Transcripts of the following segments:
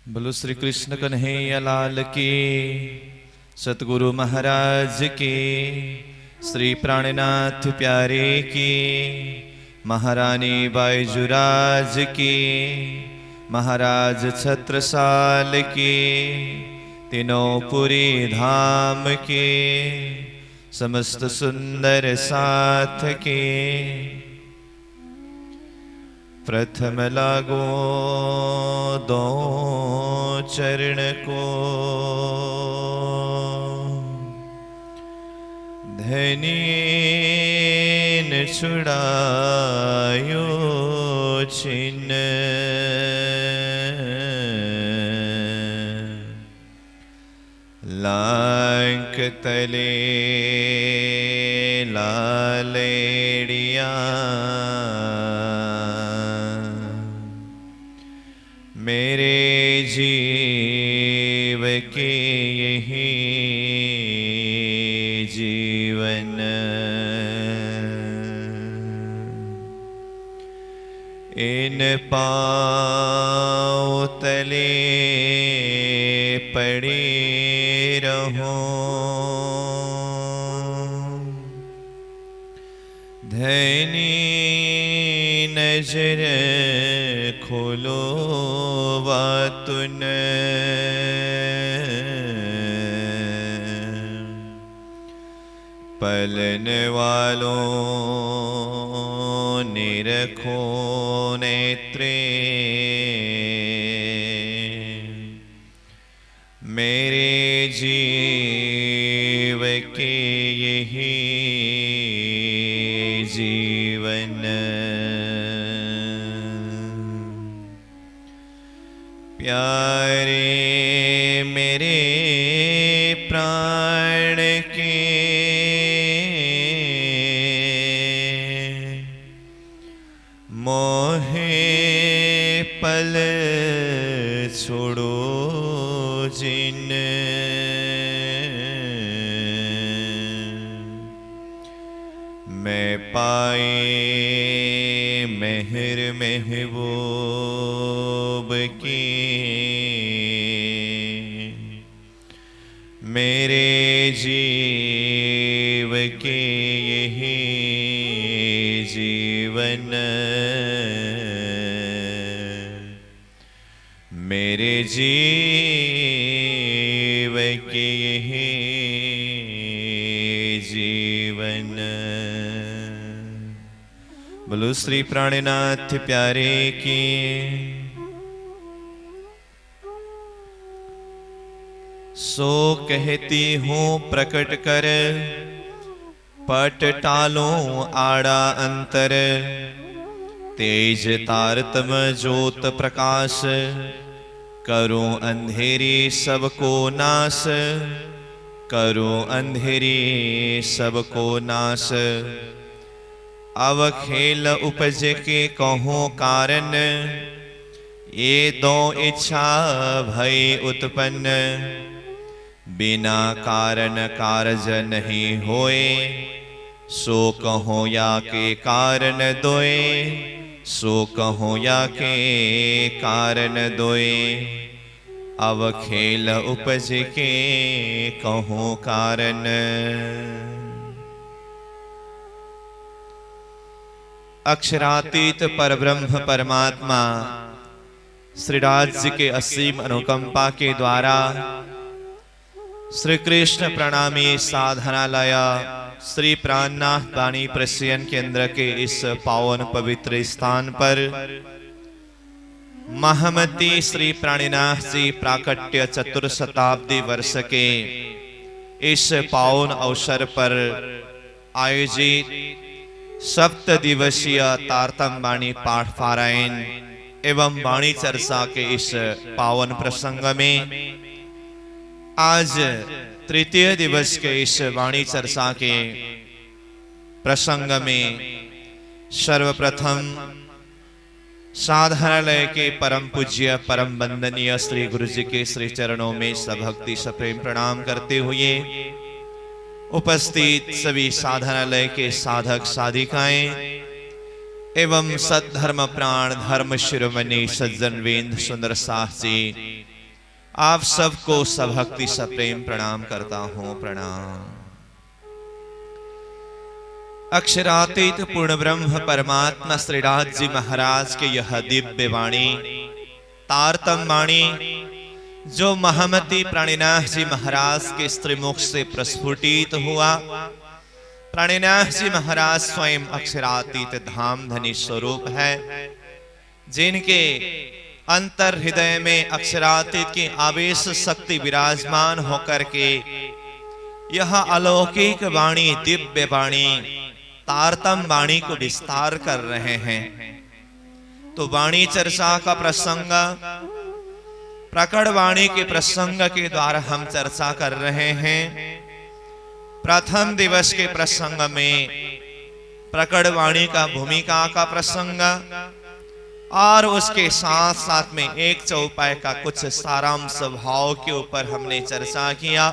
बोलो श्री कृष्ण कन्हैया लाल की, सतगुरु महाराज की, श्री प्राणनाथ प्यारे की, महारानी बाईजुराज की, महाराज छत्रसाल की, तीनों पुरी धाम की, समस्त सुंदर साथ की। प्रथम लागो दो चरण को, धनियेन छुड़ायो छिन्न, लांक तले लालेड़िया, मेरे जीव के यही जीवन, इन पाँव तले पड़े रहो, धनी नजर खोलो वातुन, पलन वालों निरखो नेत्रे, मेरे जीव के यही जीवन, प्यारे मेरे प्राण के, मोहे पल छोड़ो जिन, मैं पाए मेहर महबूब की, मेरे जीव के यही जीवन, मेरे जीव के यही जीवन। बोलो श्री प्राणनाथ प्यारे की। सो कहती हूँ प्रकट कर, पट टालो आड़ा अंतर, तेज तारतम ज्योत प्रकाश, करो अंधेरी सबको नाश, करो अंधेरी सबको नाश, अब खेल उपज के कहो कारण, ये दो इच्छा भय उत्पन्न, बिना कारण कारज नहीं होए, सो कहो या के कारण दोए, सो कहो या के कारण दोए, अब खेल उपज के कहो कारण। अक्षरातीत परब्रह्म परमात्मा श्री राज्य के असीम अनुकंपा के द्वारा श्री कृष्ण प्रणामी साधनालय श्री प्राणनाथ वाणी प्रसयन केंद्र के इस पावन पवित्र स्थान पर महामती श्री प्राणनाथ जी प्राकट्य चतुर्शताब्दी वर्ष के इस पावन अवसर पर आयोजित सप्त दिवसीय तारतम वाणी पाठ पारायण एवं वाणी चर्चा के इस पावन प्रसंग में आज तृतीय दिवस के इस वाणी चर्चा के प्रसंग में सर्वप्रथम साधनालय के परम पूज्य परम वंदनीय श्री गुरु जी के श्री चरणों में सभक्ति सप्रेम प्रणाम करते हुए उपस्थित सभी साधनालय के साधक साधिकाएं एवं सद्धर्म प्राण धर्म शिरोमणि सज्जन वेंद्र सुंदर साह जी आप सबको सभक्ति सप्रेम प्रणाम करता हूं। प्रणाम। अक्षरातीत पूर्ण ब्रह्म परमात्मा श्रीनाथ जी महाराज के यह दिव्य वाणी, तारतम वाणी, जो महामती प्राणिनाथ जी महाराज के स्त्रीमुख से प्रस्फुटित हुआ। प्राणिनाथ जी महाराज स्वयं अक्षरातीत धाम धनी स्वरूप है, जिनके अंतर हृदय में अक्षरातीत की आवेश शक्ति विराजमान होकर के यह अलौकिक वाणी, दिव्य वाणी, तारतम वाणी को विस्तार कर रहे हैं। तो वाणी चर्चा का प्रसंग, प्रकट वाणी के प्रसंग के द्वारा हम चर्चा कर रहे हैं। प्रथम दिवस के प्रसंग में प्रकट वाणी का भूमिका का प्रसंग और उसके साथ साथ में एक चौपाई का कुछ सारांश भाव के ऊपर हमने चर्चा किया।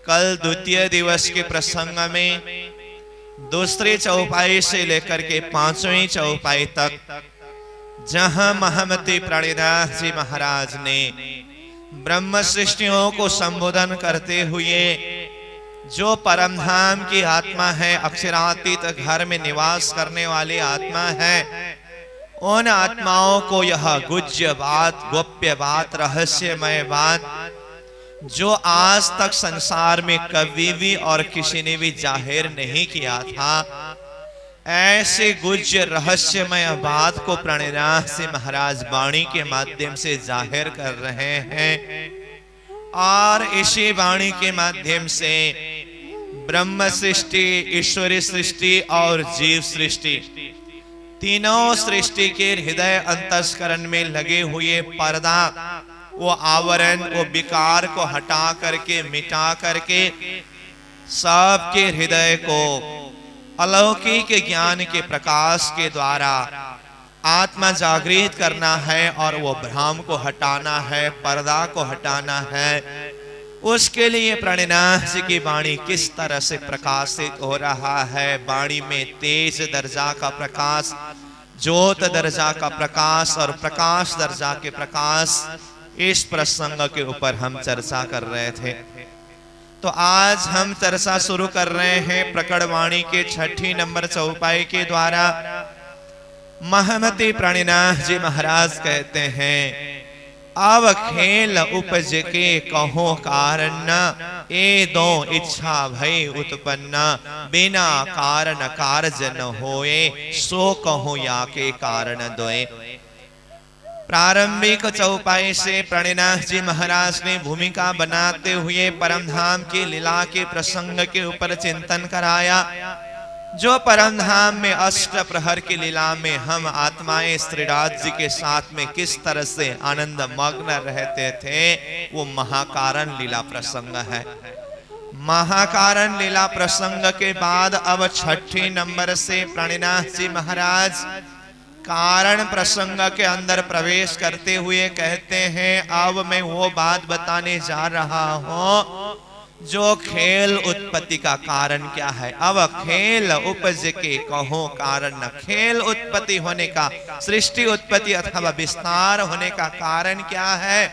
कल द्वितीय दिवस के प्रसंग में दूसरी चौपाई से लेकर के पांचवी चौपाई तक, जहां महामती प्राणिनाथ जी महाराज ने ब्रह्म सृष्टियों को संबोधन करते हुए जो परमधाम की आत्मा है, अक्षरातीत घर में निवास करने वाली आत्मा है, उन आत्माओं को यह गुज्य बात, गोप्य बात, रहस्यमय बात, जो आज तक संसार में कभी भी और किसी ने भी जाहिर नहीं किया था, ऐसे गुज्य रहस्यमय बात को प्राणिनाथ जी महाराज वाणी के माध्यम से जाहिर कर रहे हैं। और इसी वाणी के माध्यम से ब्रह्म सृष्टि, ईश्वरी सृष्टि और जीव सृष्टि, तीनों सृष्टि के हृदय अंतस्करण में लगे हुए पर्दा, वो आवरण, वो विकार को हटा करके, मिटा करके सबके हृदय को अलौकिक ज्ञान के प्रकाश के द्वारा आत्मा जागृत करना है और वो भ्रम को हटाना है, पर्दा को हटाना है। उसके लिए प्राणिनाथ जी की वाणी किस तरह से प्रकाशित हो रहा है। वाणी में तेज दर्जा का प्रकाश, ज्योत दर्जा का प्रकाश और प्रकाश दर्जा के प्रकाश, इस प्रसंग के ऊपर हम चर्चा कर रहे थे। तो आज हम चर्चा शुरू कर रहे हैं प्रकट वाणी के 6 नंबर चौपाई के द्वारा। महामती प्राणिनाथ जी महाराज कहते हैं, अब खेल उपज के कहो कारण, ए दो इच्छा भय उत्पन्न, बिना कारण कार्य न होए, सो कहो या के कारण दोए। प्रारंभिक चौपाई से प्राणिनाथ जी महाराज ने भूमिका बनाते हुए परमधाम की लीला के प्रसंग के ऊपर चिंतन कराया। जो परमधाम में अष्ट प्रहर की लीला में हम आत्माएं श्रीनाथ जी के साथ में किस तरह से आनंद मग्न रहते थे, वो महाकारण लीला प्रसंग है। महाकारण लीला प्रसंग के बाद अब 6 नंबर से प्राणिनाथ जी महाराज कारण प्रसंग के अंदर प्रवेश करते हुए कहते हैं, अब मैं वो बात बताने जा रहा हूं जो खेल उत्पत्ति का कारण क्या है। अब खेल उपज के कहो कारण, खेल उत्पत्ति होने का, सृष्टि उत्पत्ति अथवा विस्तार होने का कारण क्या है।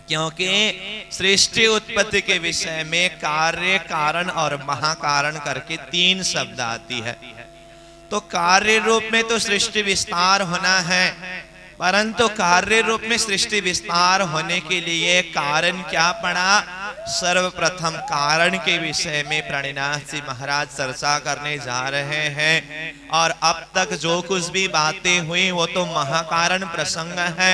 क्योंकि सृष्टि उत्पत्ति के विषय में कार्य, कारण और महाकारण करके 3 शब्द आती है। तो कार्य रूप में तो सृष्टि विस्तार होना है, परंतु कार्य रूप में सृष्टि विस्तार होने के लिए कारण क्या पड़ा। सर्वप्रथम कारण के विषय में प्राणिनाथ जी महाराज चर्चा करने जा रहे हैं। और अब तक जो कुछ भी बातें हुई वो तो महाकारण प्रसंग है।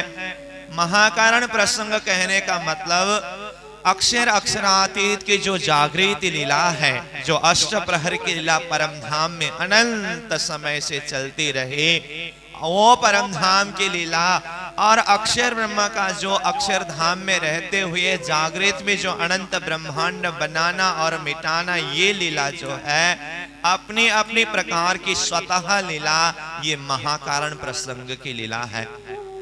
महाकारण प्रसंग कहने का मतलब अक्षर अक्षरातीत की जो जागृति लीला है, जो अष्ट प्रहर की लीला परमधाम में अनंत समय से चलती रही, वो परमधाम की लीला और अक्षर ब्रह्म का जो अक्षरधाम में रहते हुए जागृत में जो अनंत ब्रह्मांड बनाना और मिटाना, ये लीला जो है अपनी अपनी प्रकार की स्वतः लीला, ये महाकारण प्रसंग की लीला है।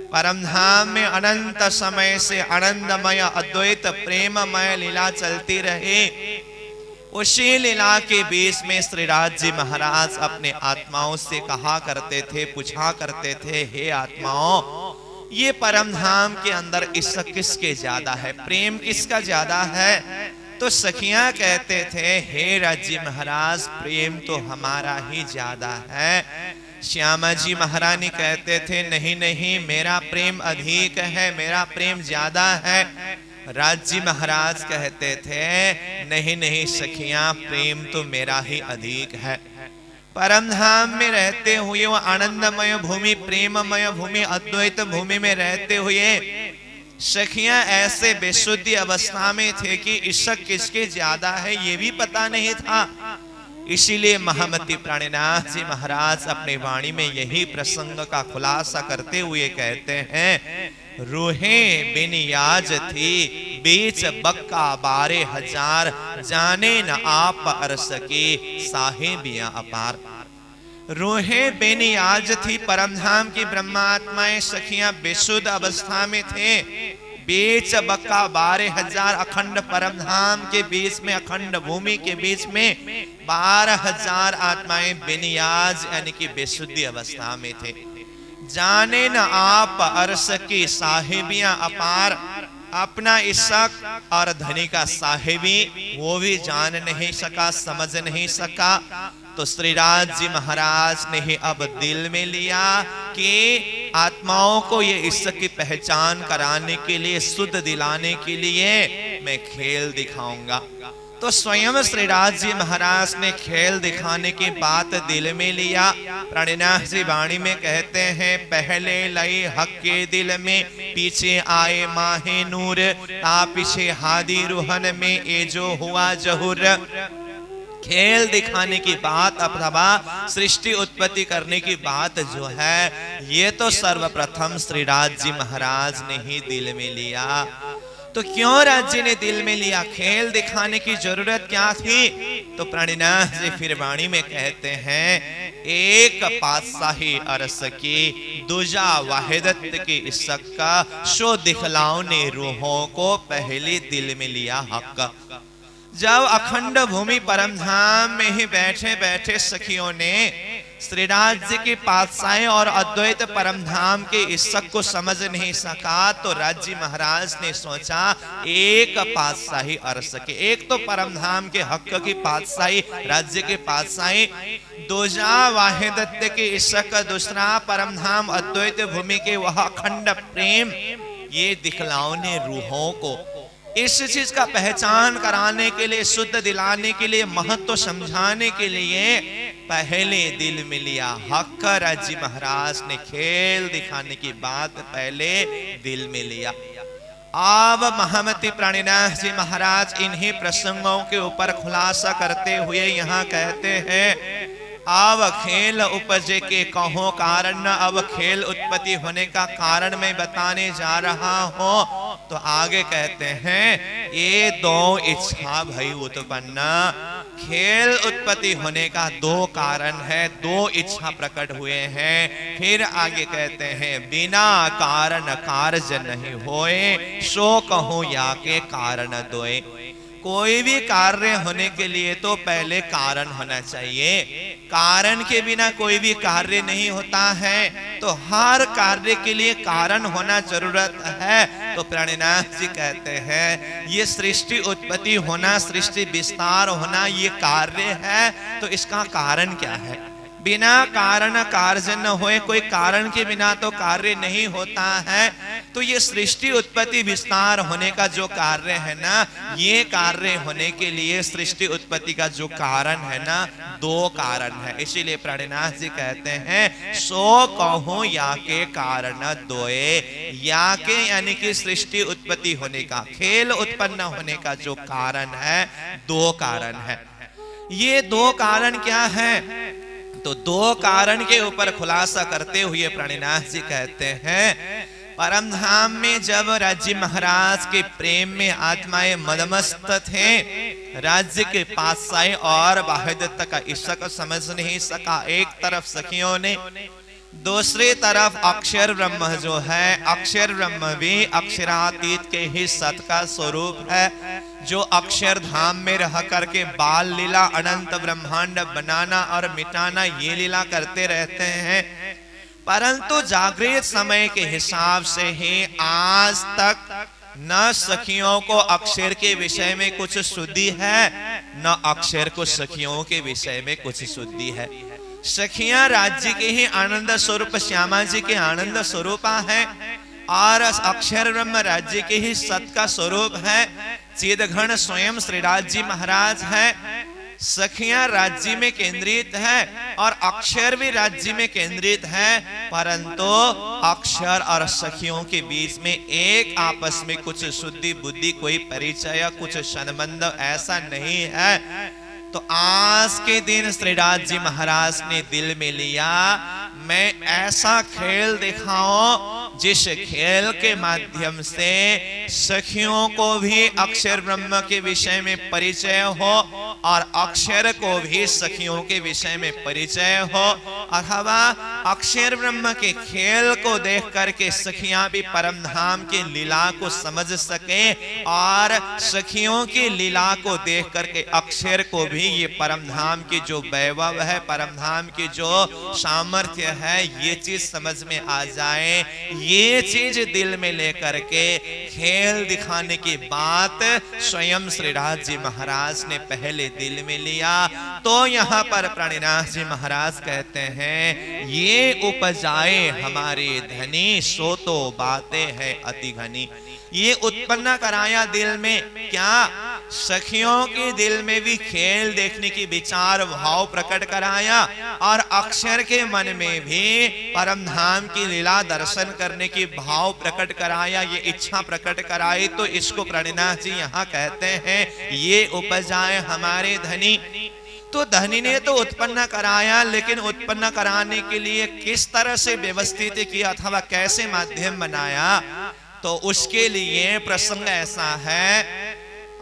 परमधाम में अनंत समय से आनंदमय अद्वैत प्रेममय लीला चलती रही। उसी लीला के बीच में श्रीनाथ जी महाराज अपने आत्माओं से कहा करते थे, पूछा करते थे, हे आत्माओं, ये परम धाम के अंदर इश्क किसके ज्यादा है, प्रेम किसका ज्यादा है? तो सखियां कहते थे, हे राज्य महाराज, प्रेम तो हमारा ही ज्यादा है। श्यामा जी महारानी कहते थे, नहीं नहीं, मेरा प्रेम अधिक है, मेरा प्रेम ज्यादा है। राज्य महाराज कहते थे, नहीं नहीं सखियां, प्रेम तो मेरा ही अधिक है। परम धाम में रहते हुए, वो आनंदमय भूमि, प्रेममय भूमि, अद्वैत भूमि में रहते हुए सखियां ऐसे बेसुद्धि अवस्था में थे कि इश्क किसके ज्यादा है ये भी पता नहीं था। इसीलिए महामती प्राणनाथ जी महाराज अपने वाणी में यही प्रसंग का खुलासा करते हुए कहते हैं, रूहे बिन याज थी बीच बक्का 12,000, जाने न आप अरस के साहेबियां अपार। रूहे बिन याज थी, परमधाम की ब्रह्मात्माएं सखियां बेसुध अवस्था में थे। बीच बक्का 12,000, अखंड परमधाम के बीच में, अखंड भूमि के बीच में 12,000 आत्माएं बिनियाज यानी कि बेसुद्धि अवस्था में थे। जाने न आप अरस की साहिबियां अपार, अपना इश्क और धनी का साहिबी वो भी जान नहीं सका, समझ नहीं सका। तो श्रीराज जी महाराज ने ही अब दिल में लिया कि आत्माओं को ये इश्क की पहचान कराने के लिए, शुद्ध दिलाने के लिए मैं खेल दिखाऊंगा। तो स्वयं श्रीराज जी महाराज ने खेल दिखाने की बात दिल में लिया। प्राणनाथ जी वाणी में कहते हैं, पहले लई हक के दिल में, पीछे आए माहे नूर, ता पीछे हादी रूहन में ए जो हुआ जहुर। खेल दिखाने की बात अथवा सृष्टि उत्पत्ति करने की बात जो है, ये तो सर्वप्रथम श्रीराज जी महाराज ने ही दिल में लिया। तो क्यों राज्य ने दिल में लिया, खेल दिखाने की जरूरत क्या थी? तो प्राणनाथ जी फिर वाणी में कहते हैं, एक पातशाही अरस की, दूजा वाहिदत की इश्क का, शो दिखलाओ ने रूहों को पहले दिल में लिया हक। जब अखंड भूमि परमधाम में ही बैठे बैठे सखियों ने श्रीराज जी की पातशाही और अद्वैत परमधाम के इश्क को समझ नहीं सका, तो राज्य महाराज ने सोचा, एक पातशाही अरस के, एक तो परमधाम के हक की पातशाही, राज्य की पातशाही, दूजा वाहिदत के इश्क, दूसरा परमधाम अद्वैत भूमि के वह अखंड प्रेम, ये दिखलाने रूहों को, इस चीज का पहचान कराने के लिए, शुद्ध दिलाने के लिए, महत्व समझाने के लिए पहले दिल में लिया हक। राज्य महाराज ने खेल दिखाने की बात पहले दिल में लिया। अब महामती प्राणनाथ जी महाराज इन्हीं प्रसंगों के ऊपर खुलासा करते हुए यहाँ कहते हैं, अब खेल उपजे के कहो कारण, अब खेल उत्पत्ति होने का कारण मैं बताने जा रहा हूं। तो आगे कहते हैं, ये दो इच्छा भई उत्पन्न, खेल उत्पत्ति होने का दो कारण है, दो इच्छा प्रकट हुए हैं। फिर आगे कहते हैं, बिना कारण कार्य नहीं होए, सो कहो या के कारण दोए। कोई भी कार्य होने के लिए तो पहले कारण होना चाहिए, कारण के बिना कोई भी कार्य नहीं होता है। तो हर कार्य के लिए कारण होना जरूरत है। तो प्राणनाथ जी कहते हैं, ये सृष्टि उत्पत्ति होना, सृष्टि विस्तार होना, ये कार्य है। तो इसका कारण क्या है? बिना कारण कार्य न होए, कोई कारण के बिना तो कार्य नहीं होता है। तो ये सृष्टि उत्पत्ति विस्तार होने का जो कार्य है ना, ये कार्य होने के लिए सृष्टि उत्पत्ति का जो कारण है ना, दो कारण है। इसीलिए प्राणनाथ जी कहते हैं, सो कहो या के कारण दोए। या के यानी कि सृष्टि उत्पत्ति होने का, खेल उत्पन्न होने का जो कारण है, दो कारण है। ये दो कारण क्या है? तो दो कारण के ऊपर खुलासा करते हुए प्राणनाथ जी कहते हैं, परमधाम में जब राज्य महाराज के प्रेम में आत्माएं मदमस्त थे, राज्य के पातशाही और वाहिदत का इश्क समझ नहीं सका एक तरफ सखियों ने, दूसरी तरफ अक्षर ब्रह्म जो है, अक्षर ब्रह्म भी अक्षरातीत के ही सत का स्वरूप है, जो अक्षर धाम में रह करके बाल लीला, अनंत ब्रह्मांड बनाना और मिटाना, ये लीला करते रहते हैं। परंतु जागृत समय के हिसाब से ही आज तक न सखियों को अक्षर के विषय में कुछ शुद्धि है, न अक्षर को सखियों के विषय में कुछ शुद्धि है। सखियां राज्य के ही आनंद स्वरूप श्यामा जी के आनंद स्वरूपा है और अक्षर ब्रह्म राज्य के ही सत का स्वरूप है। चिदघन स्वयं श्रीराज जी महाराज है। सखियां राज्य में केंद्रित है और अक्षर भी राज्य में केंद्रित है, परंतु अक्षर और सखियों के बीच में एक आपस में कुछ शुद्धि बुद्धि, कोई परिचय, कुछ संबंध ऐसा नहीं है। तो आज के दिन श्रीराज जी महाराज ने दिल में लिया, मैं ऐसा खेल दिखाऊं जिस खेल के माध्यम से सखियों को भी अक्षर ब्रह्म के विषय में परिचय हो और अक्षर को भी सखियों के विषय में परिचय हो, अथवा अक्षर ब्रह्म के खेल को देख करके सखियां भी परम धाम की लीला को समझ सके और सखियों की लीला को देख करके अक्षर को भी ये परम धाम की जो वैभव है, परम धाम की जो सामर्थ्य है, ये चीज समझ में आ जाए। ये चीज दिल में लेकर के खेल दिखाने की बात स्वयं श्रीराज जी महाराज ने पहले दिल में लिया। तो यहाँ पर प्राणिनाथ जी महाराज कहते हैं, ये उपजाए हमारे धनी, सो तो बातें है अति घनी। ये उत्पन्न कराया दिल में क्या? सखियों के दिल में भी खेल देखने की विचार भाव प्रकट कराया और अक्षर के मन में भी परम धाम की लीला दर्शन करने की भाव प्रकट कराया, ये इच्छा प्रकट कराई। तो इसको प्राणिनाथ जी यहाँ कहते हैं, ये उपजाए हमारे धनी। तो धनी ने तो उत्पन्न कराया, लेकिन उत्पन्न कराने के लिए किस तरह से व्यवस्थित किया अथवा कैसे माध्यम बनाया, तो उसके लिए प्रसंग ऐसा है।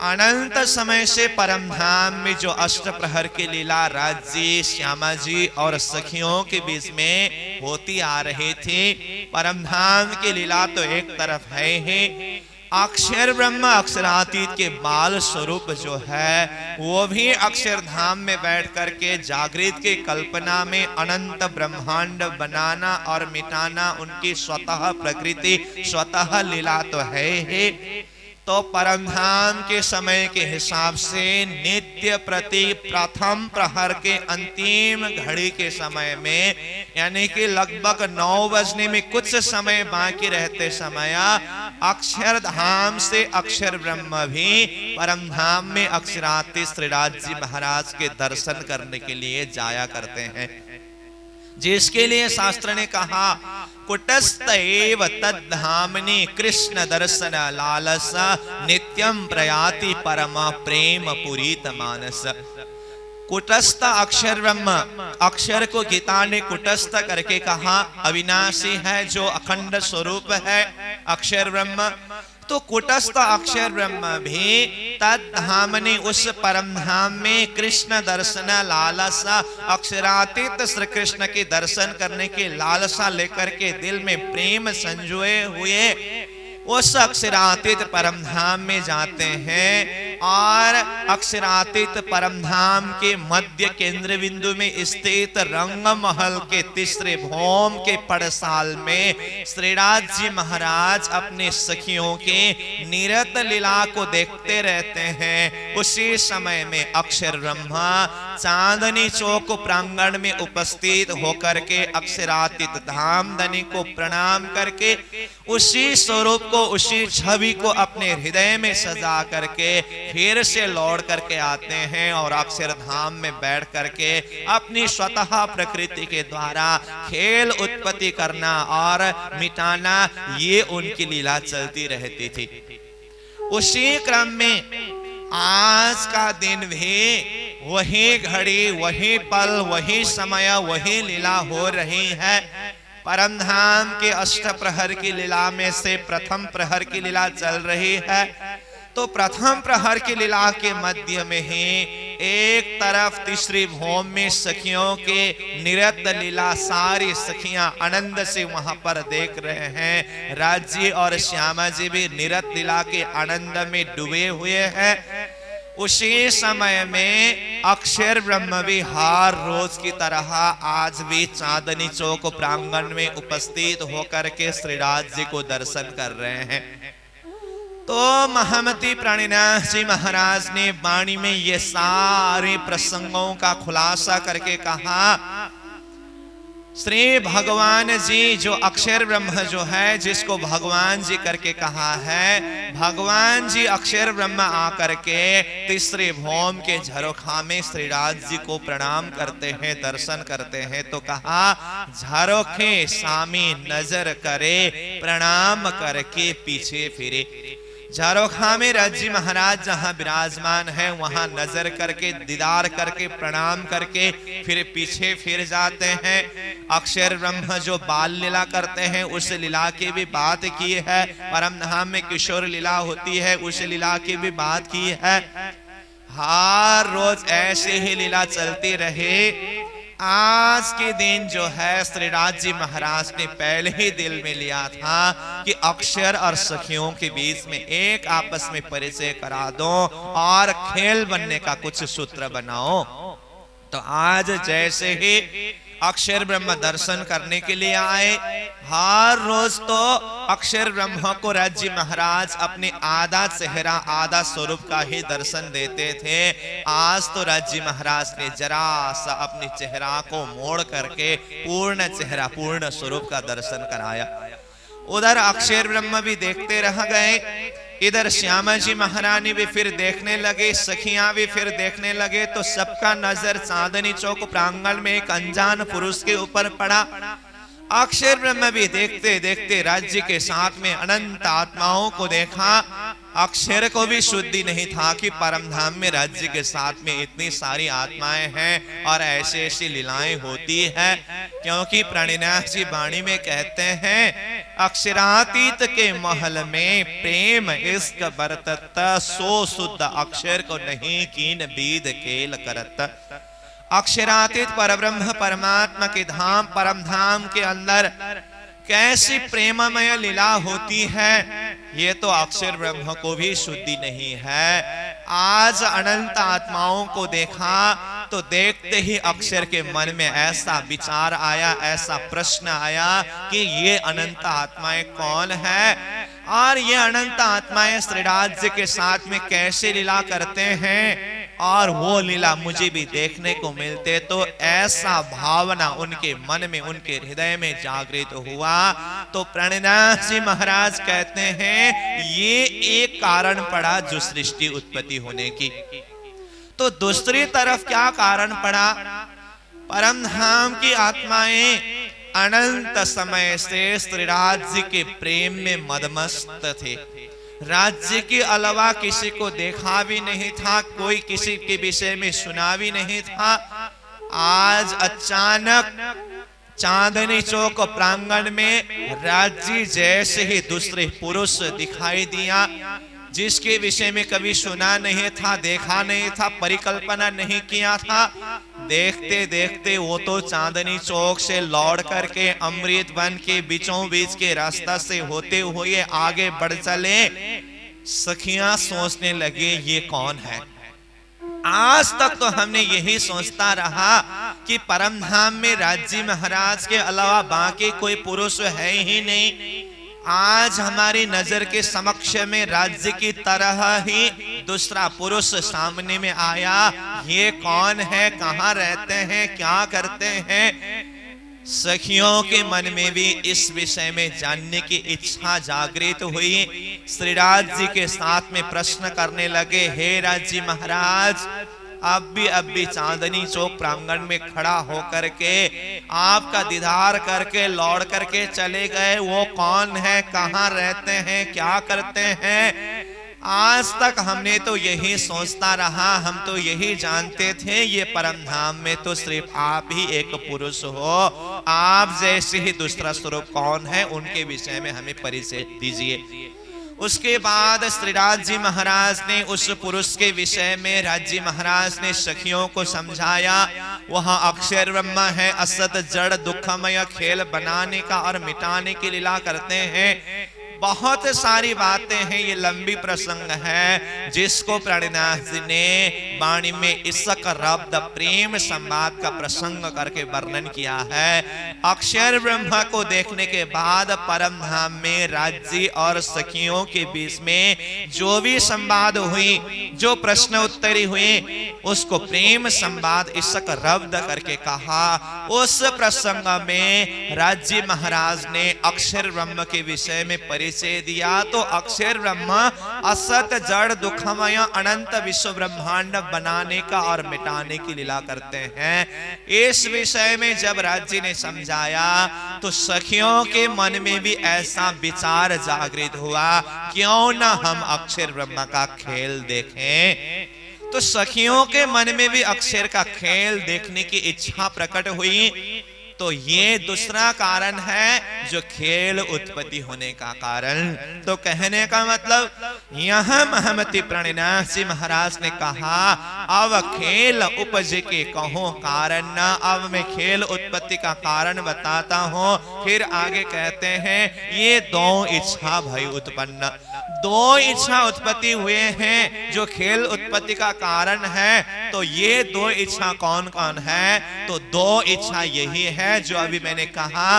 अनंत समय से परम धाम में जो अष्ट प्रहर की लीला राज्य श्यामा जी और सखियों के बीच में होती आ रही थी, परम धाम की लीला तो एक तरफ है ही, अक्षर ब्रह्म अक्षरातीत के बाल स्वरूप जो है वो भी अक्षरधाम में बैठ करके जागृत की कल्पना में अनंत ब्रह्मांड बनाना और मिटाना उनकी स्वतः प्रकृति, स्वतः लीला तो है ही। तो परमधाम के समय के हिसाब से नित्य प्रति प्रथम प्रहर के अंतिम घड़ी के समय में, यानी कि लगभग 9 बजने में कुछ समय बाकी रहते समय, अक्षरधाम से अक्षर ब्रह्म भी परमधाम में अक्षरातीत श्रीराज जी महाराज के दर्शन करने के लिए जाया करते हैं, जिसके लिए शास्त्र ने कहा, कुटस्थ एव तद्धामनि कृष्ण दर्शन लालस नित्यम प्रयाति परम प्रेम पुरीत मानस। कुटस्थ अक्षर ब्रह्म, अक्षर को गीता ने कुटस्थ करके कहा, अविनाशी है जो अखंड स्वरूप है अक्षर ब्रह्म। तो कुटस्थ अक्षर ब्रह्म भी तद्धामनि उस परम धाम में कृष्ण दर्शन लालसा, अक्षरातीत श्री कृष्ण के दर्शन करने की लालसा लेकर के दिल में प्रेम संजोए हुए उस अक्षरातीत परम धाम में जाते हैं। और अक्षरातीत परम धाम के मध्य केंद्र बिंदु में स्थित रंग महल के तीसरे भौम के पड़साल में श्रीराज जी महाराज अपने सखियों के निरत लीला को देखते रहते हैं। उसी समय में अक्षर ब्रह्मा चांदनी चौक प्रांगण में उपस्थित होकर के अक्षरातीत धाम धनी को प्रणाम करके उसी स्वरूप को, उसी छवि को अपने हृदय में सजा करके फिर से लौट करके आते हैं और अक्षरधाम में बैठ करके अपनी स्वतः प्रकृति के द्वारा खेल उत्पत्ति करना और मिटाना, ये उनकी लीला चलती रहती थी। उसी क्रम में आज का दिन भी वही घड़ी, वही पल, वही समय, वही लीला हो रही है। परम धाम के अष्ट प्रहर की लीला में से प्रथम प्रहर की लीला चल रही है। तो प्रथम प्रहर की लीला के मध्य में ही एक तरफ तीसरी भौम में सखियों के निरत लीला सारी सखियां आनंद से वहां पर देख रहे हैं। राज्य और श्यामा जी भी निरत लीला के आनंद में डूबे हुए हैं। उसी समय में अक्षर ब्रह्म भी हर रोज की तरह आज भी चांदनी चौक प्रांगण में उपस्थित होकर के श्रीराज जी को दर्शन कर रहे हैं। तो महामती प्राणिनाथ जी महाराज ने वाणी में ये सारे प्रसंगों का खुलासा करके कहा, श्री भगवान जी जो अक्षर ब्रह्म जो है, जिसको भगवान जी करके कहा है, भगवान जी अक्षर ब्रह्म आकर के तीसरे भौम के झरोखा में श्रीराज जी को प्रणाम करते हैं, दर्शन करते हैं। तो कहा, झरोखे सामी नजर करे, प्रणाम करके पीछे फिरे। झरोखा में राजी महाराज जहां विराजमान है, वहां नजर करके, दीदार करके, प्रणाम करके फिर पीछे फिर जाते हैं। अक्षर ब्रह्म जो बाल लीला करते हैं, उस लीला की भी बात की है। परम धाम में किशोर लीला होती है, उस लीला की भी बात की है। हर रोज ऐसे ही लीला चलती रहे। आज के दिन जो है श्रीराज जी महाराज ने पहले ही दिल में लिया था कि अक्षर और सखियों के बीच में एक आपस में परिचय करा दो और खेल बनने का कुछ सूत्र बनाओ। तो आज जैसे ही अक्षर ब्रह्म दर्शन करने के लिए आए, हर रोज तो अक्षर ब्रह्म को राज्य महाराज अपने आधा चेहरा, आधा स्वरूप का ही दर्शन देते थे। आज तो राज्य महाराज ने जरा सा अपने चेहरा को मोड़ करके पूर्ण चेहरा, पूर्ण स्वरूप का दर्शन कराया। उधर अक्षर ब्रह्म भी देखते रह गए, इधर श्यामा जी महारानी भी फिर देखने लगे, सखियां भी फिर देखने लगे। तो सबका नजर चांदनी चौक प्रांगण में एक अनजान पुरुष के ऊपर पड़ा। अक्षर ब्रह्म भी देखते देखते राज्य के साथ में अनंत आत्माओं को देखा। अक्षर को भी शुद्धि नहीं था कि परम धाम में राज्य के साथ में इतनी सारी आत्माएं हैं और ऐसी ऐसी लीलाएं होती है। क्योंकि प्राणिनाथ जी वाणी में कहते हैं, अक्षरातीत के महल में प्रेम इश्क बरतत, सो शुद्ध अक्षर को नहीं कीन बीद खेल करत। अक्षरातीत परब्रह्म परमात्मा के धाम, परम धाम के अंदर कैसी प्रेममय लीला होती है, ये तो अक्षर ब्रह्म को भी शुद्धि नहीं है। आज अनंत आत्माओं को देखा तो देखते ही अक्षर के मन में ऐसा विचार आया, ऐसा प्रश्न आया कि ये अनंत आत्माएं कौन है और ये अनंत आत्माएं श्रीराज के साथ में कैसे लीला करते हैं और वो लीला मुझे भी देखने को मिलते। तो ऐसा भावना उनके मन में, उनके हृदय में जागृत हुआ। तो प्राणिनाथ जी महाराज कहते हैं, ये एक कारण पड़ा जो सृष्टि उत्पत्ति होने की। तो दूसरी तरफ क्या कारण पड़ा? परम धाम की आत्माएं अनंत समय से श्रीराज जी के प्रेम में मदमस्त थे। राज्य के अलावा किसी को देखा भी नहीं था, कोई किसी के विषय में सुना भी नहीं था। आज अचानक चांदनी चौक प्रांगण में राज्य जैसे ही दूसरे पुरुष दिखाई दिया, जिसके विषय में कभी सुना नहीं था, देखा नहीं था, परिकल्पना नहीं किया था। देखते देखते वो तो चांदनी चौक से लौट करके अमृत वन के बीचों बीच के रास्ता से होते हुए आगे बढ़ चले। सखियां सोचने लगे, ये कौन है? आज तक तो हमने यही सोचता रहा कि परम धाम में राज्य महाराज के अलावा बाकी कोई पुरुष है ही नहीं। आज हमारी नजर के समक्ष में राज्य की तरह ही दूसरा पुरुष सामने में आया। ये कौन है, कहाँ रहते हैं, क्या करते हैं? सखियों के मन में भी इस विषय में जानने की इच्छा जागृत हुई। श्रीराज जी के साथ में प्रश्न करने लगे, हे राज्य महाराज, अब भी चांदनी चौक प्रांगण में खड़ा होकर के आपका दीदार करके लौट करके चले गए। वो कौन है, कहाँ रहते हैं, क्या करते हैं? आज तक हमने तो यही सोचता रहा, हम तो यही जानते थे ये परम धाम में तो सिर्फ आप ही एक पुरुष हो। आप जैसे ही दूसरा स्वरूप कौन है, उनके विषय में हमें परिचय दीजिए। उसके बाद श्रीराज जी महाराज ने उस पुरुष के विषय में राज्य महाराज ने सखियों को समझाया। वह अक्षर ब्रह्म है, असत जड़ दुखमय खेल बनाने का और मिटाने की लीला करते हैं। बहुत सारी बातें हैं, ये लंबी प्रसंग है जिसको प्राणिनाथ जी ने वाणी में इसक रब्द प्रेम संवाद का प्रसंग करके वर्णन किया है। अक्षर ब्रह्मा को देखने के बाद परम धाम में राज्य और सखियों के बीच में जो भी संवाद हुई, जो प्रश्न उत्तरी हुई, उसको प्रेम संवाद इसक रब्द करके कहा। उस प्रसंग में राज्य महाराज ने अक्षर ब्रह्म के विषय में परिचय दिया। तो अक्षर ब्रह्म असत जड़ दुखमय अनंत विश्व ब्रह्मांड बनाने का और मिटाने की लीला करते हैं। इस विषय में जब राज्य ने समझाया तो सखियों के मन में भी ऐसा विचार जागृत हुआ, क्यों न हम अक्षर ब्रह्म का खेल देखें। तो सखियों के मन में भी अक्षर का खेल देखने की इच्छा प्रकट हुई। तो ये दूसरा कारण है जो खेल उत्पत्ति होने का कारण। तो कहने का मतलब यहां महमति प्रणिनाथ जी महाराज ने कहा अब खेल उपज के कहो कारण न। अब मैं खेल उत्पत्ति का कारण बताता हूं। फिर आगे कहते हैं ये दो इच्छा भई उत्पन्न, दो इच्छा उत्पत्ति हुए हैं जो खेल उत्पत्ति का कारण है। तो ये दो इच्छा कौन कौन है? तो दो इच्छा यही है जो अभी मैंने कहा।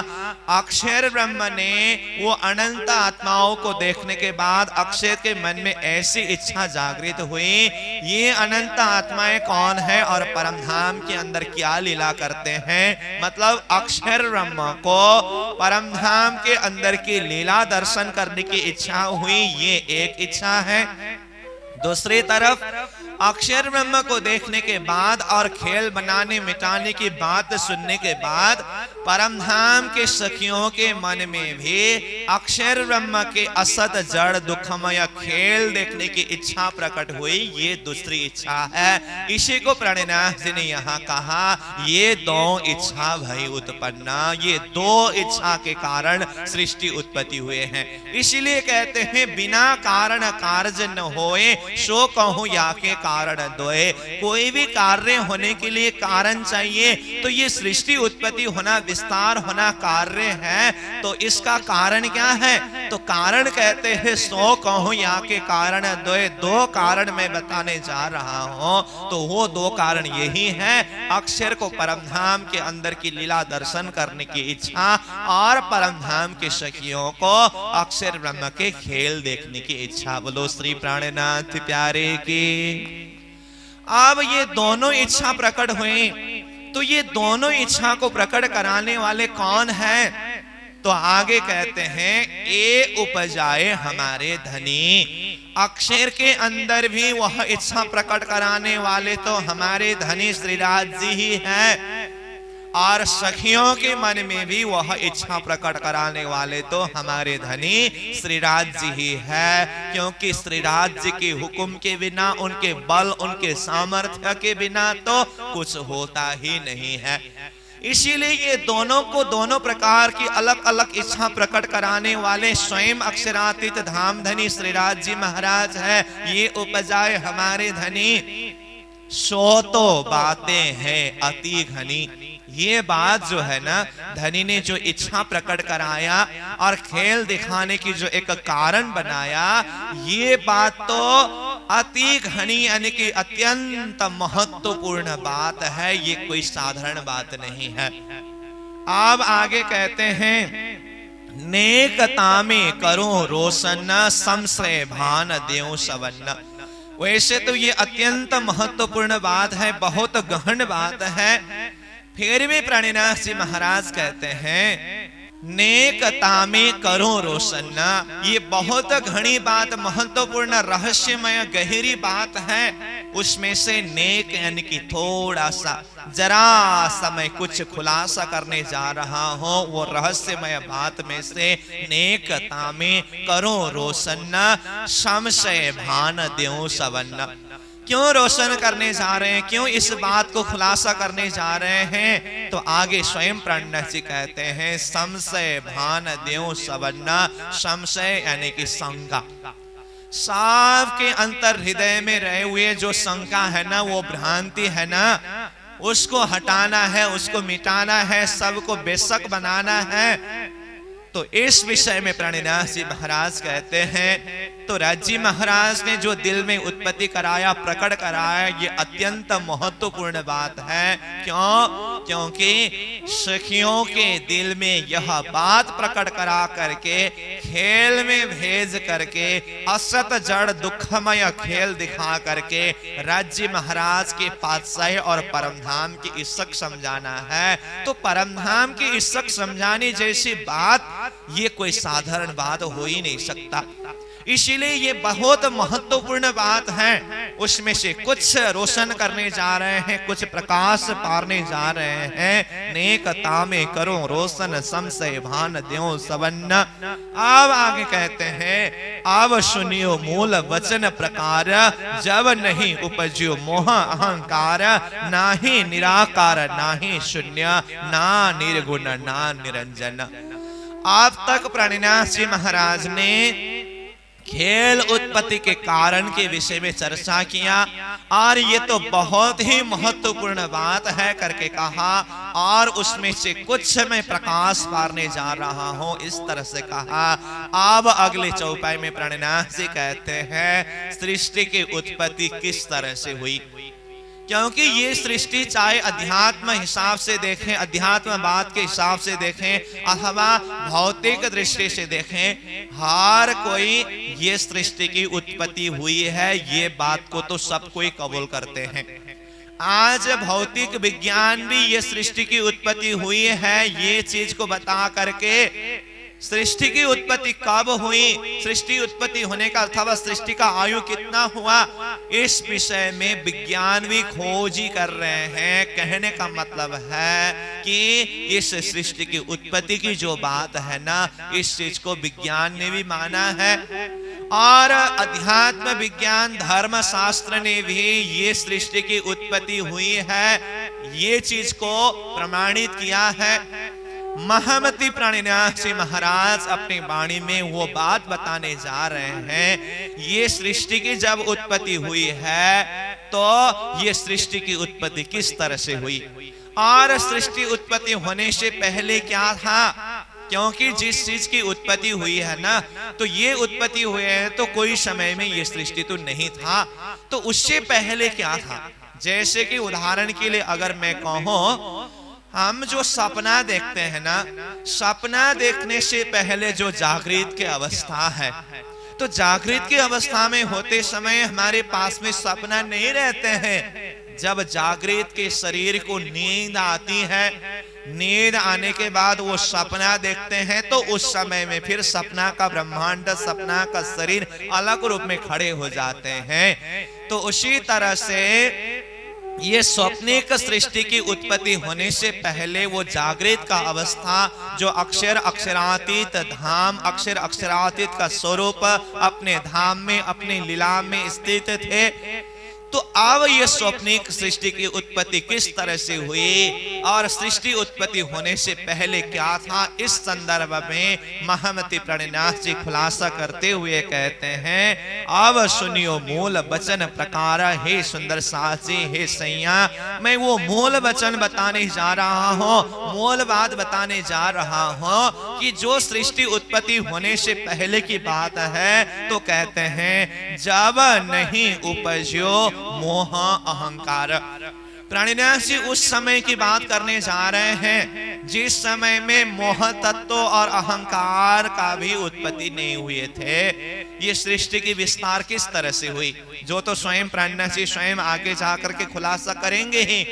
अक्षर ब्रह्म ने वो अनंत आत्माओं को देखने के बाद अक्षर के मन में ऐसी इच्छा जागृत हुई, ये अनंत आत्माएं कौन है और परम धाम के अंदर क्या लीला करते हैं। मतलब अक्षर ब्रह्म को परम धाम के अंदर की लीला दर्शन करने की इच्छा हुई, ये एक इच्छा है। दूसरी तरफ अक्षर ब्रह्म को देखने के बाद और खेल बनाने मिटाने की बात सुनने के बाद परम धाम के सखियों के मन में भी अक्षर ब्रह्म के असत जड़ दुखमय खेल देखने की इच्छा प्रकट हुई, ये दूसरी इच्छा है। इसी को प्रणिनाथ जी ने यहाँ कहा ये दो इच्छा भई उत्पन्न, ये दो इच्छा के कारण सृष्टि उत्पत्ति हुए हैं। इसीलिए कहते हैं बिना कारण कार्य न होए सो कहूं या के कारण दोए। कोई भी कार्य होने के लिए कारण चाहिए, तो ये सृष्टि उत्पत्ति होना, विस्तार होना कार्य है। तो इसका कारण क्या है? तो कारण कहते हैं सो कहूं या के कारण दोए। दो कारण मैं बताने जा रहा हूं। तो वो दो कारण यही है, अक्षर को परम धाम के अंदर की लीला दर्शन करने की इच्छा और परम धाम के सखियों को अक्षर ब्रह्म के खेल देखने की इच्छा। बोलो श्री प्राणनाथ प्यारे की। अब ये दोनों इच्छा प्रकट हुई, तो ये दोनों इच्छा को प्रकट कराने वाले कौन है? तो आगे कहते हैं ए उपजाए हमारे धनी। अक्षर के अंदर भी वह इच्छा प्रकट कराने वाले तो हमारे धनी श्रीराज जी ही हैं, और सखियों के मन में भी वह इच्छा प्रकट कराने वाले तो हमारे धनी श्रीराज जी ही है। क्योंकि श्रीराज जी के हुक्म के बिना, उनके बल, उनके सामर्थ्य के बिना तो कुछ होता ही नहीं है। इसीलिए ये दोनों को दोनों प्रकार की अलग अलग इच्छा प्रकट कराने वाले स्वयं अक्षरातीत धाम धनी श्रीराज जी महाराज है। ये उपजाए हमारे धनी सो तो बातें हैं अति घनी। ये बात जो है ना, धनी ने जो इच्छा प्रकट कराया और खेल दिखाने की जो एक कारण बनाया, ये बात तो अति घनी यानी कि अत्यंत महत्वपूर्ण बात है। ये कोई साधारण बात नहीं है। अब आगे कहते हैं नेकता में करो रोशन संशय भान देव सवन्न। वैसे तो ये अत्यंत महत्वपूर्ण बात है, बहुत गहन बात है। फिर भी प्राणिनाथ जी महाराज कहते हैं नेकता में करो रोशन। ये बहुत घनी बात, महत्वपूर्ण रहस्यमय गहरी बात है। उसमें से नेक यानी कि थोड़ा सा, जरा सा मैं कुछ खुलासा करने जा रहा हूं। वो रहस्यमय बात में से नेकता में करो रोशन संशय भान देव सवन्न। क्यों रोशन करने जा रहे हैं, क्यों इस बात को खुलासा करने जा रहे हैं? तो आगे स्वयं प्राणनाथ जी कहते हैं संशय भान देव सवन्न। संशय यानी कि शंका, साफ के अंतर हृदय में रहे हुए जो शंका है ना, वो भ्रांति है ना, उसको हटाना है, उसको मिटाना है, सबको बेशक बनाना है। तो इस विषय में प्राणिनाथ जी महाराज कहते हैं, तो राज्य महाराज ने जो दिल में उत्पत्ति कराया, प्रकट कराया, ये अत्यंत महत्वपूर्ण बात है। क्यों? क्योंकि सखियों के दिल में यह बात प्रकट करा करके, खेल में भेज करके, असत जड़ दुखमय खेल दिखा करके राज्य महाराज के पातशाही और परमधाम की इज्जत समझाना है। तो परमधाम की इज्जत समझाने जैसी बात ये कोई साधारण बात हो ही नहीं सकता। इसीलिए ये बहुत महत्वपूर्ण बात है। उसमें से कुछ रोशन करने जा रहे हैं, कुछ प्रकाश पारने जा रहे हैं। नेकता में करो रोशन, संशय भान द्यो सवन्न। अब आगे कहते हैं, अब सुनियो मूल वचन प्रकार, जब नहीं उपज्यो मोह अहंकार, ना ही निराकार ना ही शून्य, ना निर्गुण ना निरंजन। आप तक प्राणिनाथ जी महाराज ने खेल उत्पत्ति के कारण के विषय में चर्चा किया, और ये तो बहुत ही महत्वपूर्ण बात है करके कहा, और उसमें से कुछ मैं प्रकाश पारने जा रहा हूं, इस तरह से कहा। अब अगले चौपाई में प्राणिनाथ जी कहते हैं सृष्टि की उत्पत्ति किस तरह से हुई। क्योंकि ये सृष्टि चाहे अध्यात्म हिसाब से देखें, अध्यात्मवाद के हिसाब से देखें, अथवा भौतिक दृष्टि से देखें, हर कोई ये सृष्टि की उत्पत्ति हुई है, ये बात को तो सब कोई कबूल करते हैं। आज भौतिक विज्ञान भी ये सृष्टि की उत्पत्ति हुई है, ये चीज को बता करके सृष्टि की उत्पत्ति कब हुई, सृष्टि उत्पत्ति होने का अथवा सृष्टि का आयु कितना हुआ, इस विषय में विज्ञान भी खोज ही कर रहे हैं। कहने का मतलब है कि इस सृष्टि की उत्पत्ति की जो बात है ना, इस चीज को विज्ञान ने भी माना है, और अध्यात्म विज्ञान धर्म शास्त्र ने भी ये सृष्टि की उत्पत्ति हुई है, ये चीज को प्रमाणित किया है। महामती प्राणिनाथ जी महाराज अपनी वाणी में वो बात बताने जा रहे हैं, ये सृष्टि की जब उत्पत्ति हुई है तो ये सृष्टि की उत्पत्ति किस तरह से हुई, और सृष्टि उत्पत्ति होने से पहले क्या था। क्योंकि जिस चीज की उत्पत्ति हुई है ना, तो ये उत्पत्ति हुई है, तो कोई समय में ये सृष्टि तो नहीं था, तो उससे पहले क्या था। जैसे कि उदाहरण के लिए अगर मैं कहूं, हम जो सपना देखते हैं ना, सपना देखने से पहले जो जागृत की अवस्था है, तो जागृत की अवस्था में होते समय हमारे पास में सपना नहीं रहते हैं। जब जागृत के शरीर को नींद आती है, नींद आने के बाद वो सपना देखते हैं, तो उस समय में फिर सपना का ब्रह्मांड, सपना का शरीर अलग रूप में खड़े हो जाते हैं। तो उसी तरह से ये स्वप्निक सृष्टि की उत्पत्ति होने से पहले वो जागृत का अवस्था, जो अक्षर अक्षरातीत धाम, अक्षर अक्षरातीत का स्वरूप अपने धाम में, अपने लीला में स्थित थे। तो अब ये स्वप्निक सृष्टि की उत्पत्ति किस तरह से हुई, और सृष्टि उत्पत्ति होने से पहले क्या था, इस संदर्भ में महामती प्राणिनाथ जी खुलासा करते हुए कहते हैं, अब सुनियो मूल वचन प्रकार, हे सुंदर साथी, हे सैया, मैं वो मूल वचन बताने जा रहा हूँ, मूल बात बताने जा रहा हूँ कि जो सृष्टि उत्पत्ति होने से पहले की बात है। तो कहते हैं, जब नहीं उपज्यो मोह अहंकार। प्राणिनाथ जी उस समय की बात करने जा रहे हैं जिस समय में मोह तत्व और अहंकार का भी उत्पत्ति नहीं हुए थे। ये सृष्टि की विस्तार किस तरह से हुई, जो तो स्वयं प्राणिनाथ जी स्वयं आगे जाकर के खुलासा करेंगे ही।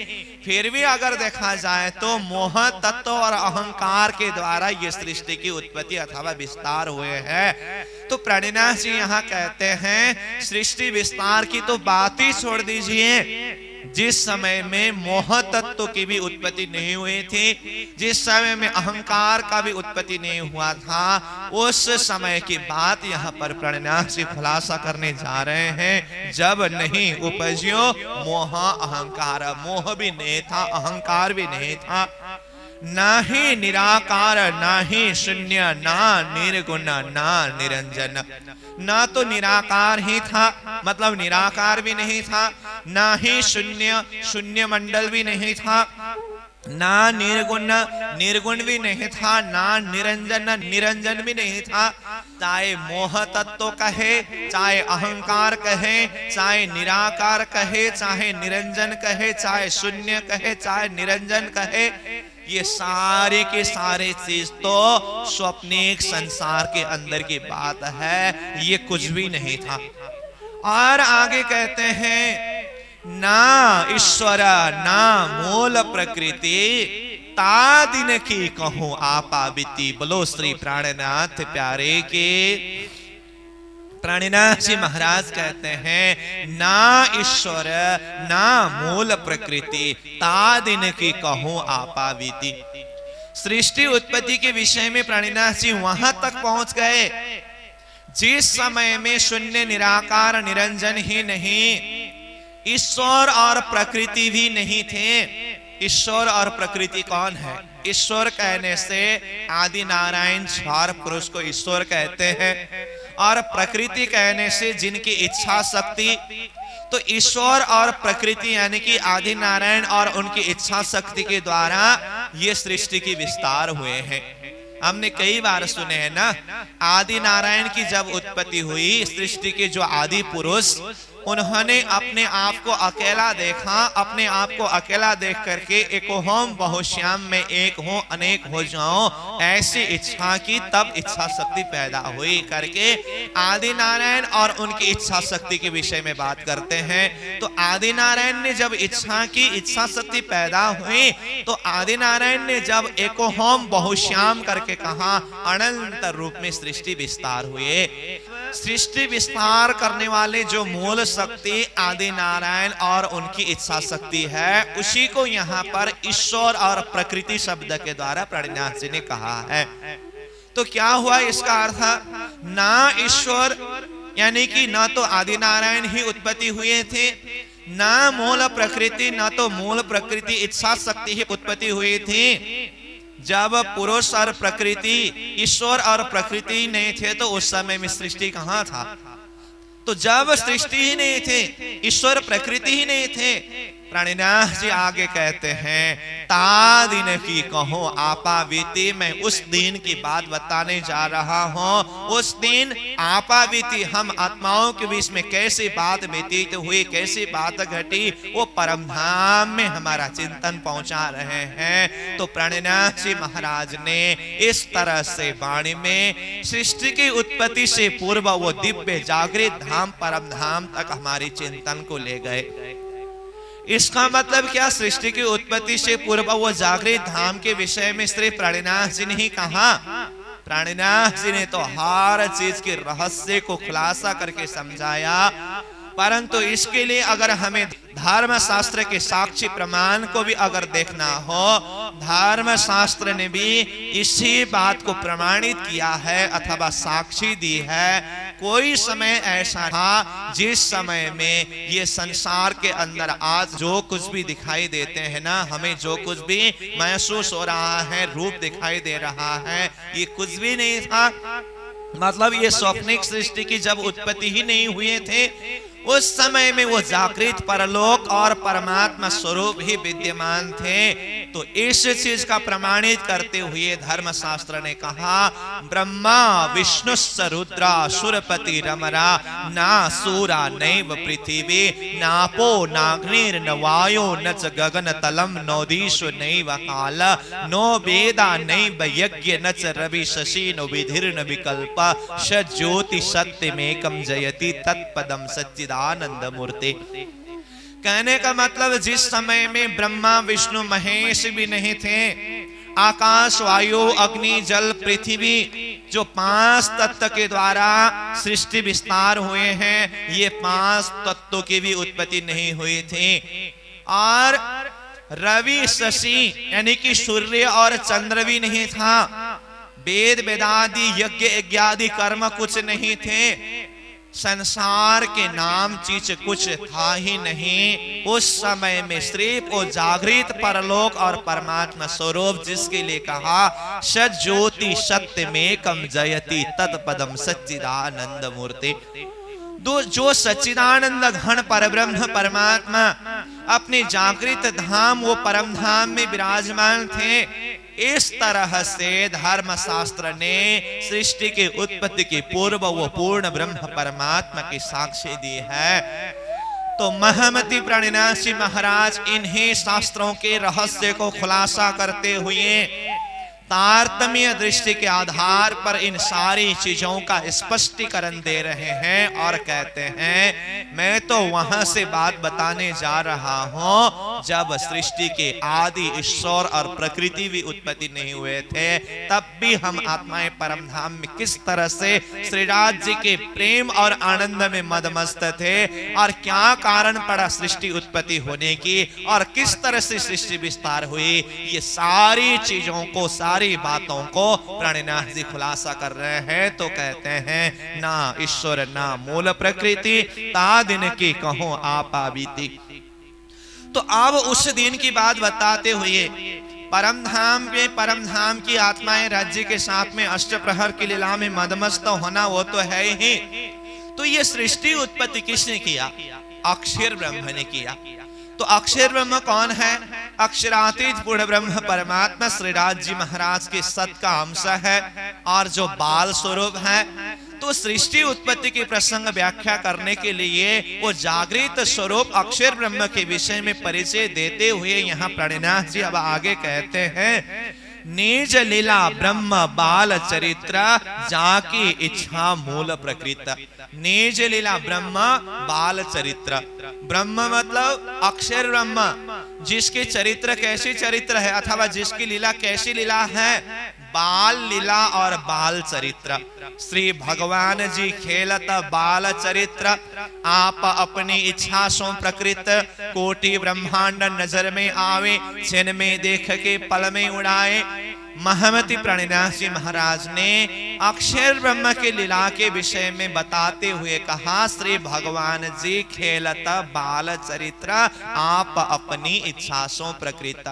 फिर भी अगर देखा जाए तो मोह तत्व और अहंकार के द्वारा ये सृष्टि की उत्पत्ति अथवा विस्तार हुए हैं। तो प्राणिनाथ जी यहाँ कहते हैं, सृष्टि विस्तार की तो बात ही छोड़ दीजिए, जिस समय में मोह तत्व की भी उत्पत्ति नहीं हुई थी, जिस समय में अहंकार का भी उत्पत्ति नहीं हुआ था, उस समय की बात यहाँ पर प्राणिनाथ जी खुलासा करने जा रहे हैं। जब नहीं उपज्यो मोह अहंकार, मोह भी नहीं था, अहंकार भी नहीं था, ना ही निराकार ना ही शून्य, ना निर्गुण ना निरंजन। ना तो निराकार ही था, मतलब निराकार भी नहीं था, ना ही शून्य, शून्य मंडल भी नहीं था, ना निर्गुण, निर्गुण भी नहीं था, ना निरंजन, निरंजन भी नहीं था। चाहे मोह तत्व कहे, चाहे अहंकार कहे, चाहे निराकार कहे, चाहे निरंजन कहे, चाहे शून्य कहे, चाहे निरंजन कहे, ये सारे के सारे चीज तो स्वप्निक संसार के अंदर की बात है, ये कुछ भी नहीं था। और आगे कहते हैं ना ईश्वर ना मूल प्रकृति तादिन की कहूं आपा बीती। बोलो श्री प्राणनाथ प्यारे के। प्राणनाथ जी महाराज कहते हैं ना ईश्वर ना मूल प्रकृति तादिन की कहूं आपा बीती। सृष्टि उत्पत्ति के विषय में प्राणनाथ जी वहां तक पहुंच गए जिस समय में शून्य निराकार निरंजन ही नहीं, ईश्वर और प्रकृति भी नहीं थे। ईश्वर और प्रकृति कौन है? ईश्वर कहने से आदि नारायण चार पुरुष को ईश्वर कहते हैं, और प्रकृति कहने से जिनकी इच्छा शक्ति। तो ईश्वर और प्रकृति यानी कि आदि नारायण और उनकी इच्छा शक्ति के द्वारा ये सृष्टि की विस्तार हुए हैं। हमने कई बार सुने हैं ना, आदि नारायण की जब उत्पत्ति हुई, सृष्टि के जो आदि पुरुष, उन्होंने अपने आप को अकेला देखा। अपने आप को अकेला देख करके एको होम बहुश्याम में एक हो अनेक हो जाओ ऐसी इच्छा की, तब इच्छा शक्ति पैदा हुई करके आदि नारायण और उनकी इच्छा शक्ति के विषय में बात करते हैं। तो आदि नारायण ने जब इच्छा की, इच्छा शक्ति पैदा हुई, तो आदि नारायण ने जब एको होम बहुश्याम करके कहा, अनंत रूप में सृष्टि विस्तार हुए। सृष्टि विस्तार करने वाले जो मूल शक्ति आदि नारायण और उनकी इच्छा शक्ति है, उसी को यहाँ पर ईश्वर और प्रकृति शब्द के द्वारा प्राणनाथ जी ने कहा है। तो क्या हुआ इसका अर्थ? ना ईश्वर यानी कि ना तो आदि नारायण ही उत्पत्ति हुए थे, ना मूल प्रकृति, ना तो मूल प्रकृति इच्छा शक्ति ही उत्पत्ति हुई थी। जब पुरुष और प्रकृति, ईश्वर और प्रकृति नहीं थे, तो उस समय में सृष्टि कहाँ था? तो जब सृष्टि ही नहीं थे, ईश्वर प्रकृति ही नहीं थे, प्राणनाथ जी आगे कहते हैं ता दिन की कहो आपा बीती। मैं उस दिन की बात बताने जा रहा हूं। उस दिन आपा बीती, हम आत्माओं के बीच में कैसी बात व्यतीत हुई, कैसी बात घटी, वो परम धाम में हमारा चिंतन पहुंचा रहे हैं। तो प्राणनाथ जी महाराज ने इस तरह से वाणी में सृष्टि की उत्पत्ति से पूर्व वो दिव्य जागृत धाम परम धाम तक हमारी चिंतन को ले गए। इसका मतलब क्या? सृष्टि की उत्पत्ति से पूर्व वो जागृत धाम के विषय में श्री प्राणनाथ जी ने ही कहा। प्राणनाथ जी ने तो हर चीज के रहस्य को खुलासा करके समझाया, परंतु इसके लिए अगर हमें धर्म शास्त्र के साक्षी प्रमाण को भी अगर देखना हो, धर्म शास्त्र ने भी इसी बात को प्रमाणित किया है अथवा साक्षी दी है। कोई समय ऐसा था जिस समय में ये संसार के अंदर आज जो कुछ भी दिखाई देते हैं ना, हमें जो कुछ भी महसूस हो रहा है, रूप दिखाई दे रहा है, ये कुछ भी नहीं था। मतलब ये स्वप्निक सृष्टि की जब उत्पत्ति ही नहीं हुए थे, उस समय में वो जागृत परलोक और परमात्मा स्वरूप ही विद्यमान थे। तो इस चीज का प्रमाणित करते हुए धर्मशास्त्र ने कहा ब्रह्मा विष्णु रुद्रा सुरपति रमरा ना सूरा नैव पृथ्वी नापो नाग्निर न वायो न च गगन तलम नोदीशु नैव काल नो वेदा नैव यज्ञ न च रवि शशि नो विधिर न विकल्प स ज्योति सत्यमेकम जयति तत्पदम सच्चिदानंद मूर्ति। कहने का मतलब जिस समय में ब्रह्मा विष्णु महेश भी नहीं थे, आकाश वायु अग्नि जल पृथ्वी जो 5 तत्व के द्वारा सृष्टि विस्तार हुए हैं, ये 5 तत्वों की भी उत्पत्ति नहीं हुई थी। और रवि शशि यानी कि सूर्य और चंद्र भी नहीं था, वेद वेदादि यज्ञ यज्ञादि कर्म कुछ नहीं थे, संसार के नाम चीज कुछ था ही नहीं। उस समय में सिर्फ वो जागृत परलोक और परमात्मा स्वरूप जिसके लिए कहा सत ज्योति सत्यमेकम जयति तत्पदम सच्चिदानंद मूर्ति। जो सच्चिदानंद घन परब्रह्म परमात्मा अपने जागृत धाम वो परम धाम में विराजमान थे। इस तरह से धर्म शास्त्र ने सृष्टि के उत्पत्ति के पूर्व वो पूर्ण ब्रह्म परमात्मा की साक्षी दी है। तो महामती प्राणिनाथ जी महाराज इन्हीं शास्त्रों के रहस्य को खुलासा करते हुए तारतम्य दृष्टि के आधार पर इन सारी चीजों का स्पष्टीकरण दे रहे हैं और कहते हैं मैं तो वहां से बात बताने जा रहा हूं जब सृष्टि के आदि ईश्वर और प्रकृति भी उत्पत्ति नहीं हुए थे, तब भी हम आत्माएं परम धाम में किस तरह से श्रीराज जी के प्रेम और आनंद में मदमस्त थे और क्या कारण पड़ा सृष्टि उत्पत्ति होने की और किस तरह से सृष्टि विस्तार हुई, ये सारी चीजों को सारी बातों को प्राणिनाथ जी खुलासा कर रहे हैं। तो कहते हैं ना ईश्वर ना मूल प्रकृति ता दिन की कहो आप बीती। तो अब उस दिन की बात बताते हुए परम धाम में परम धाम की आत्माएं राज्य के साथ में अष्टप्रहर की लीला में मदमस्त होना वो तो है ही। तो ये सृष्टि उत्पत्ति किसने किया? अक्षर ब्रह्म ने किया। तो अक्षर ब्रह्म कौन है? अक्षरातीत पूर्ण ब्रह्म परमात्मा श्रीराज जी महाराज के सत का अंश है और जो बाल स्वरूप है। तो सृष्टि उत्पत्ति के प्रसंग व्याख्या करने के लिए वो जागृत स्वरूप अक्षर ब्रह्म के विषय में परिचय देते हुए यहाँ प्राणिनाथ जी अब आगे कहते हैं निज लीला ब्रह्म बाल चरित्र जाकी इच्छा मूल प्रकृत। निज लीला ब्रह्म बाल चरित्र, ब्रह्म मतलब अक्षर ब्रह्म, जिसके चरित्र कैसी चरित्र है अथवा जिसकी लीला कैसी लीला है, बाल लीला और बाल चरित्र। श्री भगवान जी खेलत बाल चरित्र, आप अपनी इच्छा सो प्रकृत, कोटि ब्रह्मांड नजर में आवे, छिन में देख के पल में उड़ाए। महामती प्राणिनाथ जी महाराज ने अक्षर ब्रह्म के लीला के विषय में बताते हुए कहा श्री भगवान जी खेलत बाल चरित्र, आप अपनी इच्छा सो प्रकृत।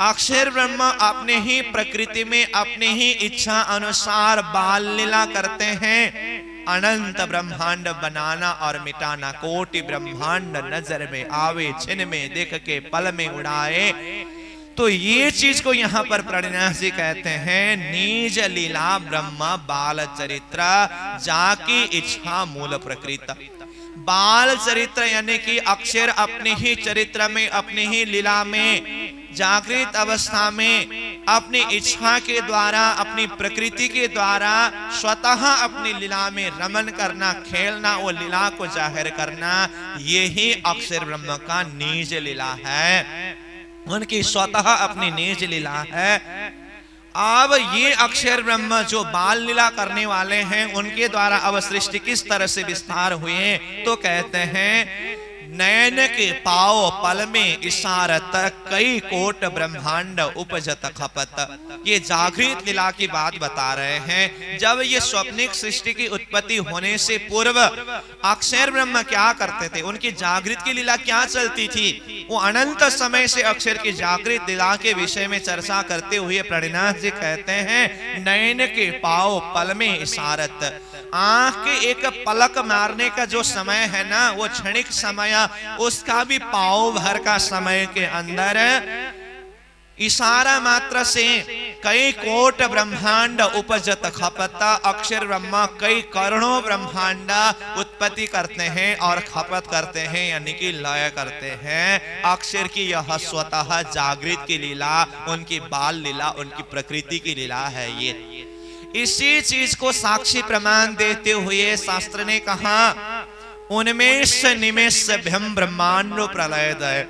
अक्षर ब्रह्म अपने ही प्रकृति में अपने ही इच्छा अनुसार बाल लीला करते हैं। अनंत ब्रह्मांड बनाना और मिटाना, कोटि ब्रह्मांड नजर में आवे, छिन में देख के पल में उड़ाए। तो ये चीज को यहाँ पर प्राणिनाथ जी कहते हैं निज लीला ब्रह्म बाल चरित्र जाकी इच्छा मूल प्रकृत। बाल चरित्र यानी कि अक्षर अपने ही चरित्र में अपनी ही लीला में जागृत अवस्था में अपनी इच्छा के द्वारा अपनी प्रकृति के द्वारा स्वतः अपनी लीला में रमन करना, खेलना, वो लीला को जाहिर करना, यही अक्षर ब्रह्म का निज लीला है, उनकी स्वतः अपनी निज लीला है। अब ये अक्षर ब्रह्म जो बाल लीला करने वाले हैं उनके द्वारा अब सृष्टि किस तरह से विस्तार हुए, तो कहते हैं नयन के पाओ पल में इशारत कई कोट ब्रह्मांड उपजत खपत। ये जागृत लीला की बात बता रहे हैं। जब ये स्वप्निक सृष्टि की उत्पत्ति होने से पूर्व अक्षर ब्रह्म क्या करते थे, उनकी जागृत की लीला क्या चलती थी, वो अनंत समय से अक्षर की जागृत लीला के विषय में चर्चा करते हुए प्राणिनाथ जी कहते हैं नयन के पाओ पल में इशारत। आंख के एक पलक मारने का जो समय है ना, वो क्षणिक समय, उसका भी पाव भर का समय के अंदर इशारा मात्र से कई कोट ब्रह्मांड उपजत खपत। अक्षर ब्रह्मा कई करोड़ों ब्रह्मांड उत्पत्ति करते हैं और खपत करते हैं, यानी कि लय करते हैं। अक्षर की यह स्वतः जागृत की लीला, उनकी बाल लीला, उनकी प्रकृति की लीला है। ये इसी चीज को साक्षी प्रमाण देते हुए शास्त्र ने कहा उन्मेष निमेष भ्रम ब्रह्मांडो प्रलय दय।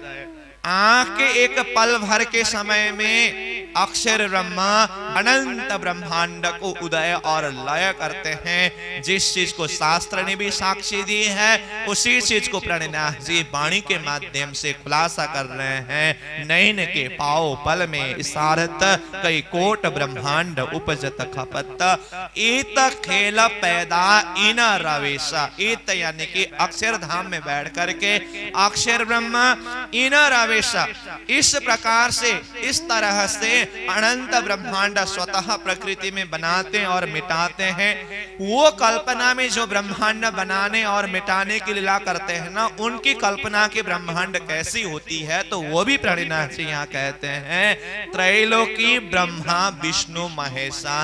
आंख के एक पल भर के समय में अक्षर ब्रह्मा अनंत ब्रह्मांड को उदय और लय करते हैं। जिस चीज को शास्त्र ने भी साक्षी दी है उसी चीज को प्राणिनाथ जी वाणी के माध्यम से खुलासा कर रहे हैं। नयन के पाओ पल में इशारत कई कोट ब्रह्मांड उपजत खपत। इत खेल पैदा इन रवेशा। इत यानी कि अक्षर धाम में बैठ करके अक्षर ब्रह्मा इन रवेशा, इस प्रकार से इस तरह से अनंत ब्रह्मांड स्वतः प्रकृति में बनाते और मिटाते हैं, वो कल्पना में जो ब्रह्मांड बनाने और मिटाने की लीला करते हैं ना, उनकी कल्पना की ब्रह्मांड कैसी होती है, तो वो भी प्रणिनाथ जी यहाँ कहते हैं त्रैलोकी ब्रह्मा विष्णु महेशा।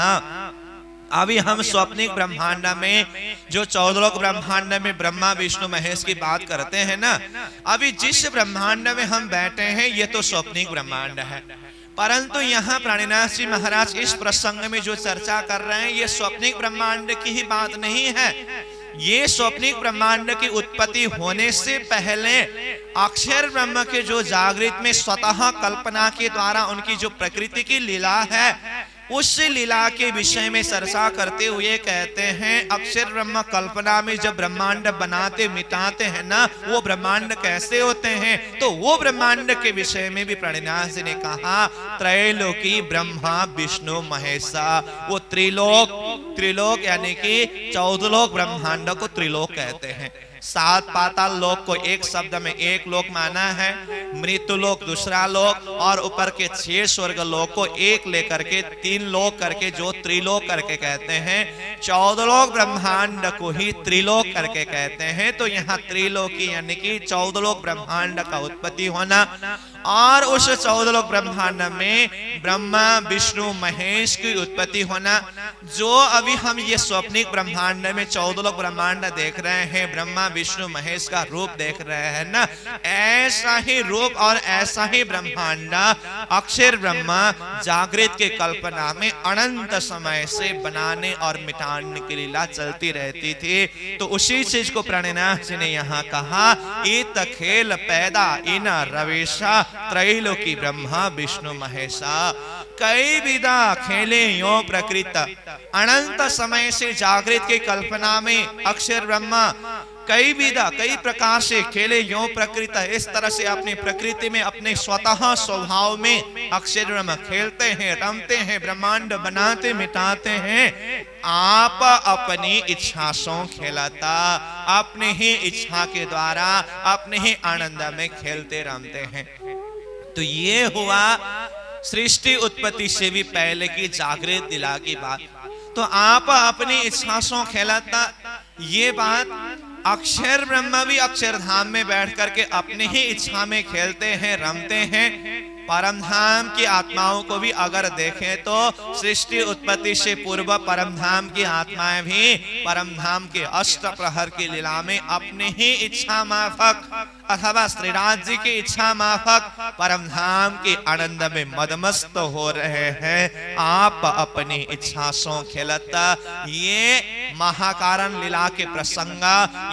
अभी हम स्वप्निक ब्रह्मांड में जो 14 लोक ब्रह्मांड में ब्रह्मा विष्णु महेश की बात करते हैं ना, अभी जिस ब्रह्मांड में हम बैठे हैं ये तो स्वप्निक ब्रह्मांड है, परंतु यहाँ प्राणिनाथ जी महाराज इस प्रसंग में जो चर्चा कर रहे हैं ये स्वप्निक ब्रह्मांड की ही बात नहीं है। ये स्वप्निक ब्रह्मांड की उत्पत्ति होने से पहले अक्षर ब्रह्म के जो जागृत में स्वतः कल्पना के द्वारा उनकी जो प्रकृति की लीला है, उस लीला के विषय में चर्चा करते हुए कहते हैं अक्षर ब्रह्म कल्पना में जब ब्रह्मांड बनाते मिटाते हैं ना, वो ब्रह्मांड कैसे होते हैं, तो वो ब्रह्मांड के विषय में भी प्रणिनाथ जी ने कहा त्रैलोकी ब्रह्मा विष्णु महेशा। वो त्रिलोक यानी कि 14 लोक ब्रह्मांड को त्रिलोक कहते हैं। 7 पाताल लोक को एक शब्द में एक लोक माना है, मृत्यु लोक दूसरा लोक, और ऊपर के 6 स्वर्ग लोक को एक लेकर के 3 लोक करके जो त्रिलोक करके कहते हैं। 14 लोक ब्रह्मांड को ही त्रिलोक करके कहते हैं। तो यहाँ त्रिलोकी यानी कि 14 लोक ब्रह्मांड का उत्पत्ति होना और उस 14 लोक ब्रह्मांड में ब्रह्मा विष्णु महेश की उत्पत्ति होना। जो अभी हम ये स्वप्निक ब्रह्मांड में 14 लोक ब्रह्मांड देख रहे हैं, ब्रह्मा विष्णु महेश का रूप देख रहे हैं ना, ऐसा ही रूप और ऐसा ही ब्रह्मांड अक्षर ब्रह्मा जागृत के कल्पना में अनंत समय से बनाने और मिटाने की लीला चलती रहती थी। तो उसी चीज को प्रणिनाथ जी ने यहाँ कहा इत खेल पैदा इन रवेशा त्रैलोकी ब्रह्मा विष्णु महेशा। कई विधा खेले यो प्रकृत, अनंत समय से जागृत की कल्पना में अक्षर ब्रह्मा कई विधा कई प्रकार से खेले यो प्रकृत, इस तरह से अपनी प्रकृति में अपने स्वतः स्वभाव में अक्षर ब्रह्म खेलते हैं रमते हैं, ब्रह्मांड बनाते मिटाते हैं। आप अपनी इच्छा से खेलता, अपने ही इच्छा के द्वारा अपने ही आनंद में खेलते रमते हैं। तो ये हुआ सृष्टि उत्पत्ति से भी पहले की जागृत लीला की बात। तो आप अपनी इच्छा से खेलता, ये बात अक्षर ब्रह्म भी अक्षरधाम में बैठ करके अपनी ही इच्छा में खेलते हैं रमते हैं। परमधाम की आत्माओं को भी अगर देखें तो सृष्टि उत्पत्ति से पूर्व परमधाम की आत्माएं भी परमधाम के अष्ट प्रहर की लीला में अपनी ही इच्छा माफक अथवा श्रीराज जी की इच्छा माफक परमधाम के आनंद में मदमस्त हो रहे हैं। आप अपनी इच्छा से खेलता, ये महाकारण लीला के प्रसंग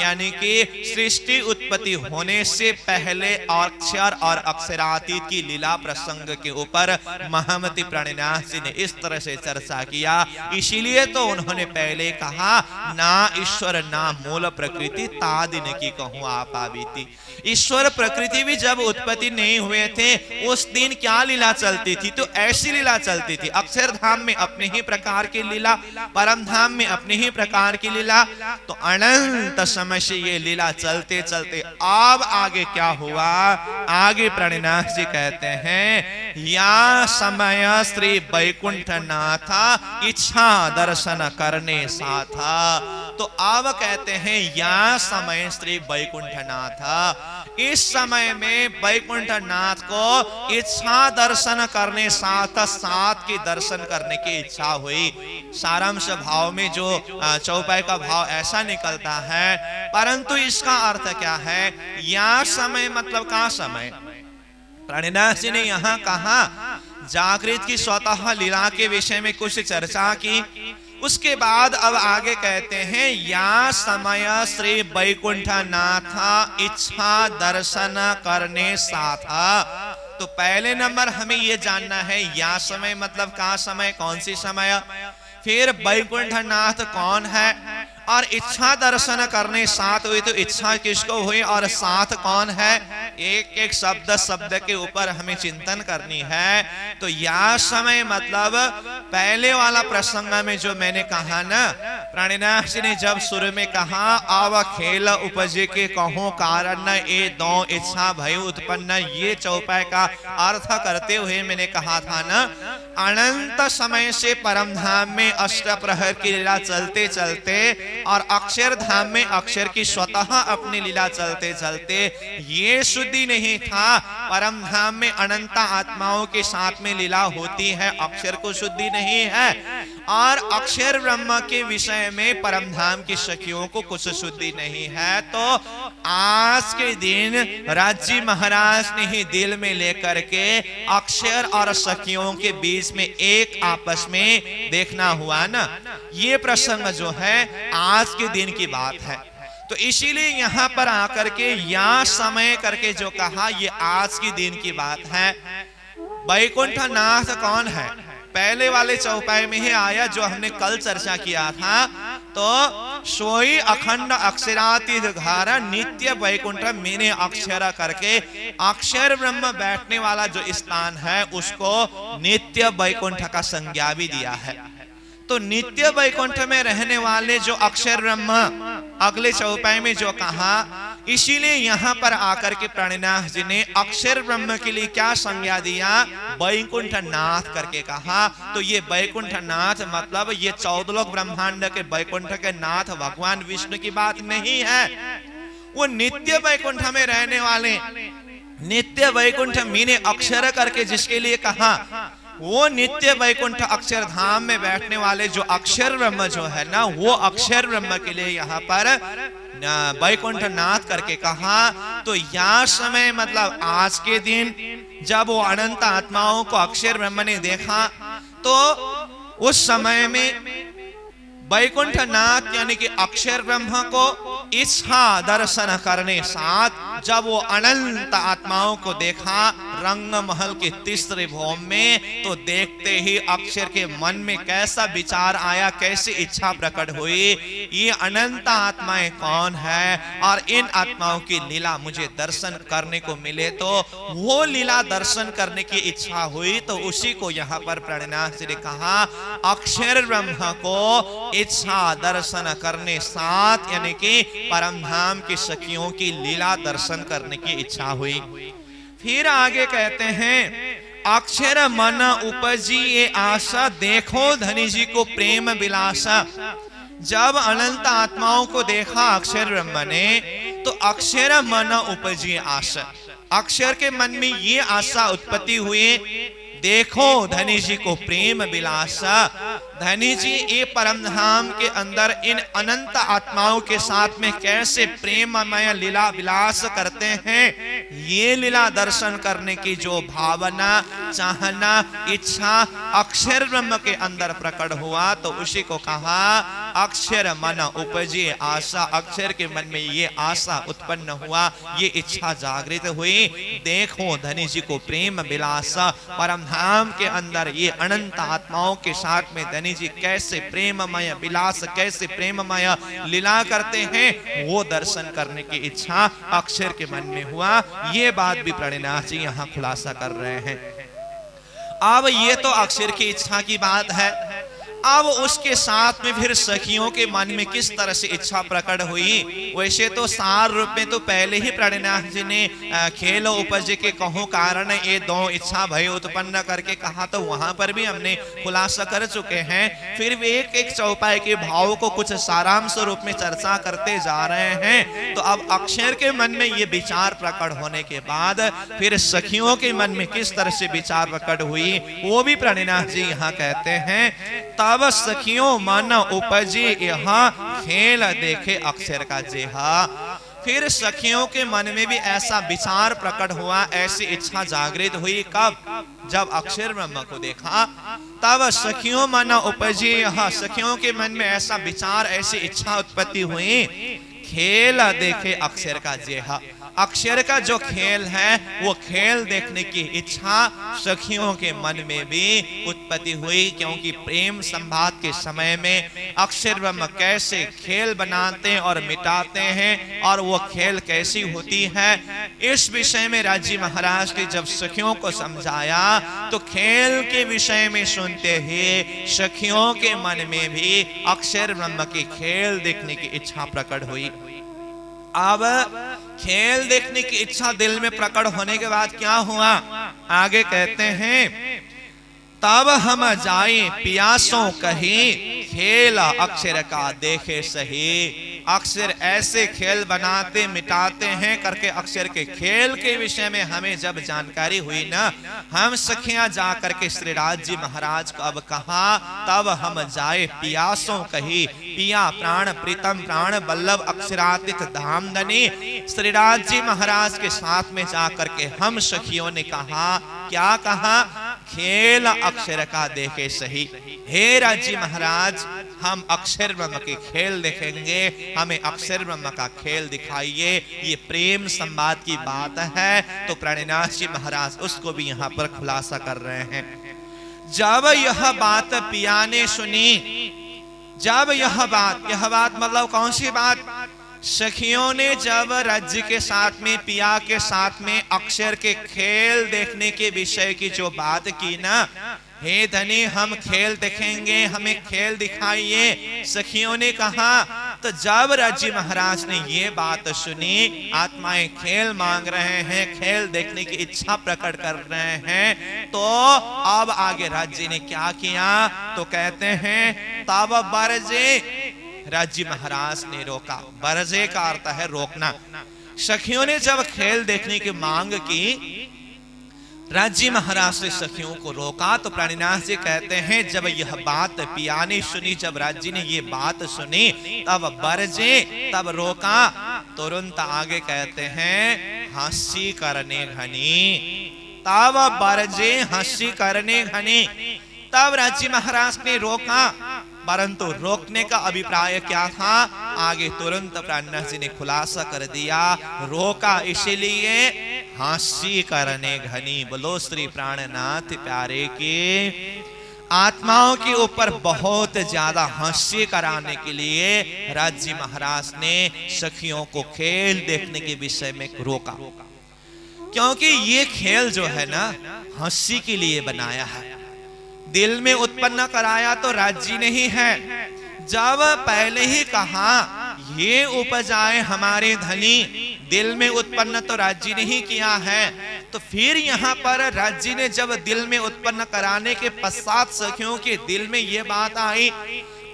यानी कि सृष्टि उत्पत्ति होने से पहले अक्षर और अक्षरातीत की लीला प्रसंग के ऊपर महामती प्रणिनाथ जी ने इस तरह से चर्चा किया। इसीलिए तो उन्होंने पहले कहा ना ईश्वर ना मूल प्रकृति तादिन की कहूं आप आबीती। ईश्वर प्रकृति भी जब उत्पत्ति नहीं हुए थे उस दिन क्या लीला चलती थी, तो ऐसी लीला चलती थी। अक्षरधाम में अपने ही प्रकार की लीला, परम धाम में अपने ही प्रकार की लीला। तो अनंत समय से ये लीला चलते चलते अब आगे क्या हुआ, आगे प्रणिनाथ जी कहते हैं या समय श्री वैकुंठ नाथा इच्छा दर्शन करने साथा। तो अब कहते हैं या समय श्री वैकुंठ नाथा, इस समय में वैकुंठ नाथ को इच्छा दर्शन करने साथ की दर्शन करने की इच्छा हुई। सारांश भाव में जो चौपाई का भाव ऐसा निकलता है, परंतु इसका अर्थ क्या है, या समय मतलब का समय। प्रणिनाथ जी ने यहाँ कहा जागृत की स्वतः लीला के विषय में कुछ चर्चा की, उसके बाद अब आगे कहते हैं या समय श्री वैकुंठ नाथ इच्छा दर्शन करने साथा। तो पहले नंबर हमें ये जानना है या समय मतलब का समय, कौन सी समय, फिर वैकुंठ नाथ कौन है, और इच्छा दर्शन करने साथ हुई तो इच्छा किसको हुई और साथ कौन है। एक एक शब्द के ऊपर हमें चिंतन करनी है। तो या समय मतलब पहले वाला प्रसंग में जो मैंने कहा ना, प्रणिनाथ जी ने जब शुरू में कहा आव खेल उपजे के कहो कारण ए दो इच्छा भय उत्पन्न, ये चौपाई का अर्थ करते हुए मैंने कहा था ना अनंत समय से परम धाम में अष्ट प्रहर की लीला चलते चलते और अक्षर धाम में अक्षर की स्वतः अपनी लीला चलते चलते ये शुद्धि नहीं था परम धाम में अनंत आत्माओं के साथ में लीला होती है, अक्षर को शुद्धि नहीं है, और अक्षर ब्रह्म के विषय में परम धाम की सखियों को कुछ शुद्धि नहीं है। तो आज के दिन राज्य महाराज ने ही दिल में लेकर के अक्षर और सखियों के बीच में एक आपस में देखना हुआ ना, ये प्रसंग जो है आज के दिन की बात है। तो इसीलिए यहां पर आकर के या समय करके जो कहा, ये आज की दिन की बात है। वैकुंठ नाथ कौन है? पहले वाले चौपाई में ही आया जो हमने कल चर्चा किया था। तो सोई अखंड अक्षरातीत घर नित्य वैकुंठ मेने अक्षर करके अक्षर ब्रह्म बैठने वाला जो स्थान है उसको नित्य वैकुंठ का संज्ञा भी दिया है। तो नित्य वैकुंठ में रहने वाले जो अक्षर ब्रह्म अगले चौपाई में जो कहा, इसीलिए यहां पर आकर के प्राणिनाथ जी ने अक्षर ब्रह्म के लिए क्या संज्ञा दिया? वैकुंठ नाथ करके कहा। तो ये वैकुंठ नाथ मतलब ये 14 लोक ब्रह्मांड के वैकुंठ के नाथ भगवान विष्णु की बात नहीं है, वो नित्य वैकुंठ में रहने वाले नित्य वैकुंठ मीने अक्षर करके जिसके लिए कहा, वो नित्य वैकुंठ अक्षर धाम में बैठने वाले जो अक्षर ब्रह्म जो है ना, वो अक्षर ब्रह्म के लिए यहाँ पर वैकुंठ नाथ करके कहा। तो यह समय मतलब आज के दिन जब वो अनंत आत्माओं को अक्षर ब्रह्म ने देखा, तो उस समय में वैकुंठ नाथ यानी कि अक्षर ब्रह्म को इच्छा दर्शन करने साथ जब वो अनंत आत्माओं को देखा रंग महल के तीसरे भौम में, तो देखते ही अक्षर के मन में कैसा विचार आया, कैसी इच्छा प्रकट हुई, ये अनंत आत्माएं कौन है और इन आत्माओं की लीला मुझे दर्शन करने को मिले। तो वो लीला दर्शन करने की इच्छा हुई। तो उसी को यहाँ पर प्राणिनाथ जी ने कहा, अक्षर ब्रह्म को इच्छा दर्शन करने साथ यानी कि परम धाम की सखियों की लीला दर्शन करने की इच्छा हुई। फिर आगे कहते हैं, अक्षर मन उपजी ये आशा देखो धनी जी को प्रेम विलासा। जब अनंत आत्माओं को देखा अक्षर ब्रह्म ने, तो अक्षर मन उपजी आशा, अक्षर के मन में ये आशा उत्पत्ति हुई, देखो धनी जी को प्रेम विलासा। धनी जी ये परम धाम के अंदर इन अनंत आत्माओं के साथ में कैसे प्रेममय लीला विलास करते हैं, ये लीला दर्शन करने की जो भावना चाहना इच्छा अक्षर ब्रह्म के अंदर प्रकट हुआ। तो उसी को कहा अक्षर मन उपजे आशा, अक्षर के मन में ये आशा उत्पन्न हुआ, ये इच्छा जागृत हुई, देखो धनी जी को प्रेम विलासा। परम धाम के अंदर ये अनंत आत्माओं के साथ में धनी जी कैसे प्रेममय विलास, कैसे प्रेममय लीला करते हैं, वो दर्शन करने की इच्छा अक्षर के मन में हुआ। ये बात भी प्राणिनाथ जी यहाँ खुलासा कर रहे हैं। अब ये तो अक्षर की इच्छा की बात है। अब उसके साथ में फिर सखियों के मन में किस तरह से इच्छा प्रकट हुई, वैसे तो सार रूप में तो पहले ही प्राणिनाथ जी ने खेल उपज के कहो कारण ये दो इच्छा भय उत्पन्न करके कहा, तो वहां पर भी हमने खुलासा कर चुके हैं। फिर भी एक एक चौपाई के भाव को कुछ सारांश रूप में चर्चा करते जा रहे हैं। तो अब अक्षर के मन में ये विचार प्रकट होने के बाद फिर सखियों के मन में किस तरह से विचार प्रकट हुई, वो भी प्राणिनाथ जी यहाँ कहते हैं। तब सखियों मन उपजी यहाँ खेल देखे अक्षर का जेहा। फिर सखियों के मन में भी ऐसा विचार प्रकट हुआ, ऐसी इच्छा जागृत हुई। कब? जब अक्षर ब्रह्म को देखा, तब सखियों मन उपजी यहाँ, सखियों के मन में ऐसा विचार ऐसी इच्छा उत्पत्ति हुई, खेल देखे अक्षर का जेहा। अक्षर का जो खेल है वो खेल देखने की इच्छा सखियों के मन में भी उत्पत्ति हुई, क्योंकि प्रेम संवाद के समय में अक्षर ब्रह्म कैसे खेल बनाते और मिटाते हैं और वो खेल कैसी होती है, इस विषय में राजी महाराज ने जब सखियों को समझाया तो खेल के विषय में सुनते ही सखियों के मन में भी अक्षर ब्रह्म की खेल देखने की इच्छा प्रकट हुई। अब खेल देखने की इच्छा दिल में प्रकट होने के बाद क्या हुआ, आगे कहते हैं, तब हम जाए पियासों कहीं, खेल अक्षर का देखे सही। अक्षर ऐसे खेल बनाते मिटाते हैं करके अक्षर के खेल के विषय में हमें जब जानकारी हुई ना, हम सखियां जा करके श्रीराज जी महाराज को अब कहा, तब हम जाए पियासों कही। पिया प्राण प्रीतम प्राण बल्लभ अक्षरातीत धामधनी। श्रीराज जी महाराज के साथ में जा करके हम सखियों ने कहा, क्या कहा? खेल अक्षर का देखे सही। हे राजी महाराज, हम अक्षर ब्रह्म के खेल देखेंगे, हमें अक्षर ब्रह्म का खेल दिखाइए। ये प्रेम संवाद की बात है। तो प्राणनाथ जी महाराज उसको भी यहाँ पर खुलासा कर रहे हैं। जब यह बात पिया ने सुनी, जब यह बात मतलब कौन सी बात? सखियों ने जब राज्य के साथ में पिया के साथ में अक्षर के खेल देखने के विषय की जो बात की ना, हे धनी हम खेल देखेंगे, हमें खेल दिखाइए, सखियों ने कहा। तो जब राज्य महाराज ने ये बात सुनी, आत्माएं खेल मांग रहे हैं, खेल देखने की इच्छा प्रकट कर रहे हैं, तो अब आगे राज्य ने क्या किया? तो कहते हैं तब बरजे, राज्य महाराज ने रोका। बरजे का अर्थ है रोकना। सखियों ने जब खेल देखने की मांग की, राज्य महाराज ने सखियों को रोका। तो प्राणीनाथ जी कहते हैं जब यह बात पिया ने सुनी, जब राज्य ने ये बात सुनी, तब बरजे, तब रोका। तुरंत आगे कहते हैं हंसी करने घनी, तब बरजे हंसी करने घनी। तब राज्य महाराज ने रोका, परंतु रोकने का अभिप्राय क्या था? आगे तुरंत प्राणनाथ जी ने खुलासा कर दिया, रोका इसीलिए हंसी करने घनी। बोलो श्री प्राणनाथ प्यारे के। आत्माओं के ऊपर बहुत ज्यादा हंसी कराने के लिए राज्य महाराज ने सखियों को खेल देखने के विषय में रोका, क्योंकि ये खेल जो है ना हंसी के लिए बनाया है। दिल में उत्पन्न कराया तो राज्य ने ही है। जब पहले ही कहा ये उपजाए हमारे धनी, दिल में उत्पन्न तो राज्य ने ही किया है, तो फिर यहाँ पर राज्य ने जब दिल में उत्पन्न कराने के पश्चात सखियों के दिल में ये बात आई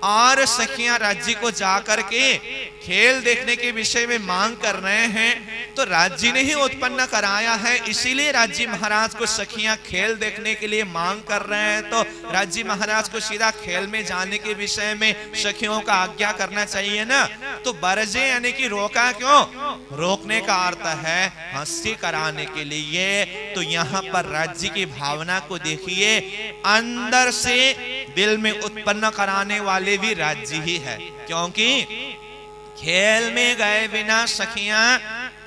और सखियां राज्य को जाकर के खेल देखने के विषय में मांग कर रहे हैं, तो राज्य ने ही उत्पन्न कराया है, इसीलिए राज्य महाराज को सखियां खेल देखने के लिए मांग कर रहे हैं। तो राज्य महाराज को सीधा खेल में जाने के विषय में सखियों का आज्ञा करना चाहिए ना। तो बरजे यानी कि रोका क्यों? रोकने का अर्थ है हंसी कराने के लिए। तो यहाँ पर राज्य की भावना को देखिए, अंदर से दिल में उत्पन्न कराने वाले भी राज्य ही है, क्योंकि खेल में गए बिना सखियां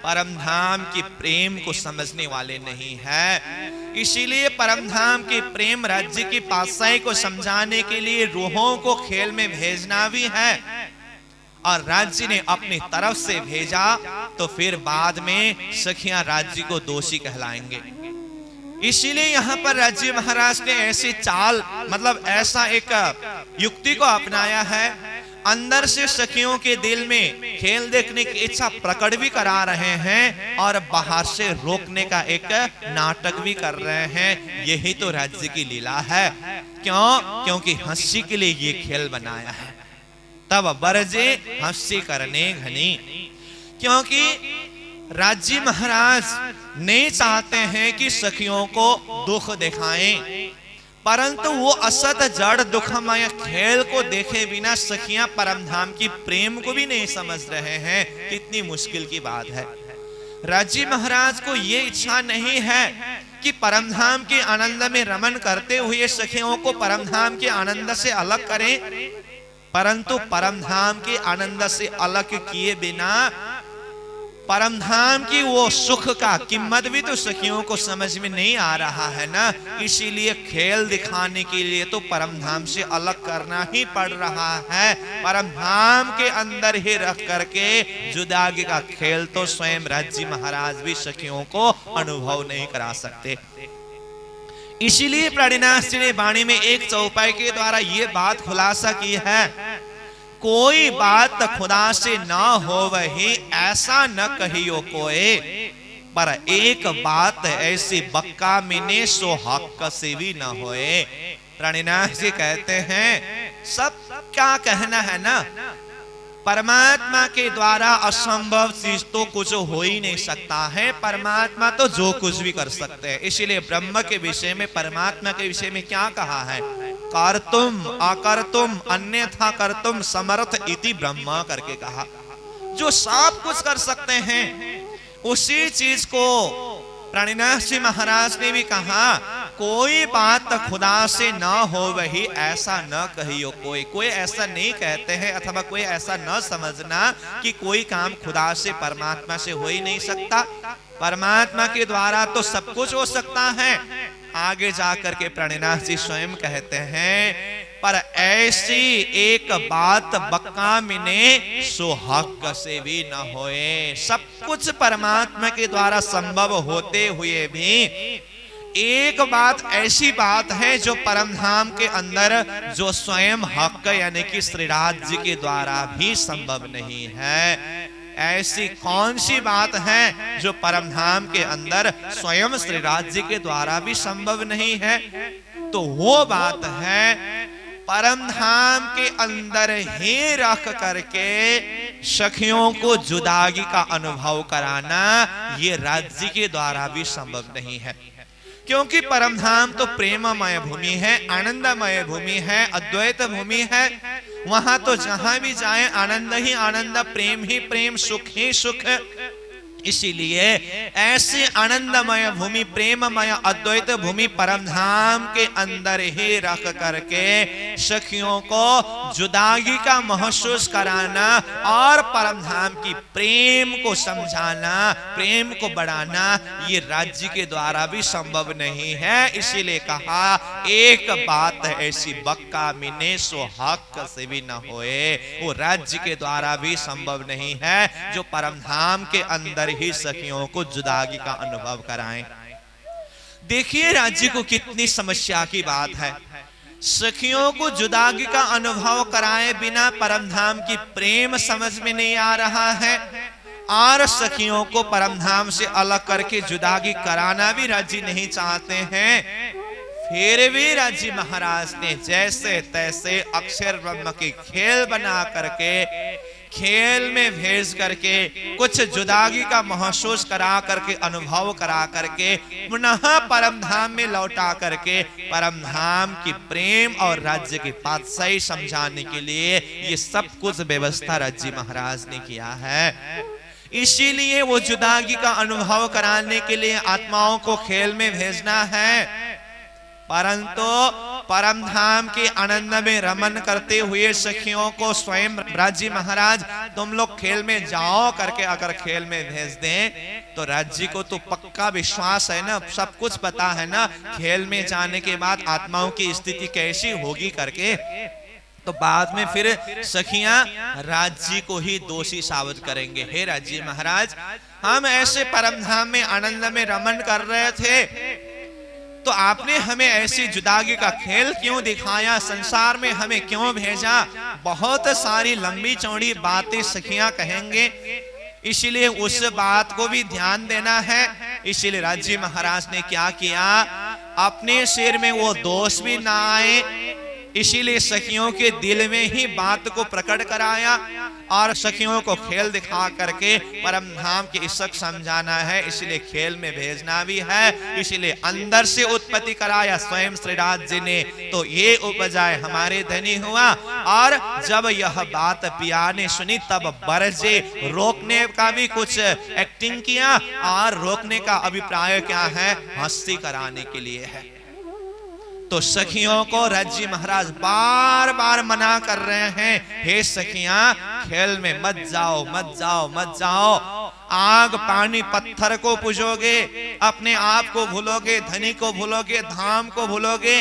परम धाम की प्रेम को समझने वाले नहीं है। इसीलिए परम धाम की प्रेम राज्य की पातशाही को समझाने के लिए रूहों को खेल में भेजना भी है, और राज्य ने अपनी तरफ से भेजा, तो फिर बाद में सखियां राज्य को दोषी कहलाएंगे। इसीलिए यहाँ पर राज्य महाराज ने ऐसी चाल मतलब ऐसा एक युक्ति को अपनाया है, अंदर से सखियों के दिल में खेल देखने की इच्छा प्रकट भी करा रहे हैं और बाहर से रोकने का एक नाटक भी कर रहे हैं। यही तो राज्य की लीला है। क्यों? क्योंकि हंसी के लिए ये खेल बनाया है। तब बरजे हंसी करने घनी, क्योंकि राज्य महाराज नहीं चाहते हैं कि सखियों को दुख दिखाएं, परंतु वो असत जड़ दुखमय खेल को देखे बिना सखियां परमधाम की प्रेम को भी नहीं समझ रहे हैं। कितनी मुश्किल की बात है। राज्य महाराज को ये इच्छा नहीं है कि परमधाम के आनंद में रमन करते हुए सखियों को परमधाम के आनंद से अलग करें, परंतु परमधाम के आनंद से अलग किए बिना परमधाम की वो सुख का कीमत भी तो सखियों को समझ में नहीं आ रहा है ना। इसीलिए खेल दिखाने के लिए तो परमधाम से अलग करना ही पड़ रहा है। परमधाम के अंदर ही रख करके जुदागी का खेल तो स्वयं राज्य महाराज भी सखियों को अनुभव नहीं करा सकते। इसीलिए प्राणीनाथ जी ने वाणी में एक चौपाई के द्वारा ये बात खुलासा की है, कोई बात खुदा से ना हो वही ऐसा न कहियो कोई। पर एक बात ऐसी बक्का मिने सो हक से भी न होए। प्राणिनाथ जी कहते हैं सब क्या कहना है ना, परमात्मा के द्वारा असंभव चीज तो कुछ हो ही नहीं सकता है। परमात्मा तो जो कुछ भी कर सकते हैं। इसीलिए ब्रह्म के विषय में, परमात्मा के विषय में क्या कहा है, कर्तुम अकर्तुम अन्यथा कर्तुम समर्थ इति ब्रह्म करके कहा। जो सब कुछ कर सकते हैं उसी चीज को प्राणिनाथ जी महाराज ने भी कहा, कोई बात खुदा से न हो वही ऐसा न कहियो कोई। कोई ऐसा नहीं कहते हैं अथवा कोई ऐसा न समझना कि कोई काम खुदा से परमात्मा से हो ही नहीं सकता। परमात्मा के द्वारा तो सब कुछ हो सकता है। आगे जाकर के प्राणिनाथ जी स्वयं कहते हैं, पर ऐसी एक बात बक्का मिने सो हक से भी न होए। सब कुछ परमात्मा के द्वारा संभव होते हुए भी एक बात ऐसी बात है जो परमधाम के अंदर जो स्वयं हक यानी कि श्रीराज जी के द्वारा भी संभव नहीं है। ऐसी कौन सी बात है जो परमधाम के अंदर स्वयं श्रीराज जी के द्वारा भी संभव नहीं है? तो वो बात है परमधाम के अंदर ही रख करके सखियों को जुदागी का अनुभव कराना, ये राज्य के द्वारा भी संभव नहीं है। क्योंकि परमधाम तो प्रेममय भूमि है, आनंदमय भूमि है, अद्वैत भूमि है। वहां तो जहां भी जाए आनंद ही आनंद, प्रेम ही प्रेम, सुख ही सुख। इसीलिए ऐसी आनंदमय भूमि, प्रेममय अद्वैत भूमि परमधाम के अंदर ही रख करके सखियों को जुदागी का महसूस कराना और परमधाम की प्रेम को समझाना, प्रेम को बढ़ाना, ये राज्य के द्वारा भी संभव नहीं है। इसीलिए कहा एक बात ऐसी बक्का मिने सो हक से भी न होए। वो राज्य के द्वारा भी संभव नहीं है जो परमधाम के अंदर ही सखियों को जुदागी का अनुभव कराएं। देखिए राज्य को कितनी समस्या की बात है। सखियों को जुदागी का अनुभव कराए बिना परमधाम की प्रेम समझ में नहीं आ रहा है, और सखियों को परमधाम से अलग करके जुदागी कराना भी राज्य नहीं चाहते हैं। फिर भी राज्य महाराज ने जैसे तैसे अक्षर ब्रह्म की खेल बना करके, खेल में भेज करके, कुछ जुदागी का महसूस करा करके, अनुभव करा करके पुनः परमधाम में लौटा करके परमधाम की प्रेम और राज्य की पातशाही समझाने के लिए ये सब कुछ व्यवस्था राज्य महाराज ने किया है। इसीलिए वो जुदागी का अनुभव कराने के लिए आत्माओं को खेल में भेजना है। परंतु परमधाम के आनंद में रमन करते हुए सखियों को स्वयं राज्य महाराज तुम लोग खेल में जाओ करके अगर खेल में भेज दें तो राज्य को तो पक्का विश्वास है ना, सब कुछ पता है ना, खेल में जाने के बाद आत्माओं की स्थिति कैसी होगी करके, तो बाद में फिर सखियां राज्य को ही दोषी साबित करेंगे। हे राज्य महाराज, हम ऐसे परमधाम में आनंद में रमन कर रहे थे तो आपने हमें ऐसी जुदागी का खेल क्यों दिखाया, संसार में हमें क्यों भेजा? बहुत सारी लंबी चौड़ी बातें सखियां कहेंगे, इसीलिए उस बात को भी ध्यान देना है। इसीलिए राज्य महाराज ने क्या किया, अपने सिर में वो दोष भी ना आए, इसीलिए सखियों के दिल में ही बात को प्रकट कराया और सखियों को खेल दिखा करके परमधाम के इश्क समझाना है। इसलिए खेल में भेजना भी है, इसलिए अंदर से उत्पत्ति कराया स्वयं श्रीराज जी ने, तो ये उपजाए हमारे धनी हुआ। और जब यह बात पिया ने सुनी तब बरजे, रोकने का भी कुछ एक्टिंग किया और रोकने का अभिप्राय क्या है, हंसी कराने के लिए है। तो सखियों को राज्य महाराज बार बार मना कर रहे हैं, हे सखियां खेल में मत जाओ, मत जाओ, मत जाओ। आग पानी पत्थर को पूजोगे, अपने आप को भूलोगे, धनी को भूलोगे, धाम को भूलोगे।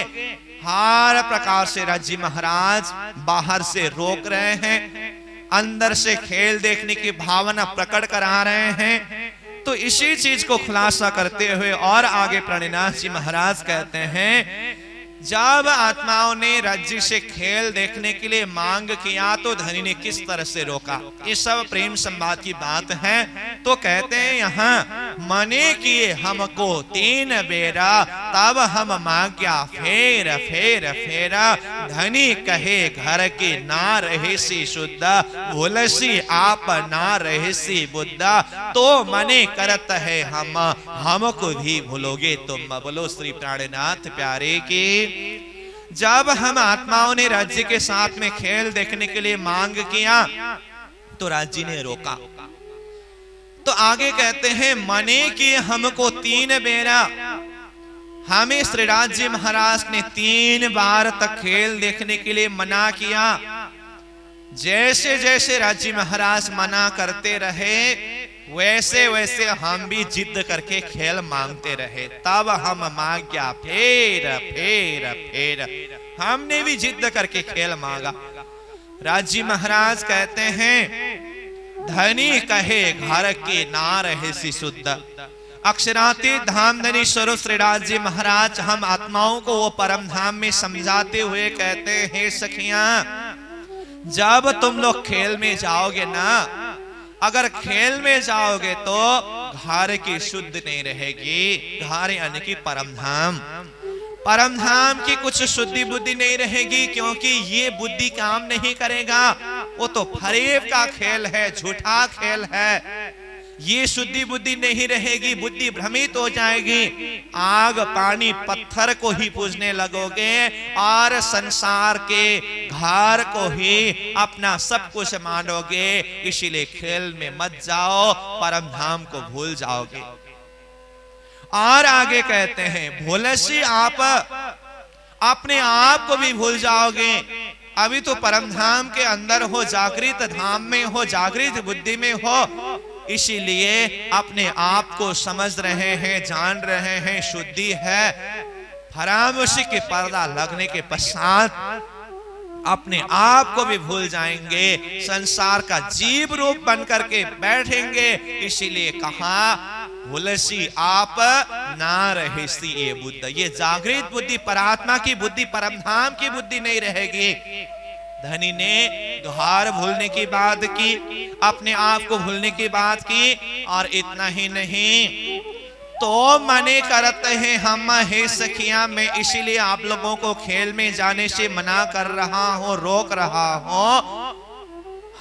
हर प्रकार से राज्य महाराज बाहर से रोक रहे हैं, अंदर से खेल देखने की भावना प्रकट करा रहे हैं। तो इसी चीज को खुलासा करते हुए और आगे प्राणिनाथ जी महाराज कहते हैं, जब आत्माओं ने राज्य से खेल देखने के लिए मांग किया तो धनी ने किस तरह से रोका। ये सब प्रेम संवाद की बात है। तो कहते हैं यहाँ मने किए हमको 3 बेरा, तब हम मांग्या फेर फेर फेरा। धनी कहे घर की ना रहे सी शुद्ध, भूलसी आप ना रहे सी बुद्धा। तो मने करत है हमको भी भूलोगे तुम। बोलो श्री प्राणनाथ प्यारे की। जब हम आत्माओं ने राज्य के साथ में खेल देखने के लिए मांग किया तो राज्य ने रोका। तो आगे कहते हैं मने कि हमको 3 बेरा, हमें श्रीराज जी महाराज ने 3 बार तक खेल देखने के लिए मना किया। जैसे जैसे राज्य महाराज मना करते रहे वैसे वैसे हम भी जिद करके खेल मांगते रहे। तब हम मांग्या फेर फेर फेर, हमने भी जिद करके खेल मांगा। राज्य महाराज कहते हैं धनी कहे घर के ना रहे सी शुद्ध। अक्षरातीत धाम धनी स्वरूप श्रीराज जी महाराज हम आत्माओं को वो परम धाम में समझाते हुए कहते हैं सखियां, जब तुम लोग खेल में जाओगे ना, अगर खेल में जाओगे तो घर की शुद्ध नहीं रहेगी। घर यानी कि परम धाम, परम धाम की कुछ शुद्धि बुद्धि नहीं रहेगी, क्योंकि ये बुद्धि काम नहीं करेगा। वो तो फरेब का खेल है, झूठा खेल है। ये शुद्धि बुद्धि नहीं रहेगी, बुद्धि भ्रमित हो जाएगी। आग पानी पत्थर को ही पूजने लगोगे और संसार के घर को ही अपना सब कुछ मानोगे। इसीलिए खेल में मत जाओ, परम धाम को भूल जाओगे। और आगे कहते हैं भूलसी आप अपने आप को भी भूल जाओगे। अभी तो परम धाम के अंदर हो, जागृत धाम में हो, जागृत बुद्धि में हो, इसीलिए अपने आप को समझ रहे हैं, जान रहे हैं, शुद्धि है। फरामोशी के पर्दा लगने के पश्चात अपने आप को भी भूल जाएंगे, संसार का जीव रूप बन करके बैठेंगे। इसीलिए कहा भूलसी आप ना रहे सी ये बुद्ध। ये जागृत बुद्धि, परात्मा की बुद्धि, परमधाम की बुद्धि नहीं रहेगी। धनी ने द्वार भूलने की बात की, अपने आप को भूलने की बात की, और इतना ही नहीं तो मने करते हैं हम हे सखियां, मैं इसीलिए आप लोगों को खेल में जाने से मना कर रहा हूं, रोक रहा हूं।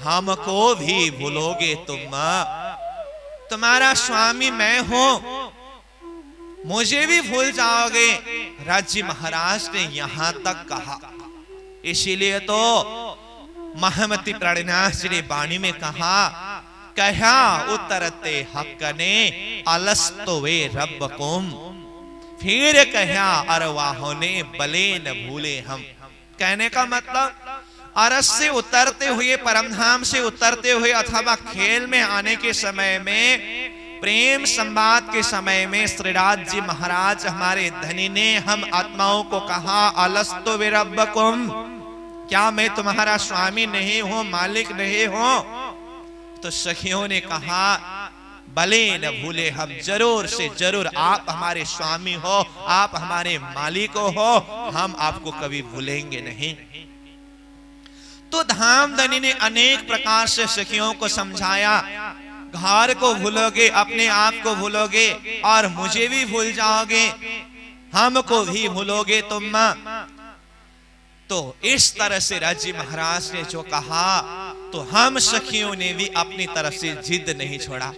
हमको भी भूलोगे तुम, तुम्हारा स्वामी मैं हूं, मुझे भी भूल जाओगे। राज्य महाराज ने यहां तक कहा। इसीलिए तो महामती प्राणनाथ जी ने वाणी में कहा, कहा उतरते हक ने अलस्तो वे रब कुम। फिर कहा अरवाहों ने बले न भूले हम। कहने का मतलब अरस से उतरते हुए, परमधाम से उतरते हुए, अथवा खेल में आने के समय में, प्रेम संवाद के समय में श्रीराज जी महाराज हमारे धनी ने हम आत्माओं को कहा अलस्तो वे रब कुम, क्या मैं तुम्हारा स्वामी नहीं हूं, मालिक नहीं हूं? तो सखियों ने कहा भले न भूले हम, जरूर से जरूर आप हमारे स्वामी हो, आप हमारे मालिक हो, हम आपको कभी भूलेंगे नहीं। तो धामधनी ने अनेक प्रकार से सखियों को समझाया, घर को भूलोगे, अपने आप को भूलोगे और मुझे भी भूल जाओगे, हमको भी भूलोगे तुम। तो इस तरह से राज्य महाराज ने जो कहा, तो हम सखियों ने भी अपनी तरफ से जिद नहीं छोड़ा।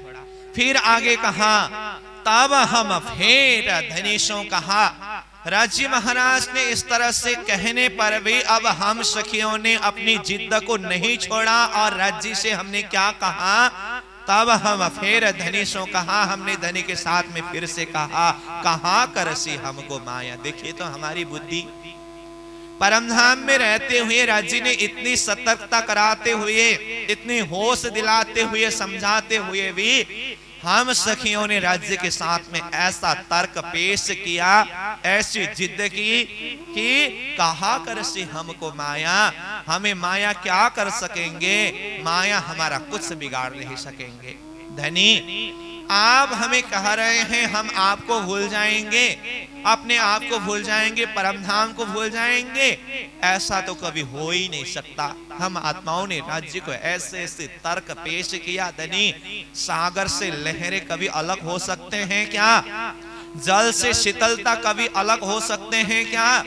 फिर आगे कहा तब हम फेर धनीशों कहा। राज्य महाराज ने इस तरह से कहने पर भी अब हम सखियों ने अपनी जिद को नहीं छोड़ा और राज्य से हमने क्या कहा, तब हम फिर धनीशों कहा। हमने धनी के साथ में फिर से कहा, कहा करसी हमको माया। देखिए तो हमारी बुद्धि, परमधाम में रहते हुए राज्य ने इतनी सतर्कता कराते हुए, इतनी होश दिलाते हुए, समझाते हुए भी हम सखियों ने राज्य के साथ में ऐसा तर्क पेश किया, ऐसी जिद की कि कहा कर से हमको माया, हमें माया क्या कर सकेंगे, माया हमारा कुछ बिगाड़ नहीं सकेंगे। धनी आप हमें कह रहे हैं हम आपको भूल जाएंगे, अपने आप को भूल जाएंगे, परम धाम को भूल जाएंगे, ऐसा तो कभी हो ही नहीं सकता। हम आत्माओं ने राज्य को ऐसे ऐसे तर्क पेश किया, धनी सागर से लहरें कभी अलग हो सकते हैं क्या? जल से शीतलता कभी अलग हो सकते हैं क्या?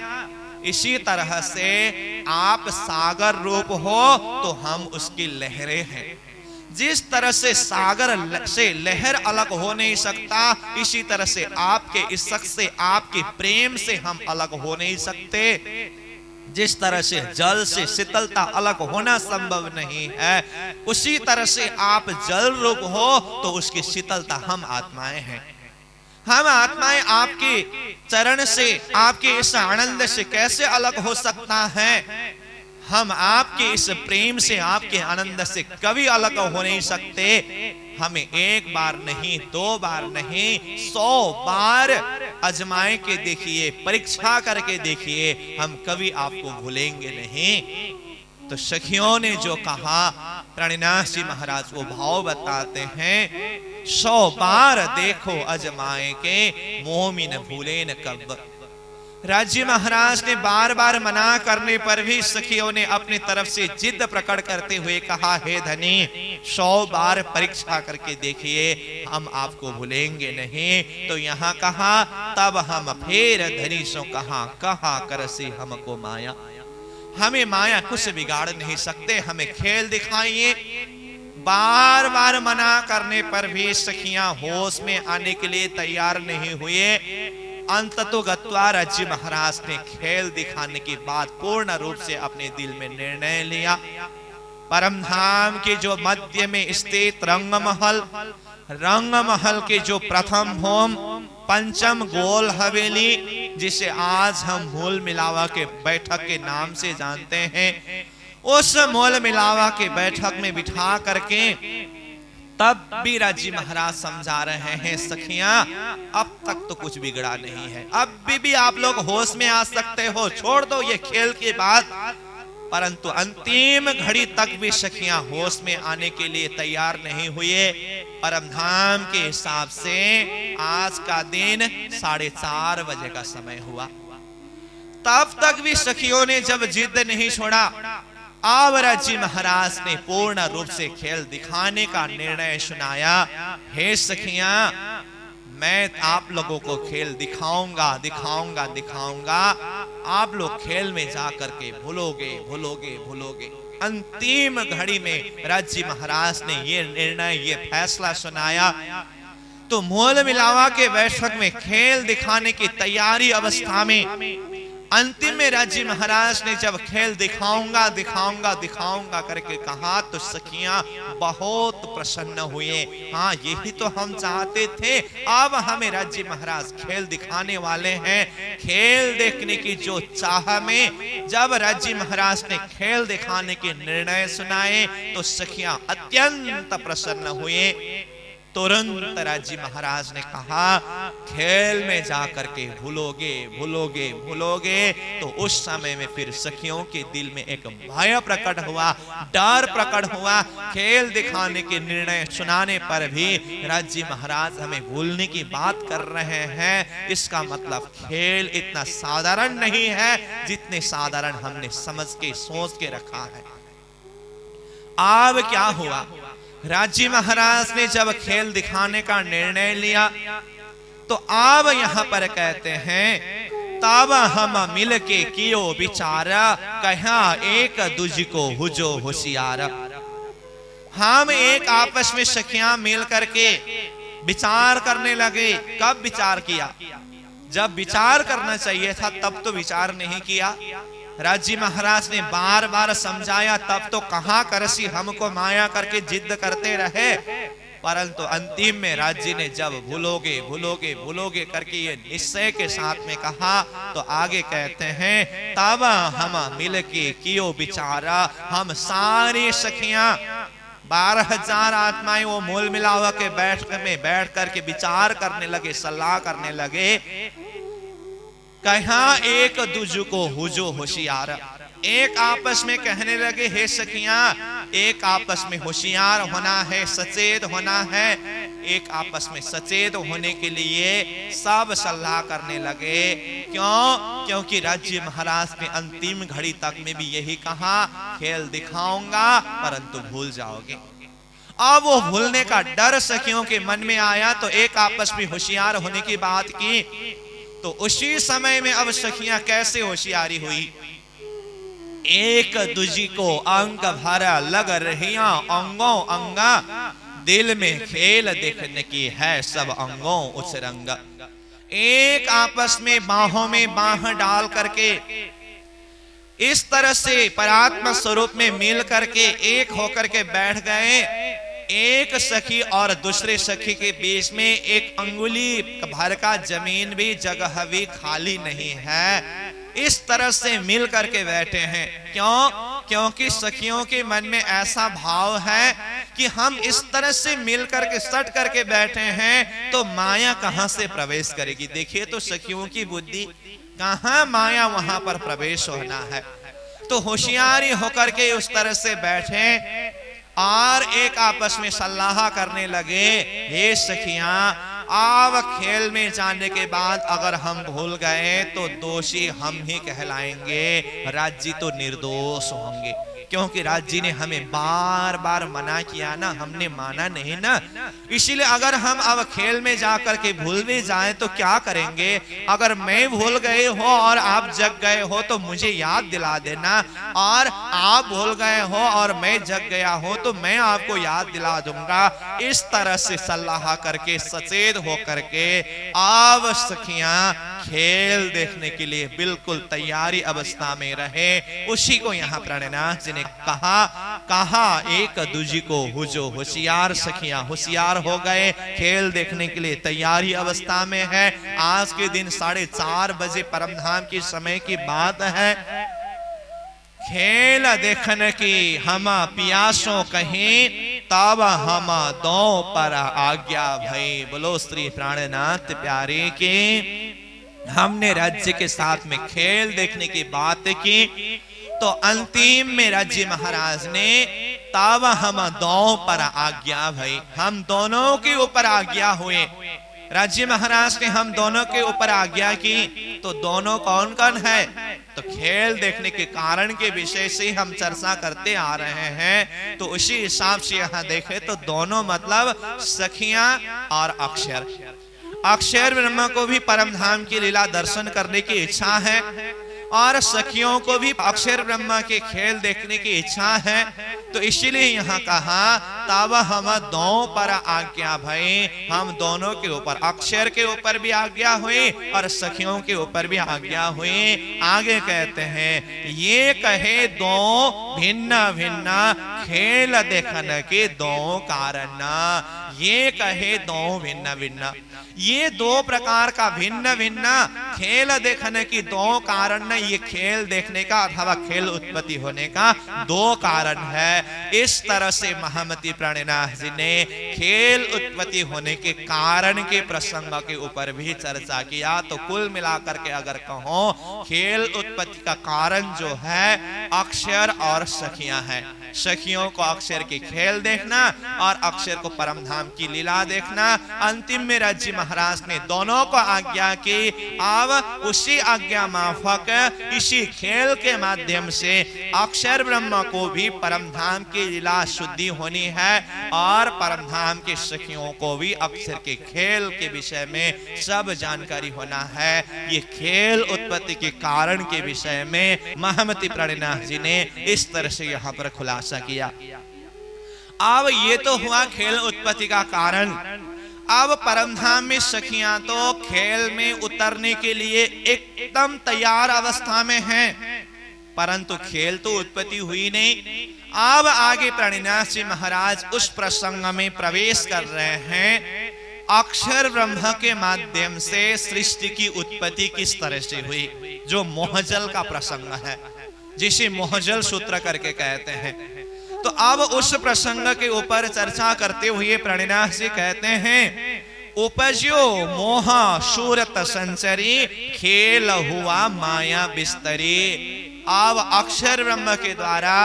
इसी तरह से आप सागर रूप हो तो हम उसकी लहरें हैं। जिस तरह से सागर से लहर अलग हो नहीं सकता, इसी तरह से आपके इस शख्स से, आपके प्रेम से हम अलग हो नहीं सकते। जिस तरह से जल से शीतलता अलग होना संभव नहीं है, उसी तरह से आप जल रूप हो तो उसकी शीतलता हम आत्माएं हैं। हम आत्माएं आपके चरण से, आपके इस आनंद से कैसे अलग हो सकता है? हम आपके इस प्रेम से, आपके आनंद से कभी अलग हो नहीं सकते। हमें एक बार नहीं, 2 बार नहीं, 100 बार आजमाए के देखिए, परीक्षा करके देखिए, हम कभी आपको भूलेंगे नहीं। तो सखियों ने जो कहा, प्राणिनाथ जी महाराज वो भाव बताते हैं, 100 बार देखो आजमाए के, मोह न भूले न कब। राज्य महाराज ने बार बार मना करने पर भी सखियों ने अपनी तरफ से जिद प्रकट करते हुए कहा, हे धनी 100 बार परीक्षा करके देखिए, हम आपको भूलेंगे नहीं। तो यहाँ कहा, तब हम फिर धनी सो कहा कर से हमको माया। हमें माया कुछ बिगाड़ नहीं सकते, हमें खेल दिखाइए। बार बार मना करने पर भी सखियां होश में आने के लिए तैयार नहीं हुए। अंततो गत्वा राज्य महाराज ने खेल दिखाने के बाद पूर्ण रूप से अपने दिल में निर्णय लिया। परम धाम के जो मध्य में स्थित रंगमहल के जो प्रथम होम, पंचम गोल हवेली, जिसे आज हम मूल मिलावा के बैठक के नाम से जानते हैं, उस मूल मिलावा के बैठक में बिठा करके तब भी राज्य महाराज समझा रहे हैं, सखियां अब तक तो कुछ बिगड़ा नहीं है, अब भी आप लोग होश में आ सकते हो, छोड़ दो ये खेल की बात। परंतु अंतिम घड़ी तक भी सखियां होश में आने के लिए तैयार नहीं हुए। परम धाम के हिसाब से आज का दिन 4:30 बजे का समय हुआ। तब तक भी सखियों ने जब जिद नहीं छोड़ा, अब राज्य महाराज ने पूर्ण रूप से खेल दिखाने का निर्णय सुनाया। हे सखियां, मैं आप लोगों को खेल दिखाऊंगा। आप लोग खेल में जाकर के भूलोगे। अंतिम घड़ी में राज्य महाराज ने ये निर्णय, ये फैसला सुनाया। तो मूल मिलावा के बैठक में खेल दिखाने की तैयारी अवस्था में अंतिम में राज्य महाराज ने जब खेल दिखाऊंगा करके कहा, तो सखियां बहुत प्रसन्न हुए। हाँ, यही तो हम चाहते थे, अब हमें राज्य महाराज खेल दिखाने वाले हैं। खेल देखने की जो चाह में जब राज्य महाराज ने खेल दिखाने के निर्णय सुनाए, तो सखियां अत्यंत प्रसन्न हुए। तुरंत राज्य महाराज ने कहा, खेल में जाकर के भूलोगे। तो उस समय में फिर सखियों के दिल में एक भय प्रकट हुआ, डर प्रकट हुआ। खेल दिखाने के निर्णय सुनाने पर भी राज्य महाराज हमें भूलने की बात कर रहे हैं। इसका मतलब खेल इतना साधारण नहीं है जितने साधारण हमने समझ के सोच के रखा है। अब क्या हुआ, राज्य महाराज ने जब खेल दिखाने का निर्णय लिया, तो अब यहां पर कहते हैं, तब हम मिल के कियो विचारा, कहा एक दूज को हुजो होशियार। हम एक आपस में सखियां मिल करके विचार करने लगे। कब विचार किया? जब विचार करना चाहिए था तब तो विचार नहीं किया। राज्य महाराज ने बार बार समझाया, तब तो कहां करसी हमको माया करके जिद करते रहे। परंतु अंतिम में राज्य ने जब भूलोगे करके ये निश्चय के साथ में कहा, तो आगे कहते हैं, तब हम मिल के कियो विचारा। हम सारी सखियां 12,000 आत्माएं वो मूल मिलावा के बैठक में बैठ करके विचार करने लगे, सलाह करने लगे। कहा एक दूज को हुजो होशियार। एक आपस में कहने लगे, हे सखियां, एक आपस में होशियार होना है, सचेत होना है। एक आपस में सचेत होने के लिए सब सलाह करने लगे। क्यों? क्योंकि राज्य महाराज ने अंतिम घड़ी तक में भी यही कहा, खेल दिखाऊंगा परंतु भूल जाओगे। अब वो भूलने का डर सखियों के मन में आया तो एक आपस में होशियार होने की बात की। तो उसी समय में अब सखियां कैसे होशियारी हुई, एक दूजी को अंग भरा लग रहिया अंगों अंगा, दिल में खेल देखने की है सब अंगों उस रंग। एक आपस में बाहों में बाह डाल करके इस तरह से परात्मा स्वरूप में मिल करके एक होकर के बैठ गए। एक सखी और दूसरे सखी के बीच में एक अंगुली भर का जमीन भी जगह भी खाली नहीं है। इस तरह से मिल करके बैठे हैं। क्यों? क्योंकि सखियों के मन में ऐसा भाव है कि हम इस तरह से मिल करके सट करके बैठे हैं तो माया कहां से प्रवेश करेगी। देखिए तो सखियों की बुद्धि, कहां माया वहां पर प्रवेश होना है। तो होशियारी होकर के उस तरह से बैठे और एक आपस में सलाह करने लगे, हे सखियां, अब खेल में जाने के बाद अगर हम भूल गए तो दोषी हम ही कहलाएंगे, राज्य तो निर्दोष होंगे। क्योंकि राज्य ने हमें बार बार मना किया ना, हमने माना नहीं ना। इसीलिए अगर हम अब खेल में जाकर के भूल भी जाएं तो क्या करेंगे। अगर मैं भूल गए हो और आप जग गए हो तो मुझे याद दिला देना, और आप भूल गए हो और मैं जग गया हो तो मैं आपको याद दिला दूंगा। इस तरह से सलाह करके सचेत हो करके अब सखियां खेल देखने के लिए बिल्कुल तैयारी अवस्था में रहे। उसी को यहाँ प्राणनाथ जी ने कहा एक दूजी को हुजो होशियार। सखियां होशियार हो गए, खेल देखने के लिए तैयारी अवस्था में है। आज के दिन 4:30 बजे परमधाम की समय की बात है। खेल देखने की हम पियासों कहीं, तब हम दो पर आज्ञा भई। बोलो श्री प्राणनाथ प्यारे के। हमने राज्य के साथ में खेल देखने की बात की तो अंतिम में राज्य महाराज ने तब हम दो पर आज्ञा भई, हम दोनों के ऊपर आज्ञा हुए। राज्य महाराज ने हम दोनों के ऊपर आज्ञा की। तो दोनों कौन कौन है? तो खेल देखने के कारण के विषय से हम चर्चा करते आ रहे हैं। तो उसी हिसाब से यहाँ देखें तो दोनों मतलब सखियां और अक्षर। अक्षर ब्रह्मा को भी परमधाम की लीला दर्शन करने की इच्छा है और सखियों को भी अक्षर ब्रह्मा के खेल देखने की इच्छा है। तो इसीलिए यहाँ कहा तब हम दो पर आज्ञा भई, हम दोनों के ऊपर, अक्षर के ऊपर भी आज्ञा हुई और सखियों के ऊपर भी आज्ञा हुई। आगे कहते हैं ये कहे दो भिन्न भिन्न खेल देखने के दो कारण। ये कहे दो भिन्न भिन्न, ये दो प्रकार का भिन्न भिन्न खेल देखने की दो कारण। ये खेल देखने का अथवा खेल उत्पत्ति होने का दो कारण है। इस तरह से महामती प्राणनाथ जी ने खेल उत्पत्ति होने के कारण के प्रसंग के ऊपर भी चर्चा किया। तो कुल मिलाकर के अगर कहो खेल उत्पत्ति का कारण जो है अक्षर और सखियां हैं। सखियों को अक्षर के खेल देखना और अक्षर को परमधाम की लीला देखना। अंतिम में राज्य महाराज ने दोनों को आज्ञा की। अब उसी आज्ञा माफक इसी खेल के माध्यम से अक्षर ब्रह्म को भी परमधाम की लीला शुद्धि होनी है और परमधाम के सखियों को भी अक्षर के खेल के विषय में सब जानकारी होना है। ये खेल उत्पत्ति के कारण के विषय में महामती प्राणनाथ जी ने इस तरह से यहाँ पर खुलासा किया। अब ये तो हुआ खेल उत्पत्ति का कारण। अब परमधाम में सखियां तो खेल में उतरने के लिए एकदम तैयार अवस्था में हैं, परंतु खेल तो उत्पत्ति हुई नहीं। अब आगे प्राणनाथ जी महाराज उस प्रसंग में प्रवेश कर रहे हैं। अक्षर ब्रह्म के माध्यम से सृष्टि की उत्पत्ति किस तरह से हुई, जो मोहजल का प्रसंग है, जिसे मोहजल सूत्र करके कहते हैं। तो अब उस प्रसंग के ऊपर चर्चा करते हुए प्राणनाथ जी कहते हैं उपजो मोह सूरत संचरी, खेल हुआ माया बिस्तरी। अब अक्षर ब्रह्म के द्वारा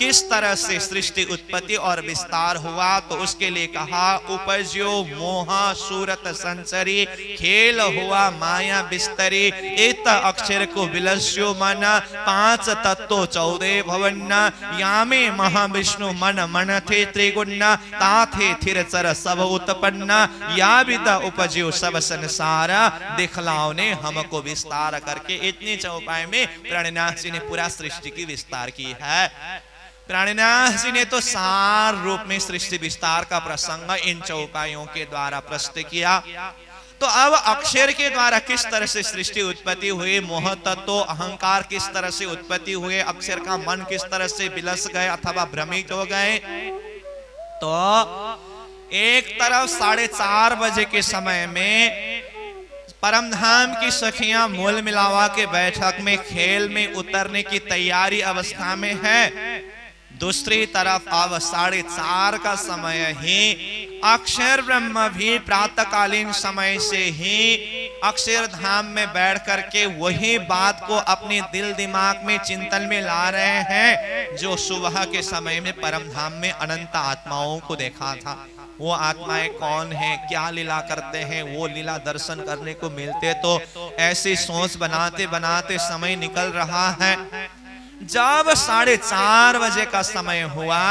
किस तरह से सृष्टि उत्पत्ति और विस्तार हुआ, तो उसके लिए कहा उपज्यो मोहा सूरत संसरी, खेल हुआ माया बिस्तरी, इत अक्षर को विलस्यो मन, 5 तत्व 14 भवन, यामे महाविष्णु मन मन थे त्रिगुण, ताथे थिर चर सब उत्पन्न, या विदा उपज्यो सब संसार, दिखलाओ ने हमको विस्तार करके। इतनी चौपाई में प्राणनाथ जी ने पूरा सृष्टि की विस्तार की है। प्राणनाथ जी ने तो सार रूप में सृष्टि विस्तार का प्रसंग इन चौपाइयों के द्वारा प्रस्तुत किया। तो अब अक्षर के द्वारा किस तरह से सृष्टि उत्पत्ति हुई, मोह तत्व अहंकार किस तरह से उत्पत्ति हुए, अक्षर का मन किस तरह से विलस गए अथवा भ्रमित हो गए। तो एक तरफ 4:30 बजे के समय में परमधाम की सखियां मूल मिलावा के बैठक में खेल में उतरने की तैयारी अवस्था में है। दूसरी तरफ अब 4:30 का समय ही अक्षर ब्रह्म भी प्रातःकालीन समय से ही अक्षरधाम में बैठ करके वही बात को अपने दिल दिमाग में चिंतन में ला रहे हैं जो सुबह के समय में परमधाम में अनंत आत्माओं को देखा था। वो आत्माएं कौन हैं, क्या लीला करते हैं, वो लीला दर्शन करने को मिलते। तो ऐसी सोच बनाते बनाते समय निकल रहा है। जब 4:30 बजे का समय हुआ,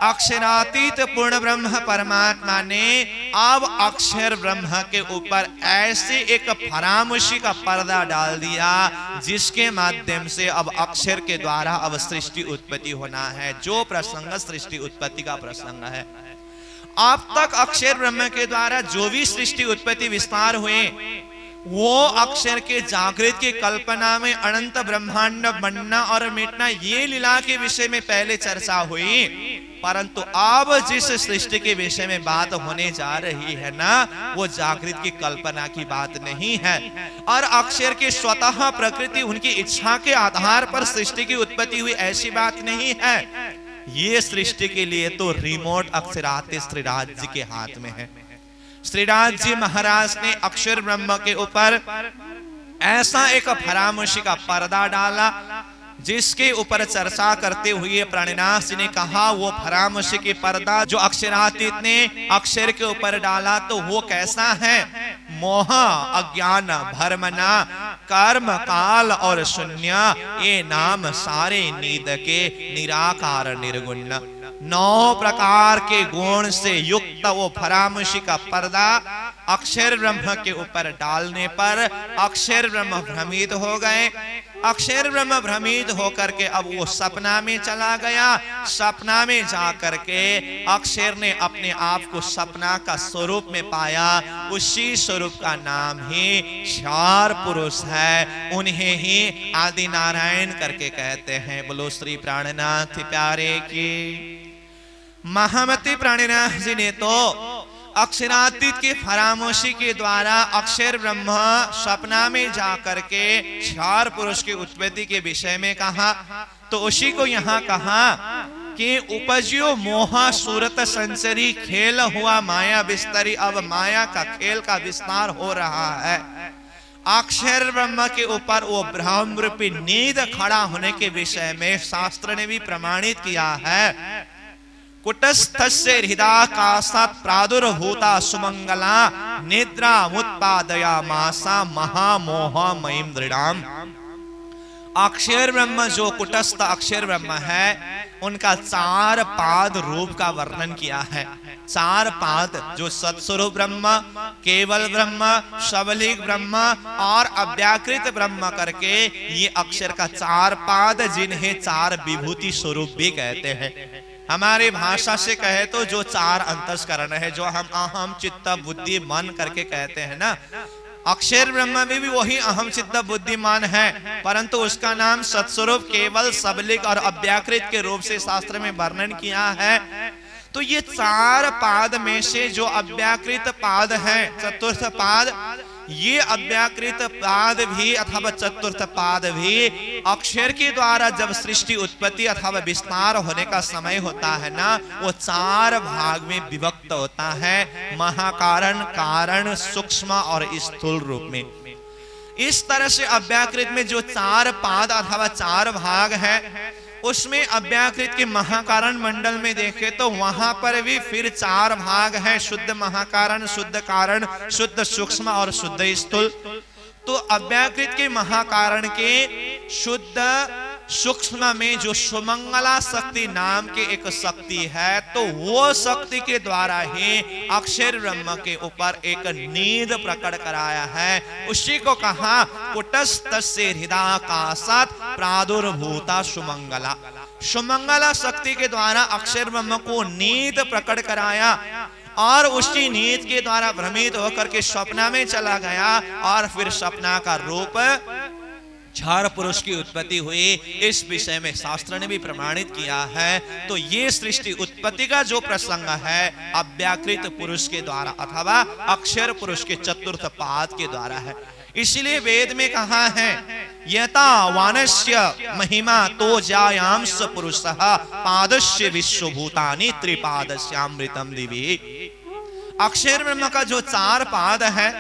अक्षरातीत पूर्ण ब्रह्म परमात्मा ने अब अक्षर ब्रह्म के ऊपर ऐसे एक फरामोशी का पर्दा डाल दिया जिसके माध्यम से अब अक्षर के द्वारा अब सृष्टि उत्पत्ति होना है। जो प्रसंग सृष्टि उत्पत्ति का प्रसंग है, अब तक अक्षर ब्रह्म के द्वारा जो भी सृष्टि उत्पत्ति विस्तार हुए वो अक्षर के जागृत की कल्पना में अनंत ब्रह्मांड बनना और मिटना, ये लीला के विषय में पहले चर्चा हुई। परंतु अब जिस सृष्टि के विषय में बात होने जा रही है ना, वो जागृत की कल्पना की बात नहीं है और अक्षर की स्वतः प्रकृति उनकी इच्छा के आधार पर सृष्टि की उत्पत्ति हुई, ऐसी बात नहीं है। ये सृष्टि के लिए तो रिमोट अक्षराते श्रीराज जी के हाथ में है। श्रीराज जी महाराज ने अक्षर ब्रह्म के ऊपर ऐसा एक फरामोशी का पर्दा डाला जिसके ऊपर चर्चा करते हुए प्राणनाथ जी ने कहा वो फरामोशी की पर्दा जो अक्षरातीत ने अक्षर के ऊपर डाला तो वो कैसा है। मोह अज्ञान भरमना कर्म काल और शून्य, ये नाम सारे नीद के निराकार निर्गुण। 9 प्रकार के गुण से युक्त वो फरामोशी का पर्दा अक्षर ब्रह्म के ऊपर डालने पर अक्षर ब्रह्म भ्रमित हो गए। अक्षर ब्रह्म भ्रमित होकर के अब वो सपना में चला गया। सपना में जाकर के अक्षर ने अपने आप को सपना का स्वरूप में पाया। उसी स्वरूप का नाम ही क्षार पुरुष है, उन्हें ही आदि नारायण करके कहते हैं। बोलो श्री प्राणनाथ प्यारे की। महामती प्राणनाथ जी ने तो अक्षरातीत की फरामोशी के द्वारा अक्षर ब्रह्म सपना में जाकर के क्षार पुरुष की उत्पत्ति के विषय में कहा, तो उसी को यहाँ कहा कि उपज्यो मोहा सूरत संसरी, खेल हुआ माया बिस्तरी। अब माया का खेल का विस्तार हो रहा है। अक्षर ब्रह्म के ऊपर वो ब्रह्म रूपी नींद खड़ा होने के विषय में शास्त्र ने भी प्रमाणित किया है। कुटस्थस्य हृदाकाशात् प्रादुर्भूता सुमंगला, निद्रा मुत्पादयामासा महामोहमयीं दृढ़ाम्। अक्षर ब्रह्म जो कुटस्थ अक्षर ब्रह्म है उनका 4 पाद रूप का वर्णन किया है। 4 पाद जो सत्स्वरूप ब्रह्म, केवल ब्रह्म, सबलिक ब्रह्म और अव्याकृत ब्रह्म करके ये अक्षर का 4 पाद, जिन्हें 4 विभूति स्वरूप भी कहते हैं। हमारी भाषा से कहे तो जो 4 अंतस्करण है, जो हम अहम चित्त बुद्धि मन करके कहते हैं ना, अक्षर ब्रह्म में भी वही अहम चित्त बुद्धिमान है, परंतु उसका नाम सत्स्वरूप, केवल, सबलिक और अव्याकृत के रूप से शास्त्र में वर्णन किया है। तो ये 4 पाद में से जो अव्याकृत पाद है, चतुर्थ पाद, ये अव्याकृत पाद भी अथवा चतुर्थ पाद भी अक्षर के द्वारा जब सृष्टि उत्पत्ति अथवा विस्तार होने का समय होता है ना, वो 4 भाग में विभक्त होता है, महाकारण, कारण, सूक्ष्म और स्थूल रूप में। इस तरह से अव्याकृत में जो 4 पाद अथवा 4 भाग है, उसमें अव्याकृत के महाकारण मंडल में देखें तो वहां पर भी फिर 4 भाग हैं, शुद्ध महाकारण, शुद्ध कारण, शुद्ध सूक्ष्म और शुद्ध स्थूल। तो अव्याकृत के महाकारण के शुद्ध सूक्ष्म में जो सुमंगला शक्ति नाम के एक शक्ति है, तो वो शक्ति के द्वारा ही अक्षर ब्रह्म के ऊपर एक नींद प्रकट कराया है। उसी को कहा कुटस्थस्य हृदयाकाशात् प्रादुर्भूता सुमंगला। सुमंगला शक्ति के द्वारा अक्षर ब्रह्म को नींद प्रकट कराया और उसी नींद के द्वारा भ्रमित होकर के सपना में चला गया और फिर सपना का रूप क्षार पुरुष की उत्पत्ति हुई। इस विषय में शास्त्र ने भी प्रमाणित किया है। तो ये सृष्टि उत्पत्ति का जो प्रसंग है अव्याकृत पुरुष के द्वारा अथवा अक्षर पुरुष के चतुर्थ पाद के द्वारा है। इसलिए वेद में कहा है यथा वानस्य महिमा तो जायांश पुरुषः पादस्य विश्वभूतानि त्रिपादस्यामृतम दिवि। अक्षर ब्रह्म का जो 4 पाद है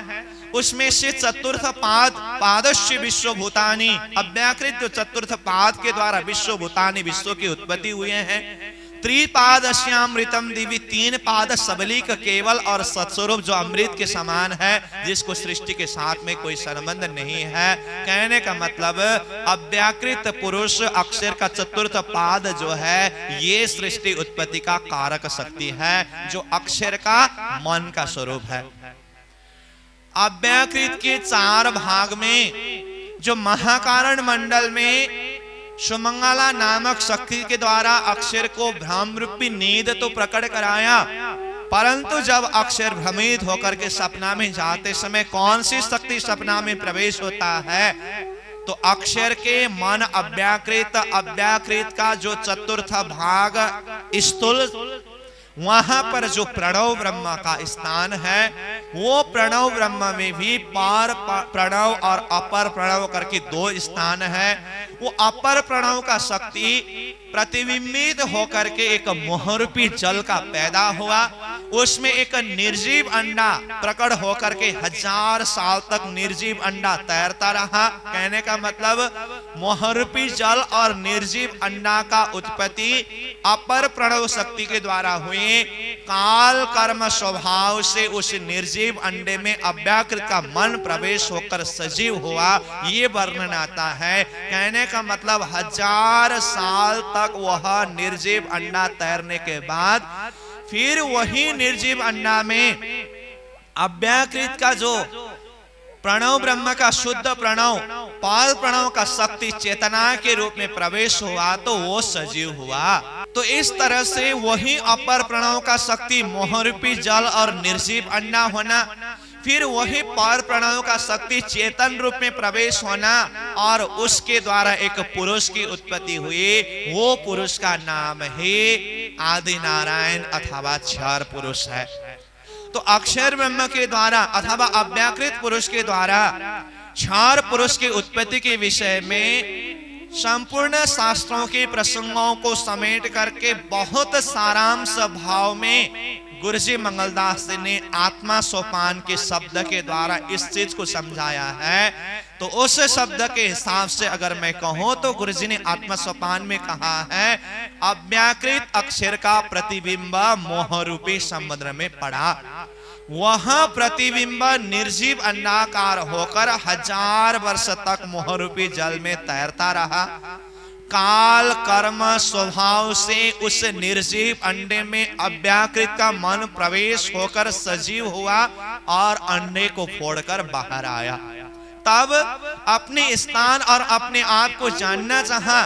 उसमें से चतुर्थ पाद पादस्य विश्वभूतानि, अव्याकृत जो चतुर्थ पाद के द्वारा विश्वभूतानि विश्व की उत्पत्ति हुए हैं। त्रिपादस्यामृतम दिवि, 3 पाद सबलिक केवल और सत्स्वरूप जो अमृत के समान है, जिसको सृष्टि के साथ में कोई संबंध नहीं है। कहने का मतलब अव्याकृत पुरुष अक्षर का चतुर्थ पाद जो है ये सृष्टि उत्पत्ति का कारक शक्ति है, जो अक्षर का मन का स्वरूप है। अव्याकृत के 4 भाग में जो महाकारण मंडल में सुमंगला नामक शक्ति के द्वारा अक्षर को भ्रम रूपी नींद तो प्रकट कराया, परंतु जब अक्षर भ्रमित होकर के सपना में जाते समय कौन सी शक्ति सपना में प्रवेश होता है, तो अक्षर के मन अव्याकृत, अव्याकृत का जो चतुर्थ भाग स्थूल, वहां पर जो प्रणव ब्रह्म का स्थान है, वो प्रणव ब्रह्म में भी पार प्रणव और अपर प्रणव करके 2 स्थान है। वो अपर प्रणव का शक्ति प्रतिबिंबित होकर के एक मोहरूपी जल का पैदा हुआ, उसमें एक निर्जीव अंडा प्रकट होकर के 1000 साल तक निर्जीव अंडा तैरता रहा। कहने का मतलब मोहरूपी जल और निर्जीव अंडा का उत्पत्ति अपर प्रणव शक्ति के द्वारा हुई। काल कर्म स्वभाव से उस निर्जीव अंडे में अव्याकृत का मन प्रवेश होकर सजीव हुआ, ये वर्णन आता है। कहने का मतलब 1000 साल तक वह निर्जीव अंडा तैरने के बाद फिर वही निर्जीव अंडा में अव्याकृत का जो प्रणव ब्रह्म का शुद्ध प्रणव पाल प्रणव का शक्ति चेतना के रूप में प्रवेश हुआ, तो वो सजीव हुआ। तो इस तरह से वही अपर प्रणव का शक्ति मोहरूपी जल और निर्जीव अंडा होना, फिर वही पर प्रणव का शक्ति चेतन रूप में प्रवेश होना और उसके द्वारा एक पुरुष की उत्पत्ति हुई। वो पुरुष का नाम ही आदि नारायण अथवा क्षर पुरुष है। तो अक्षर ब्रह्म के द्वारा अथवा अव्याकृत पुरुष के द्वारा क्षर पुरुष की उत्पत्ति के विषय में संपूर्ण शास्त्रों के प्रसंगों को समेट करके बहुत सारांश भाव में गुरुजी मंगलदास जी ने आत्मा सोपान के शब्द के द्वारा इस चीज को समझाया है। तो उस शब्द के हिसाब से अगर मैं कहूं तो गुरुजी ने आत्मा सोपान में कहा है अव्याकृत अक्षर का प्रतिबिंब मोहरूपी समुद्र में पड़ा, वह प्रतिबिंब निर्जीव अंडाकार होकर 1000 वर्ष तक मोहरूपी जल में तैरता रहा। काल कर्म स्वभाव से उस निर्जीव अंडे में अव्याकृत का मन प्रवेश होकर सजीव हुआ और अंडे को फोड़कर बाहर आया। तब अपने स्थान और अपने आप को जानना चाहा,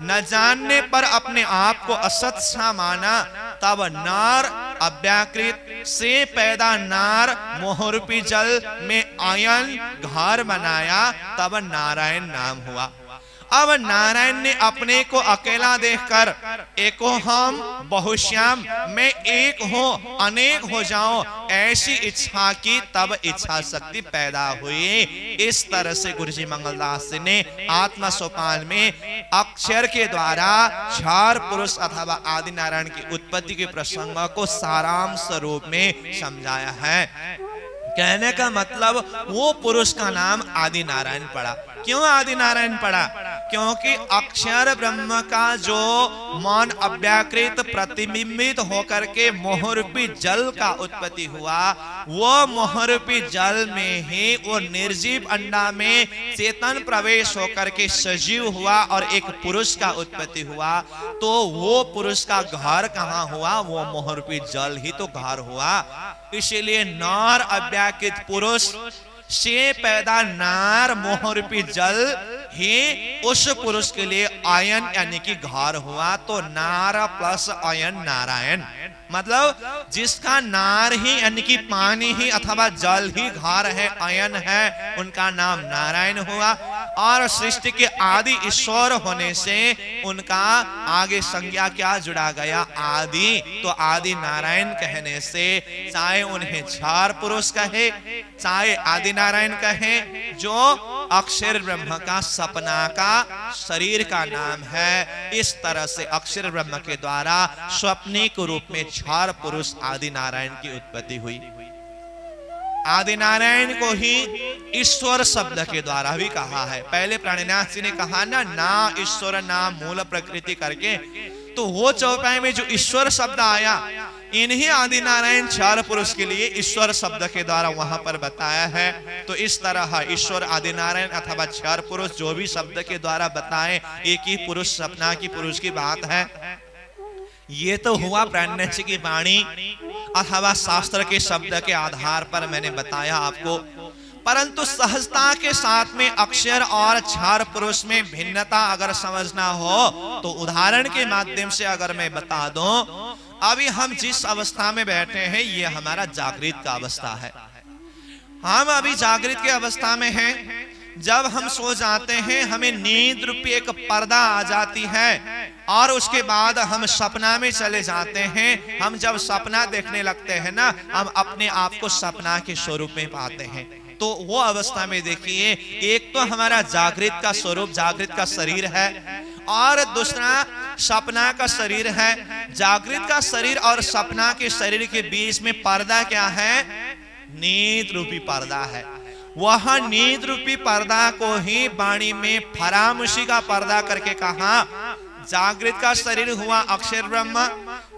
न जानने पर अपने आप को असत सा माना। तब नार अव्याकृत से पैदा नार मोहरूपी जल में आयन घर बनाया, तब नारायण नाम हुआ। अब नारायण ने अपने को अकेला देखकर एको हम बहुश्याम, मैं एक हूं अनेक हो जाऊं, ऐसी इच्छा की, तब इच्छा शक्ति पैदा हुई। इस तरह से गुरुजी मंगलदास ने आत्मा सोपान में अक्षर के द्वारा क्षर पुरुष अथवा आदि नारायण की उत्पत्ति के प्रसंग को सारांश रूप में समझाया है। कहने का मतलब वो पुरुष का नाम आदि नारायण पड़ा। क्यों आदि नारायण पड़ा? क्योंकि अक्षर ब्रह्म का जो मन अव्याकृत प्रतिबिंबित होकर के मोहरूपी जल का उत्पत्ति हुआ, वो मोहरूपी जल में ही वो निर्जीव अंडा में चेतन प्रवेश होकर के सजीव हुआ और एक पुरुष का उत्पत्ति हुआ। तो वो पुरुष का घर कहाँ हुआ? वो मोहरूपी जल ही तो घर हुआ। इसीलिए नर अव्याकृत पुरुष से पैदा नार मोहरूपी जल ही उस पुरुष के लिए अयन यानी कि घर हुआ। तो नार प्लस अयन नारायण, मतलब जिसका नार ही यानी कि पानी ही अथवा जल ही घर है, अयन है, उनका नाम नारायण हुआ। और सृष्टि के आदि ईश्वर होने से उनका आगे संज्ञा क्या जुड़ा गया? आदि। तो आदि नारायण कहने से चाहे उन्हें क्षार पुरुष कहे चाहे आदि नारायण कहे, जो अक्षर ब्रह्म का सपना का शरीर का नाम है। इस तरह से अक्षर ब्रह्म के द्वारा स्वप्निक रूप में क्षार पुरुष आदि नारायण की उत्पत्ति हुई। आदि नारायण को ही ईश्वर शब्द के द्वारा भी कहा है। पहले प्राणिनाथ जी ने कहा ना ईश्वर ना मूल प्रकृति करके, तो वो चौपाई में जो ईश्वर शब्द आया, इन्हीं आदि नारायण क्षार पुरुष के लिए ईश्वर शब्द के द्वारा वहां पर बताया है। तो इस तरह ईश्वर आदि नारायण अथवा क्षार पुरुष जो भी शब्द के द्वारा बताए, एक ही पुरुष सपना की पुरुष की बात है। ये तो हुआ प्राणनाथ की वाणी अथवा शास्त्र के शब्द के आधार पर मैंने बताया आपको। परंतु सहजता के साथ में अक्षर और क्षार पुरुष में भिन्नता अगर समझना हो तो उदाहरण के माध्यम से अगर मैं बता दूं, अभी हम जिस अवस्था में बैठे हैं ये हमारा जागृत का अवस्था है। हम अभी जागृत के अवस्था में हैं। जब हम सो जाते हैं हमें नींद रूपी एक पर्दा आ जाती है और उसके बाद हम सपना में चले जाते हैं। हम जब सपना देखने लगते हैं ना, हम अपने आप को सपना के स्वरूप में पाते हैं। तो वो अवस्था में देखिए, एक तो हमारा जागृत का स्वरूप, जागृत का शरीर है, और दूसरा सपना का शरीर है। जागृत का शरीर और सपना के शरीर के बीच में पर्दा क्या है? नींद रूपी पर्दा है। वह नींद रूपी पर्दा को ही वाणी में फरामुशी का पर्दा करके कहा। जागृत का शरीर हुआ अक्षर ब्रह्म,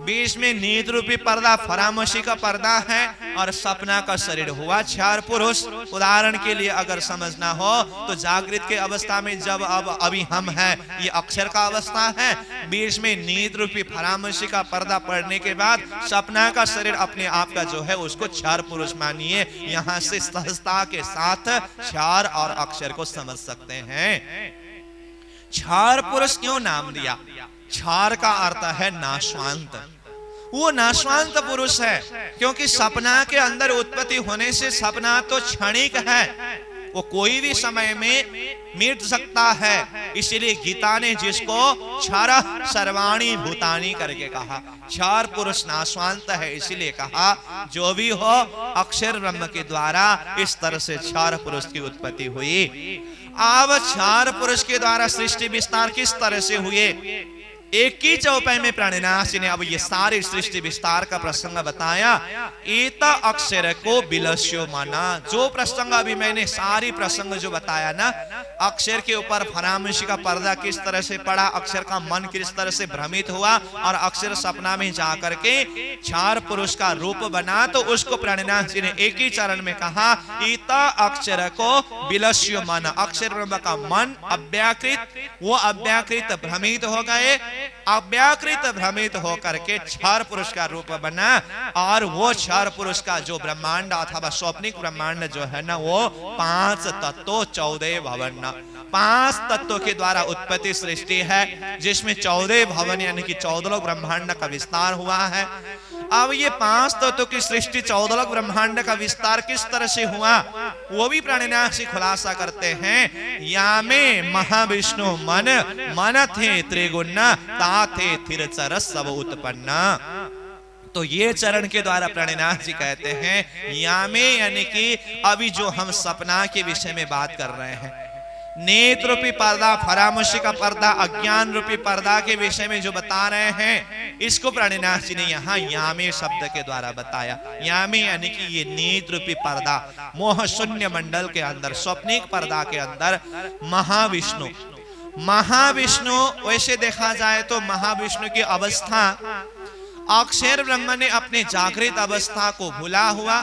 बीच में नींद रूपी पर्दा फरामुशी का पर्दा है, और सपना का शरीर हुआ क्षार पुरुष। उदाहरण के लिए अगर समझना हो तो जागृत के अवस्था में जब अभी हम हैं, ये अक्षर का अवस्था है, बीच में नींद रूपी फरामुशी का पर्दा पड़ने के बाद सपना का शरीर अपने आप का जो है उसको क्षार पुरुष मानिए। यहाँ से सहजता के साथ क्षार और अक्षर को समझ सकते हैं। क्षार पुरुष क्यों नाम दिया? क्षार का अर्थ है नाशवांत। वो नाशवांत पुरुष है क्योंकि सपना के अंदर उत्पत्ति होने से सपना तो क्षणिक है, वो कोई भी समय में मिट सकता है। इसलिए गीता ने जिसको क्षार सर्वाणी भूतानी करके कहा, क्षार पुरुष नाशवांत है, इसीलिए कहा जो भी हो अक्षर ब्रह्म के द्वारा इस तरह से क्षार पुरुष की उत्पत्ति हुई। अब क्षार पुरुष के द्वारा सृष्टि विस्तार किस तरह से हुए? एक ही चौपाई में प्राणिनाथ जी ने अब ये सारी सृष्टि विस्तार का प्रसंग बताया। एता अक्षर को बिलस्यो माना, जो प्रसंग अभी मैंने सारी प्रसंग जो बताया ना, अक्षर के ऊपर फरामुशी का पर्दा किस तरह से पड़ा, अक्षर का मन किस तरह से भ्रमित हुआ और अक्षर सपना में जाकर के क्षार पुरुष का रूप बना, तो उसको प्राणिनाथ जी ने एक ही चरण में कहा, एता अक्षर को बिलस्यो माना। अक्षर ब्रह्म का मन अव्याकृत, वो अव्याकृत भ्रमित हो गए, अव्याकृत भ्रमित होकर के क्षार पुरुष का रूप बना, और वो क्षार पुरुष का जो ब्रह्मांड अथवा स्वप्निक ब्रह्मांड जो है ना, वो 5 तत्वों 14 भवन, 5 तत्वों के द्वारा उत्पत्ति सृष्टि है, जिसमें 14 भवन यानी कि 14 ब्रह्मांड का विस्तार हुआ है। अब ये 5 तत्वों की सृष्टि 14 ब्रह्मांड का विस्तार किस तरह से हुआ, वो भी प्राणिनाथ से खुलासा करते हैं। यामे महाविष्णु मन मन थे त्रिगुण ता थे थिरचर सब उत्पन्न। तो ये चरण के द्वारा प्राणिनाथ जी कहते हैं यामे यानी कि अभी जो हम सपना के विषय में बात कर रहे हैं, नेत्र रूपी पर्दा, फरामुशी का पर्दा, अज्ञान रूपी पर्दा के विषय में जो बता रहे हैं, इसको प्राणिनाथ जी ने यहाँ यामे शब्द के द्वारा बताया। यामे यानी कि ये नेत्र रूपी पर्दा, मोह शून्य मंडल के अंदर, स्वप्निक पर्दा के अंदर महाविष्णु, महाविष्णु वैसे देखा जाए तो महाविष्णु की अवस्था अक्षर ब्रह्म ने अपने जागृत अवस्था को भूला हुआ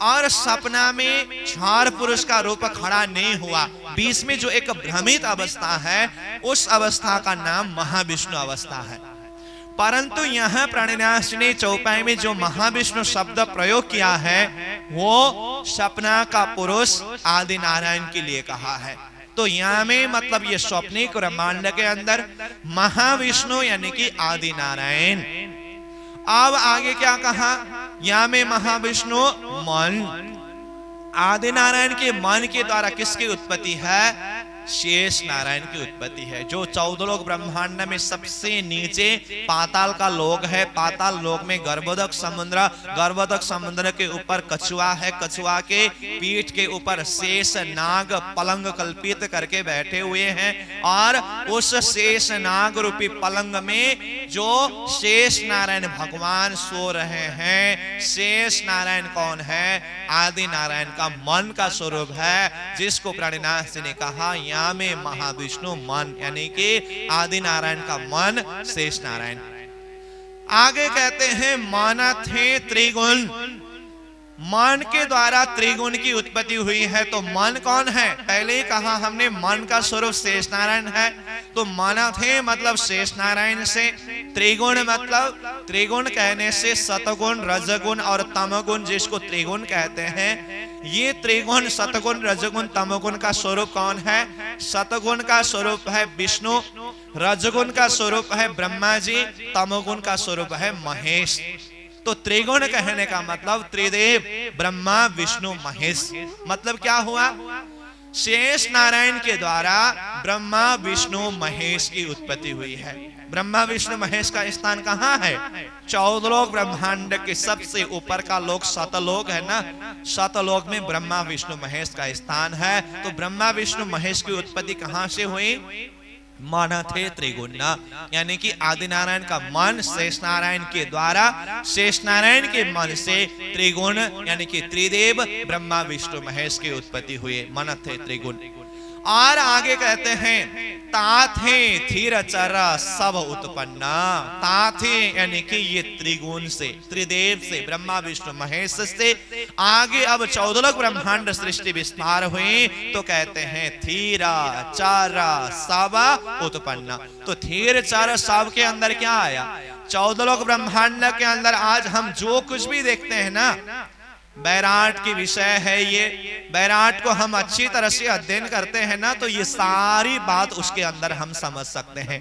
और सपना में चार पुरुष का रूप खड़ा नहीं हुआ। बीच में जो एक भ्रमित अवस्था है उस अवस्था का नाम महाविष्णु अवस्था है। परंतु यहां प्राणिनाथ ने चौपाई में जो महाविष्णु शब्द प्रयोग किया है वो सपना का पुरुष आदि नारायण के लिए कहा है। तो यहाँ में मतलब ये स्वप्निक ब्रह्मांड के अंदर महाविष्णु यानी कि आदि नारायण। अब आगे क्या कहा, यहाँ में महाविष्णु मन, आदि नारायण के मन के द्वारा किसकी उत्पत्ति है, शेष नारायण की उत्पत्ति है। जो 14 लोक ब्रह्मांड में सबसे नीचे पाताल का लोक है। पाताल लोक में गर्भोदक समुद्र, गर्भोदक समुद्र के ऊपर कछुआ है, कछुआ के पीठ के ऊपर शेष नाग पलंग कल्पित करके बैठे हुए हैं और उस शेष नाग रूपी पलंग में जो शेष नारायण भगवान सो रहे हैं। शेष नारायण कौन है, आदि नारायण का मन का स्वरूप है, जिसको प्राणिनाथ जी ने कहा यहाँ में महाविष्णु मन यानी कि आदि नारायण का मन शेष नारायण। आगे कहते हैं मन थे त्रिगुण, मन के द्वारा त्रिगुण की उत्पत्ति हुई है। तो मन कौन है, पहले ही कहा हमने मन का स्वरूप शेष नारायण है। तो मन थे मतलब शेष नारायण से, त्रिगुण मतलब त्रिगुण कहने से सतगुण रजगुण और तमगुण जिसको त्रिगुण कहते हैं। ये त्रिगुण सतगुण रजगुण तमगुण का स्वरूप कौन है, सतगुण का स्वरूप है विष्णु, रजगुण का स्वरूप है ब्रह्मा जी, तमगुण का स्वरूप है महेश। तो त्रिगुण कहने का मतलब त्रिदेव ब्रह्मा विष्णु महेश। मतलब क्या हुआ, शेष नारायण के द्वारा ब्रह्मा विष्णु महेश की उत्पत्ति हुई है। ब्रह्मा विष्णु महेश का स्थान कहाँ है, 14 लोक ब्रह्मांड के सबसे ऊपर का लोक सतलोक है ना, सतलोक में ब्रह्मा विष्णु महेश का स्थान है। तो ब्रह्मा विष्णु महेश की उत्पत्ति कहाँ से हुई, मन थे त्रिगुण, यानी कि आदि नारायण का मन शेष नारायण के द्वारा, शेष नारायण के मन से त्रिगुण यानी कि त्रिदेव ब्रह्मा विष्णु महेश की उत्पत्ति हुई, मन थे त्रिगुण। और आगे कहते हैं ताथे थीर चर सब उत्पन्न, ताथे यानी कि ये त्रिगुण से त्रिदेव से ब्रह्मा विष्णु महेश से आगे अब 14 लोक ब्रह्मांड सृष्टि विस्तार हुई। तो कहते हैं थीर चर सब उत्पन्न। तो थीर चर सब के अंदर क्या आया, 14 लोक ब्रह्मांड के अंदर आज हम जो कुछ भी देखते हैं ना, बैराट की विषय है ये, बैराट को हम अच्छी तरह से अध्ययन करते हैं ना, तो ये सारी बात उसके अंदर हम समझ सकते हैं।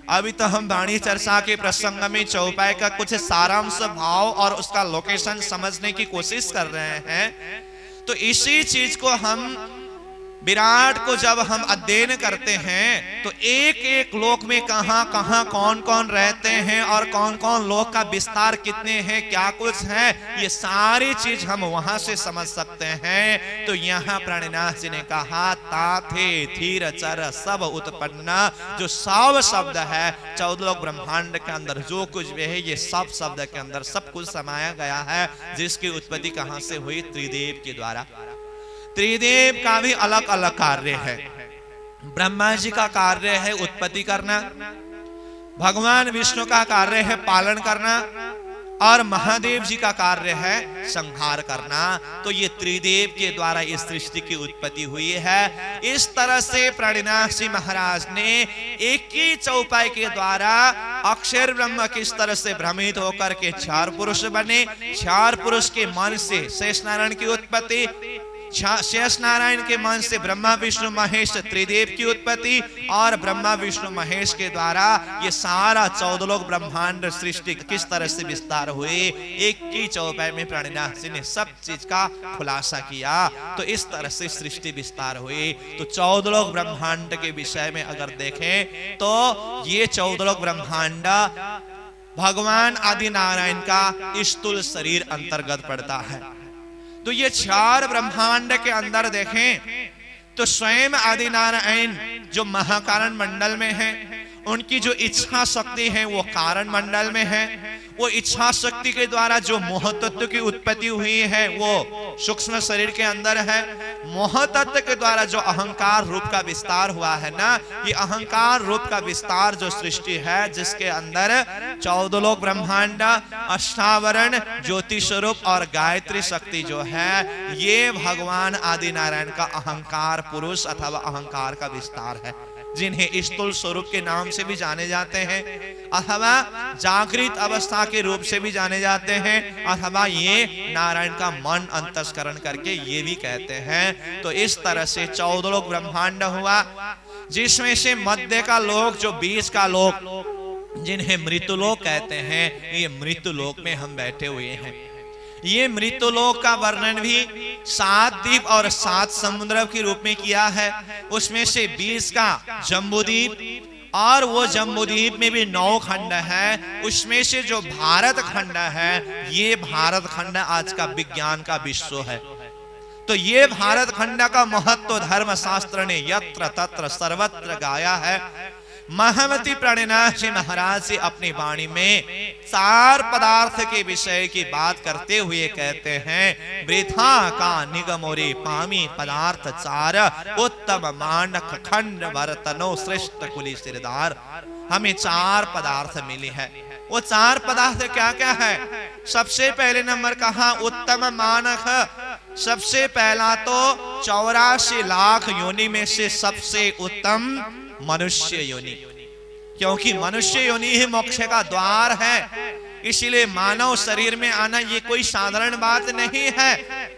अभी तो हम वाणी चर्चा के प्रसंग में चौपाई का कुछ सारांश भाव और उसका लोकेशन समझने की कोशिश कर रहे हैं। तो इसी चीज को हम विराट को जब हम अध्ययन करते हैं तो एक एक लोक में कहां कहां कौन कौन रहते हैं और कौन कौन लोक का विस्तार कितने हैं, क्या कुछ है, ये सारी चीज हम वहां से समझ सकते हैं। तो यहाँ प्राणिनाथ जी ने कहा ताथे थीर चर सब उत्पन्न, जो सब शब्द है 14 लोक ब्रह्मांड के अंदर जो कुछ भी है ये सब शब्द के अंदर सब कुछ समाया गया है, जिसकी उत्पत्ति कहां से हुई, त्रिदेव के द्वारा। त्रिदेव का भी अलग अलग कार्य है। ब्रह्मा जी का कार्य है उत्पत्ति करना, भगवान विष्णु का कार्य है पालन करना और महादेव जी का कार्य है संहार करना। तो ये त्रिदेव के द्वारा इस सृष्टि की उत्पत्ति हुई है। इस तरह से प्राणिनाथ जी महाराज ने एक ही चौपाई के द्वारा अक्षर ब्रह्म किस तरह से भ्रमित होकर के 4 पुरुष बने, 4 पुरुष के मन से शेष नारायण की उत्पत्ति, शेष नारायण के मन से ब्रह्मा विष्णु महेश त्रिदेव की उत्पत्ति और ब्रह्मा विष्णु महेश के द्वारा ये सारा 14 लोक ब्रह्मांड सृष्टि किस तरह से विस्तार हुए, एक ही चौपाई में प्राणिनाथ जी ने सब चीज का खुलासा किया। तो इस तरह से सृष्टि विस्तार हुई। तो 14 लोक ब्रह्मांड के विषय में अगर देखें तो ये 14 लोक ब्रह्मांड भगवान आदि नारायण का स्थूल शरीर अंतर्गत पड़ता है। तो ये 4 ब्रह्मांड के अंदर देखें तो स्वयं आदि नारायण जो महाकारण मंडल में है, उनकी जो इच्छा शक्ति है वो कारण मंडल में है, वो इच्छा शक्ति के द्वारा जो मोह तत्व की उत्पत्ति हुई है वो सूक्ष्म शरीर के अंदर है। मोह तत्व के द्वारा जो अहंकार रूप का विस्तार हुआ है ना, ये अहंकार रूप का विस्तार जो सृष्टि है, जिसके अंदर 14 लोक ब्रह्मांड, अष्टावरण, ज्योति स्वरूप और गायत्री शक्ति जो है, ये भगवान आदि नारायण का अहंकार पुरुष अथवा अहंकार का विस्तार है, जिन्हें स्थूल स्वरूप के नाम से भी जाने जाते हैं, अथवा जागृत अवस्था के रूप से भी जाने जाते हैं, अथवा ये नारायण का मन अंतस्करण करके ये भी कहते हैं। तो इस तरह से 14 लोक ब्रह्मांड हुआ, जिसमें से मध्य का लोक, जो बीच का लोक, जिन्हें मृत्युलोक कहते हैं, ये मृत्युलोक में हम बैठे हुए हैं। ये मृत्युलोक का वर्णन भी 7 द्वीप और 7 समुद्र के रूप में किया है। उसमें से 20 का जम्बूद्वीप, और वो जम्बूद्वीप में भी 9 खंड है। उसमें से जो भारत खंड है, ये भारत खंड आज का विज्ञान का विश्व है। तो ये भारत खंड का महत्व धर्म शास्त्र ने यत्र तत्र सर्वत्र गाया है। महामती प्राणनाथ जी महाराज से अपनी वाणी में 4 पदार्थ के विषय की बात करते हुए कहते हैं, वृथा का निगमोरे पामी पदार्थ 4, उत्तम मानक खंड वर्तनो श्रेष्ठ कुली सिरदार। हमें 4 पदार्थ मिली है। वो 4 पदार्थ क्या क्या है? सबसे पहले नंबर कहा उत्तम मानक। सबसे पहला तो 84 लाख योनि में से सबसे उत्तम मनुष्य योनि, क्योंकि मनुष्य योनि ही मोक्ष का द्वार है। इसीलिए मानव शरीर में आना ये कोई साधारण बात नहीं है।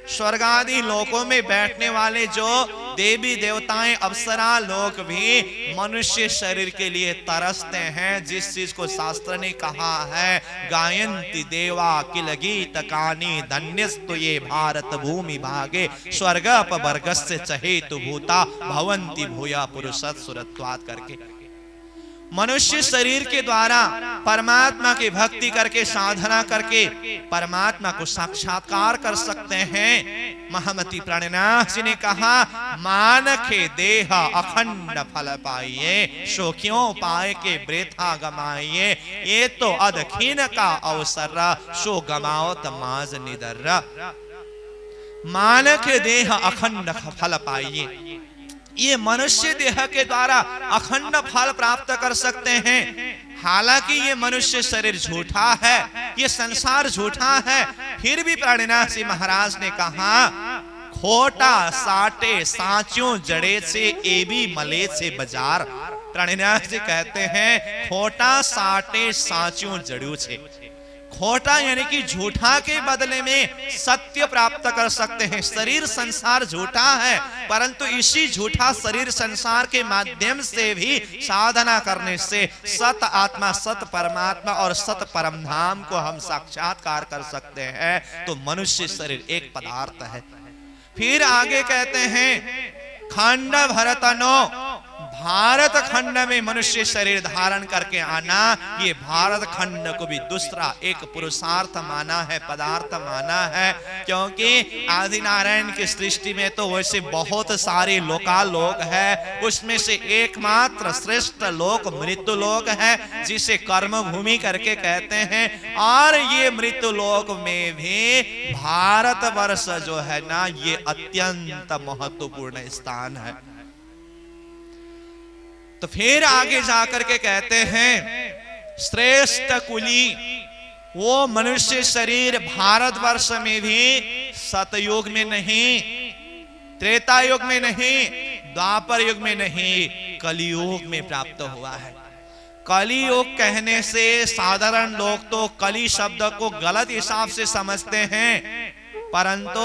स्वर्ग आदि लोकों में बैठने वाले जो देवी देवताएं अप्सरा लोग भी मनुष्य शरीर के लिए तरसते हैं, जिस चीज को शास्त्र ने कहा है, गायन्ति देवा किल गीत कानी धन्यस्तु ये भारत भूमि भागे स्वर्ग अपवर्गस्य चहेतु भूता भवन्ति भूया पुरुषत् सुरत्वात् करके। मनुष्य शरीर के द्वारा परमात्मा की भक्ति करके, साधना करके परमात्मा को साक्षात्कार कर सकते हैं। महामती प्राणनाथ जी ने कहा, मानखे देह अखंड फल पाइए, सो क्यों पाए के वृथा गमाइए, ये तो अदखीन का अवसर, सो गमाओ तमाज निदर। मानक देह अखंड फल पाइए, ये मनुष्य देह के द्वारा अखंड फल प्राप्त कर सकते हैं। हालांकि ये मनुष्य शरीर झूठा है, ये संसार झूठा है, फिर भी प्राणनाथ जी महाराज ने कहा, खोटा साटे साचों जड़े से एबी मले से बाजार। प्राणनाथ जी कहते हैं, खोटा साटे साचों जड़ों से। खोटा यानी कि झूठा के बदले में सत्य प्राप्त कर सकते हैं। शरीर संसार झूठा है, परंतु इसी झूठा शरीर संसार के माध्यम से भी साधना करने से सत आत्मा, सत परमात्मा और सत परमधाम को हम साक्षात्कार कर सकते हैं। तो मनुष्य शरीर एक पदार्थ है। फिर आगे कहते हैं, खंड भरतनो, भारत खंड में मनुष्य शरीर धारण करके आना, ये भारत खंड को भी दूसरा एक पुरुषार्थ माना है, पदार्थ माना है। क्योंकि आदि नारायण की सृष्टि में तो वैसे बहुत सारे लोकालोक है, उसमें से एकमात्र श्रेष्ठ लोक मृत्यु लोक है, जिसे कर्म भूमि करके कहते हैं। और ये मृत्यु लोक में भी भारत वर्ष जो है ना, ये अत्यंत महत्वपूर्ण स्थान है। तो फिर आगे जाकर के कहते हैं, श्रेष्ठ कुली, वो मनुष्य शरीर भारतवर्ष में भी सतयुग में नहीं, त्रेता युग में नहीं, द्वापर युग में नहीं, कलियुग में प्राप्त हुआ है। कलियुग कहने से साधारण लोग तो कली शब्द को गलत हिसाब से समझते हैं, परंतु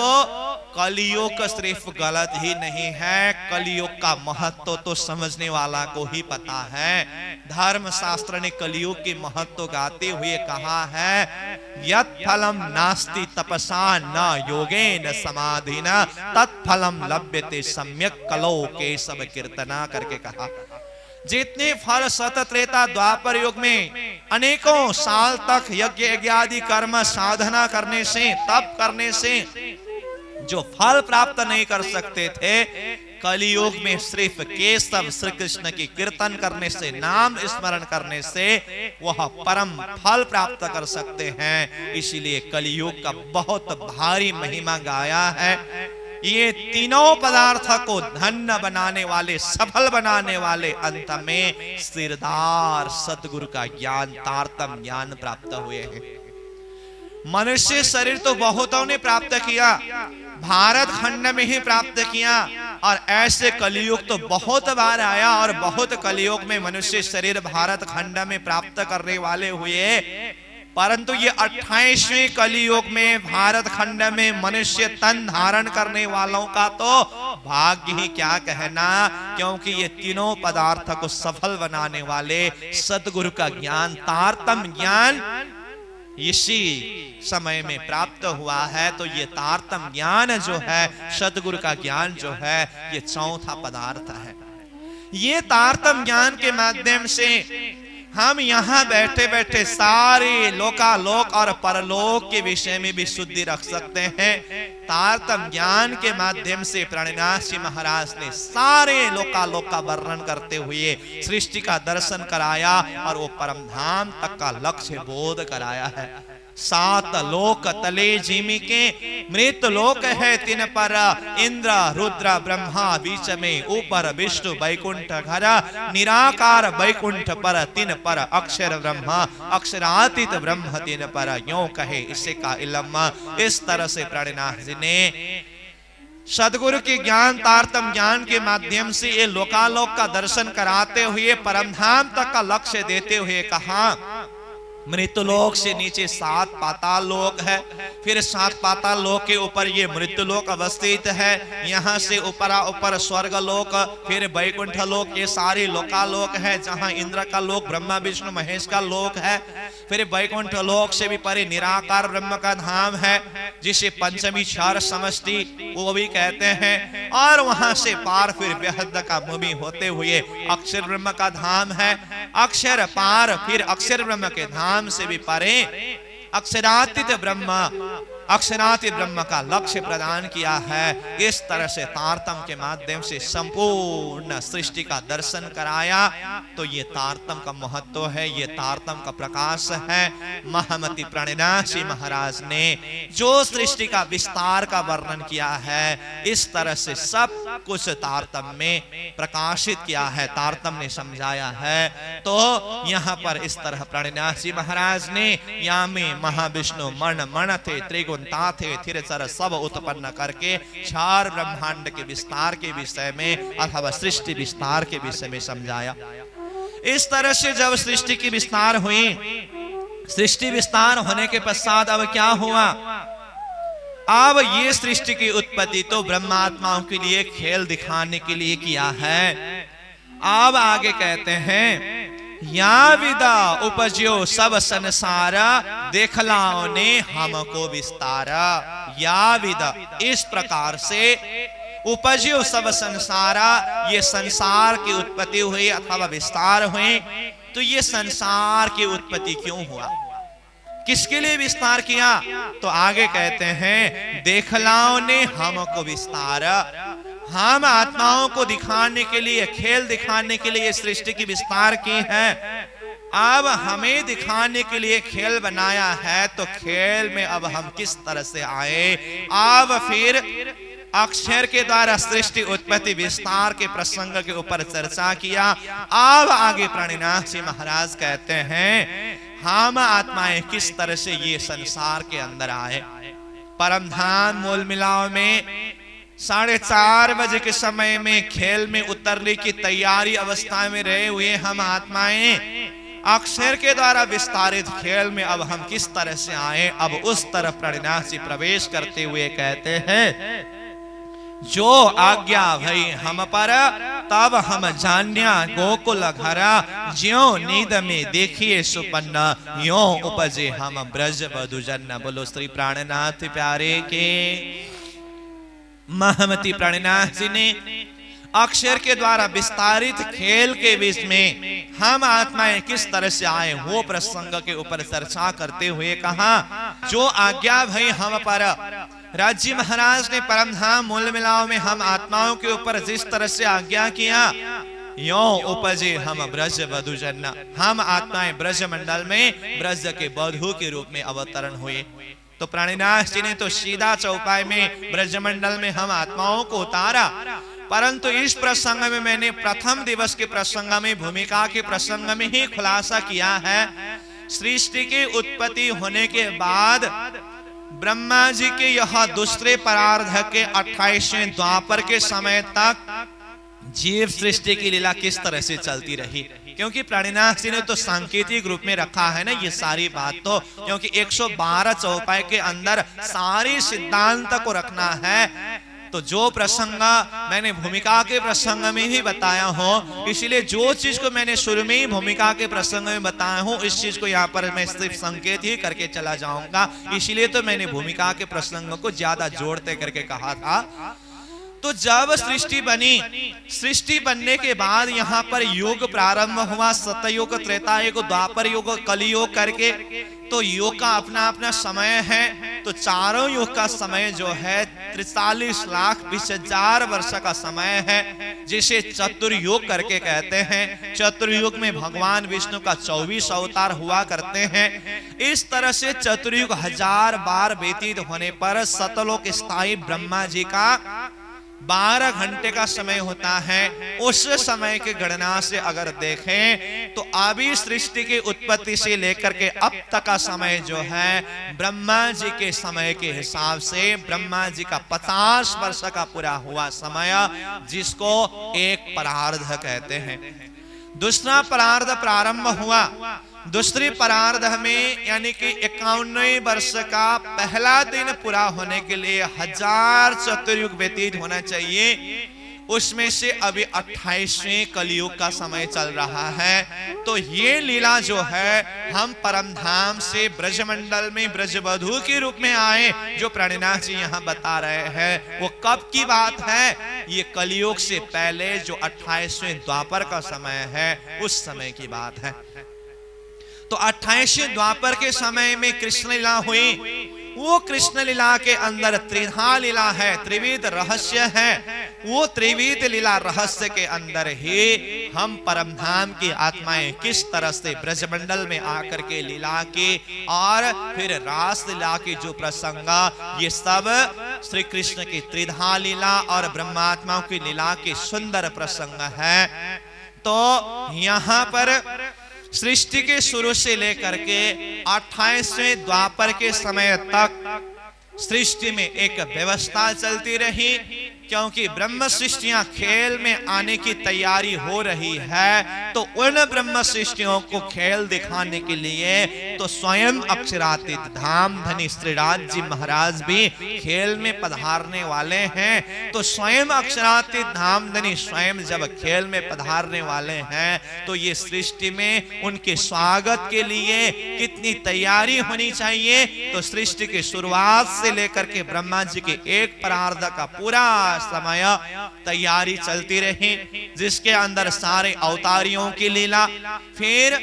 कलियुग सिर्फ गलत ही नहीं है, कलियुग का महत्व तो समझने वाला को ही पता है। धर्म शास्त्र ने कलियुग के महत्व गाते हुए कहा है, यत् फलम नास्ति तपसा न योगेन समाधिना तत्फलम लभ्यते सम्यक कलो केशव कीर्तना करके कहा। जितने फल सत त्रेता द्वापर युग में अनेकों साल तक यज्ञ आदि कर्म साधना करने से, तप करने से जो फल प्राप्त नहीं कर सकते थे, कलियुग में सिर्फ केशव श्री कृष्ण की कीर्तन करने से, नाम स्मरण करने से वह परम फल प्राप्त कर सकते हैं। इसीलिए कलियुग का बहुत भारी महिमा गाया है। ये तीनों पदार्थ को धन्य बनाने वाले, सफल बनाने वाले, अंत में सिरदार सतगुरु का ज्ञान, तारतम ज्ञान प्राप्त हुए हैं। मनुष्य शरीर तो बहुतों ने प्राप्त किया, भारत खंड में ही प्राप्त किया, और ऐसे कलियुग तो बहुत बार आया और बहुत कलियुग में मनुष्य शरीर भारत खंड में प्राप्त करने वाले हुए। परंतु ये 28वें कलियुग में भारत खंड में मनुष्य तन धारण करने वालों का तो भाग्य ही क्या कहना, क्योंकि ये तीनों पदार्थ को सफल बनाने वाले सतगुरु का ज्ञान, तारतम ज्ञान इसी समय में प्राप्त हुआ है। तो ये तारतम ज्ञान जो है, सतगुरु का ज्ञान जो है, ये चौथा पदार्थ है। ये तारतम ज्ञान के माध्यम से हम यहाँ बैठे बैठे सारे लोकालोक और परलोक के विषय में भी शुद्धि रख सकते हैं। तारतम ज्ञान के माध्यम से प्राणनाथ जी महाराज ने सारे लोकालोक का वर्णन करते हुए सृष्टि का दर्शन कराया और वो परम धाम तक का लक्ष्य बोध कराया है। 7 लोक तले जिमि के, मृत लोक है तिन पर, इंद्र रुद्र ब्रह्मा बीच में, ऊपर विष्णु बैकुंठ घर, निराकार बैकुंठ पर, तिन पर अक्षर ब्रह्मा, अक्षरातीत ब्रह्म तिन पर, यूं कहे इसे का इलम। इस तरह से प्राणनाथ जी ने सदगुरु के ज्ञान, तारतम ज्ञान के माध्यम से ये लोकालोक का दर्शन कराते हुए परम धाम तक का लक्ष्य देते हुए कहा, मृत्युलोक से नीचे 7 पाताल लोक है, फिर 7 पाताल लोक के ऊपर ये मृत्युलोक अवस्थित है, यहाँ से ऊपर स्वर्ग लोक, फिर बैकुंठ लोक, ये सारे लोकालोक है जहाँ इंद्र का लोक, ब्रह्मा विष्णु महेश का लोक है। फिर बैकुंठ लोक से भी परे निराकार ब्रह्म का धाम है, जिसे पंचमी क्षार समष्टि वो भी कहते हैं, और वहां से पार फिर बेहद का भूमि होते हुए अक्षर ब्रह्म का धाम है। अक्षर पार फिर अक्षर ब्रह्म के धाम से भी परे अक्षरातीत ब्रह्म, अक्षरातीत ब्रह्म का लक्ष्य प्रदान किया है। इस तरह से तारतम के माध्यम से संपूर्ण सृष्टि का दर्शन कराया। तो ये तारतम का महत्व है, ये तारतम का प्रकाश है। महामती प्राणनाथ जी महाराज ने जो सृष्टि का विस्तार का वर्णन किया है, इस तरह से सब कुछ तारतम में प्रकाशित किया है, तारतम ने समझाया है। तो यहाँ पर इस तरह प्राणनाथ जी महाराज ने यामे महाविष्णु मण मण थे, त्रिगुण थे, थिरचर सब उत्पन्न करके 4 ब्रह्मांड के विस्तार के विषय में अथवा सृष्टि विस्तार के विषय में समझाया। इस तरह से जब सृष्टि की विस्तार हुई, सृष्टि विस्तार होने के पश्चात अब क्या हुआ, अब ये सृष्टि की उत्पत्ति तो ब्रह्मात्माओं के लिए खेल दिखाने के लिए किया है। अब आगे कहते हैं, या विदा उपज्यो सब संसारा, देखलाओ ने हमको विस्तारा। या विदा, इस प्रकार से उपज्यो सब संसारा, ये संसार की उत्पत्ति हुई अथवा विस्तार हुई। तो ये संसार की उत्पत्ति क्यों हुआ, किसके लिए विस्तार किया? तो आगे कहते हैं, देखलाओ ने हमको विस्तारा, हम आत्माओं को दिखाने के लिए, खेल दिखाने के लिए सृष्टि की विस्तार की है। अब हमें दिखाने के लिए खेल बनाया है, तो खेल में अब हम किस तरह से आए। अब फिर अक्षर के द्वारा सृष्टि उत्पत्ति विस्तार के प्रसंग के ऊपर चर्चा किया। अब आगे प्राणनाथ जी महाराज कहते हैं, हम आत्माएं किस तरह से ये संसार के अंदर आए। परम धाम मूल मिलाव में 4:30 बजे के समय में खेल में उतरने की तैयारी अवस्था में रहे हुए हम आत्माएं अक्षर के द्वारा विस्तारित खेल में अब हम किस तरह से आए। अब उस तरफ प्राणनाथ जी प्रवेश करते हुए कहते हैं, जो आज्ञा भई हम पर, तब हम जान्या गोकुल घरा, ज्यों नींद में देखिए सुपन्ना, यों उपजे हम ब्रज बधुजन। बोलो श्री प्राणनाथ प्यारे के। महामती प्राणनाथ जी ने अक्षर के द्वारा विस्तारित खेल के बीच में हम आत्माएं किस तरह से आए, वो प्रसंग के ऊपर चर्चा करते हुए कहा, जो आज्ञा भई हम पर, राज जी महाराज ने परमधाम मूल मिलाव में हम आत्माओं के ऊपर जिस तरह से आज्ञा किया, यो उपजे हम ब्रज वधु जन्ना, हम आत्माएं ब्रज मंडल में ब्रज के वधु के रूप में अवतरण हुए। तो प्राणिनाथ जी ने तो सीधा चौपाई में ब्रजमंडल में हम आत्माओं को उतारा, परंतु इस प्रसंग में मैंने प्रथम दिवस के प्रसंग में, भूमिका के प्रसंग में ही खुलासा किया है। सृष्टि की उत्पत्ति होने के बाद ब्रह्मा जी के यह दूसरे परार्ध के 28वें द्वापर के समय तक जीव सृष्टि की लीला किस तरह से चलती रही, क्योंकि प्राणिनाथ जी ने तो सांकेतिक रूप में रखा है ना ये सारी बात, तो क्योंकि 112 चौपाई के अंदर सारी सिद्धांत को रखना है। तो जो प्रसंग मैंने भूमिका के प्रसंग में ही बताया हूं, इसलिए जो चीज को मैंने शुरू में ही भूमिका के प्रसंग में बताया हूं, इस चीज को यहाँ पर मैं सिर्फ संकेत ही करके चला जाऊंगा। इसलिए तो मैंने भूमिका के प्रसंग को ज्यादा जोड़ते करके कहा था। तो जब सृष्टि बनी, सृष्टि बनने के बाद यहाँ पर युग प्रारंभ हुआ, सतयुग, त्रेता युग, द्वापर युग, कलियुग करके। तो युग का अपना अपना समय है। तो चारों युग का समय जो है 43,20,000 वर्ष का समय है, जिसे चतुर्युग करके कहते हैं। चतुर्युग में भगवान विष्णु का 24 अवतार हुआ करते हैं। इस तरह से चतुर्युग 1000 बार व्यतीत होने पर सतलोक स्थायी ब्रह्मा जी का 12 घंटे का समय होता है। उस समय की गणना से अगर देखें तो अभी सृष्टि की उत्पत्ति से लेकर के अब तक का समय जो है, ब्रह्मा जी के समय के हिसाब से ब्रह्मा जी का 50 वर्ष का पूरा हुआ समय, जिसको एक परार्ध कहते हैं। दूसरा परार्ध प्रारंभ हुआ। दूसरी परार्ध में यानी कि 51वें वर्ष का पहला दिन पूरा होने के लिए 1000 चतुर्युग व्यतीत होना चाहिए। उसमें से अभी 28वें कलियुग का समय चल रहा है। तो ये लीला जो है, हम परमधाम से ब्रजमंडल में ब्रजवधु के रूप में आए, जो प्राणिनाथ जी यहाँ बता रहे हैं, वो कब की बात है? ये कलियुग से पहले जो 28वें द्वापर का समय है, उस समय की बात है। तो 28वें द्वापर के समय में कृष्ण लीला हुई। वो कृष्ण लीला के अंदर त्रिधा लीला है, त्रिविध रहस्य है। वो त्रिविध लीला रहस्य के अंदर ही हम परमधाम की आत्माएं किस तरह से ब्रजमंडल में आकर के लीला की, और फिर रास लीला की जो प्रसंग, ये सब श्री कृष्ण की त्रिधा लीला और ब्रह्मात्माओं की लीला के सुंदर प्रसंग है। तो यहाँ पर सृष्टि के शुरू से लेकर के 28वें द्वापर के समय तक सृष्टि में एक व्यवस्था चलती रही, क्योंकि ब्रह्म सृष्टियां खेल में आने की तैयारी हो रही है। तो उन ब्रह्म सृष्टियों को खेल दिखाने के लिए तो स्वयं अक्षरातीत धाम धनी श्रीराज जी महाराज भी खेल में पधारने वाले हैं। तो स्वयं अक्षरातीत धाम धनी स्वयं जब खेल में पधारने वाले हैं, तो ये सृष्टि में उनके स्वागत के लिए कितनी तैयारी होनी चाहिए। तो सृष्टि की शुरुआत से लेकर के ब्रह्मा जी के एक परार्ध का पूरा समय तैयारी चलती रही, जिसके अंदर सारे अवतारियों की लीला, फिर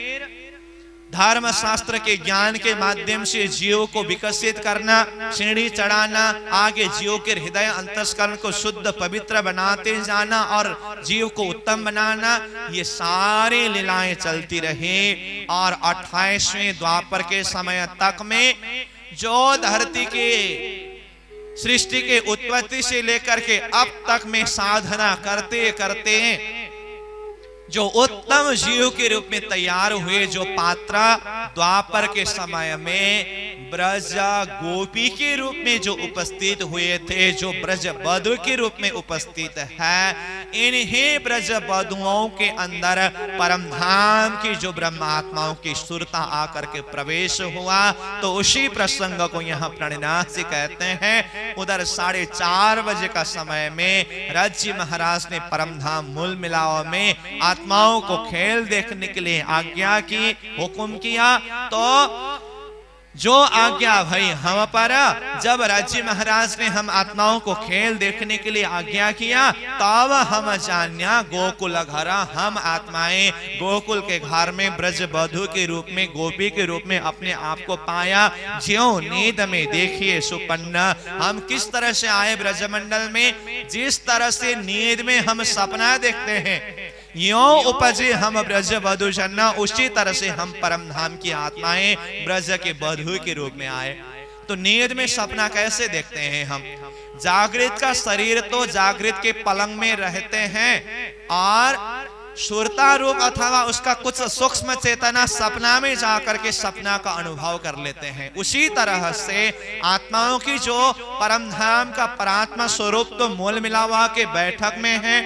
धर्म शास्त्र के ज्ञान के माध्यम से जीव को विकसित करना, सीढ़ी चढ़ाना, आगे जीव के हृदय अंतस्करण को शुद्ध पवित्र बनाते जाना और जीव को उत्तम बनाना, ये सारी लीलाएं चलती रही। और 28वें द्वापर के समय तक में जो धरती के सृष्टि के उत्पत्ति से लेकर के अब तक में साधना करते करते जो उत्तम जीव के रूप में तैयार हुए, जो पात्र द्वापर के समय में ब्रज गोपी के रूप में जो उपस्थित हुए थे, जो ब्रज वधु के रूप में उपस्थित है, इन्हीं ब्रज वधुओं के अंदर परमधाम की जो ब्रह्मात्माओं की सुरता आकर के प्रवेश हुआ। तो उसी प्रसंग को यहाँ प्रणिनाथ जी कहते हैं। उधर 4:30 बजे का समय में राज जी महाराज ने परमधाम मूल मिलाव में आत्माओं को खेल देखने के लिए आज्ञा की, हुक्म किया। तो जो आज्ञा भई हम पर, जब राज्य महाराज ने हम आत्माओं को खेल देखने के लिए आज्ञा किया, तब हम जान्या गोकुल घर, हम आत्माएं गोकुल के घर में ब्रज बधु के रूप में, गोपी के रूप में अपने आप को पाया। ज्यों नींद में देखिए सुपन्न, हम किस तरह से आए ब्रजमंडल में, जिस तरह से नींद में हम सपना देखते हैं, यों उपजे हम ब्रज बधु जन, उसी तरह से हम परम धाम की आत्माएं ब्रज के बधु के रूप में आए। तो नींद में सपना कैसे देखते हैं हम? जागृत का शरीर तो जागृत के पलंग में रहते हैं, और सुरता रूप अथवा उसका कुछ सूक्ष्म चेतना सपना में जाकर के सपना का अनुभव कर लेते हैं। उसी तरह से आत्माओं की जो परम धाम का परात्मा स्वरूप तो मूल मिलावा के बैठक में है,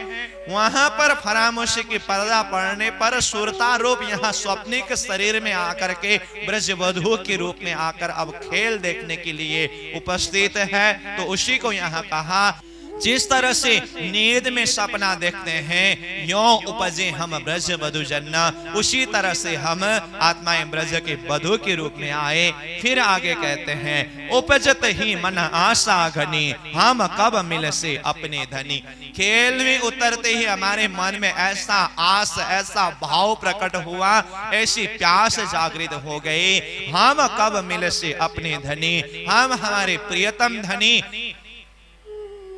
वहां पर फरामोशी की पर्दा पड़ने पर सुरता रूप यहाँ स्वप्निक शरीर में आकर के ब्रजवधु के रूप में आकर अब खेल देखने के लिए उपस्थित है। तो उसी को यहाँ कहा, जिस तरह से नींद में सपना देखते हैं, यों उपजे हम ब्रज बधु जन्ना, उसी तरह से हम आत्माएं ब्रज के बधु के रूप में आए। फिर आगे कहते हैं, उपजत ही मन आशा घनी, हम कब मिल से अपने धनी। खेल में उतरते ही हमारे मन में ऐसा आस, ऐसा भाव प्रकट हुआ, ऐसी प्यास जागृत हो गई, हम कब मिल से अपने धनी, हम हमारे प्रियतम धनी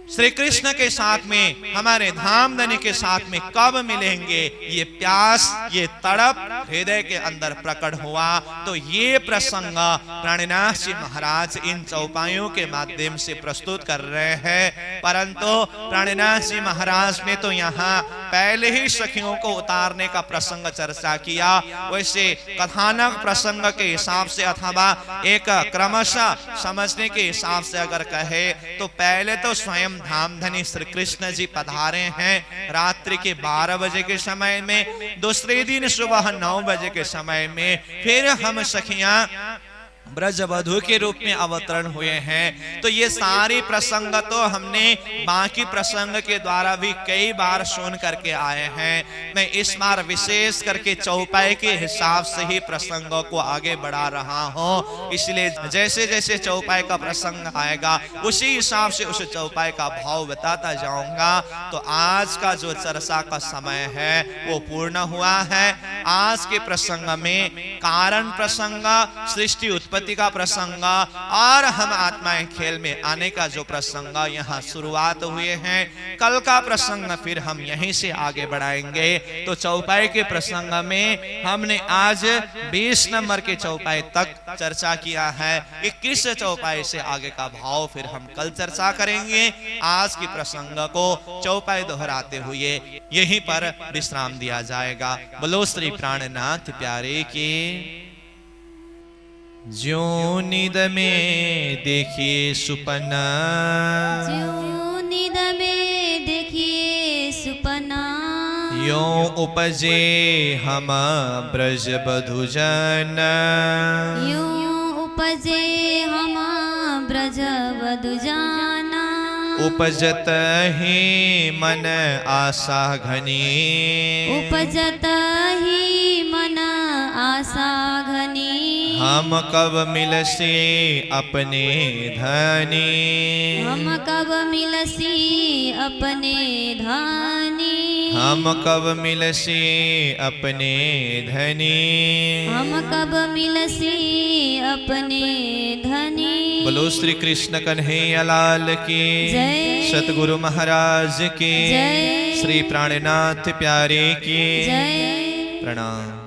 श्री कृष्ण के साथ में, हमारे धाम धनी के साथ में कब मिलेंगे, ये प्यास, ये तड़प हृदय के अंदर प्रकट हुआ। तो ये प्रसंग प्राणनाथ जी महाराज इन चौपाइयों के माध्यम से प्रस्तुत कर रहे हैं। परंतु प्राणनाथ जी महाराज ने तो यहाँ पहले ही सखियों को उतारने का प्रसंग चर्चा किया। वैसे कथानक प्रसंग के हिसाब से अथवा एक क्रमशः समझने के हिसाब से अगर कहे तो पहले तो स्वयं धामधनी श्री कृष्ण जी पधारे हैं रात्रि के 12 बजे के समय में, दूसरे दिन सुबह 9 बजे के समय में फिर हम सखियां ब्रजवधु के रूप में अवतरण हुए हैं। तो ये सारी प्रसंग तो हमने बाकी प्रसंग के द्वारा भी कई बार सुन करके आए हैं। मैं इस बार विशेष करके चौपाई के हिसाब से ही प्रसंगों को आगे बढ़ा रहा हूँ, इसलिए जैसे जैसे चौपाई का प्रसंग आएगा उसी हिसाब से उस चौपाई का भाव बताता जाऊंगा। तो आज का जो चर्चा का समय है वो पूर्ण हुआ है। आज के प्रसंग में कारण प्रसंग, सृष्टि उत्पत्ति का प्रसंग और हम आत्माएं खेल में आने का जो प्रसंग यहाँ शुरुआत हुए हैं, कल का प्रसंग फिर हम यहीं से आगे बढ़ाएंगे। तो चौपाई के प्रसंग में हमने आज 20 नंबर के चौपाई तक चर्चा किया है। 21 चौपाई से आगे का भाव फिर हम कल चर्चा करेंगे। आज की प्रसंग को चौपाई दोहराते हुए यहीं पर विश्राम दिया जाएगा। बोलो श्री प्राणनाथ प्यारे की। ज्यों नींद में देखिए सुपना, ज्यों नींद में देखिए सुपना, यों उपजे हम ब्रज बधु जन, यों उपजे हम ब्रज बधु जाना। उपजत ही मन आशा घनी, उपजत ही मन आशा घनी, हम कब मिलसी अपने धनी, हम कब मिलसी अपने धनी, हम कब मिलसी अपने धनी, हम कब मिलसी अपने धनी। बोलो श्री कृष्ण कन्हैया लाल की जय, सतगुरु महाराज की जय, श्री प्राणनाथ प्यारे की जय। प्रणाम।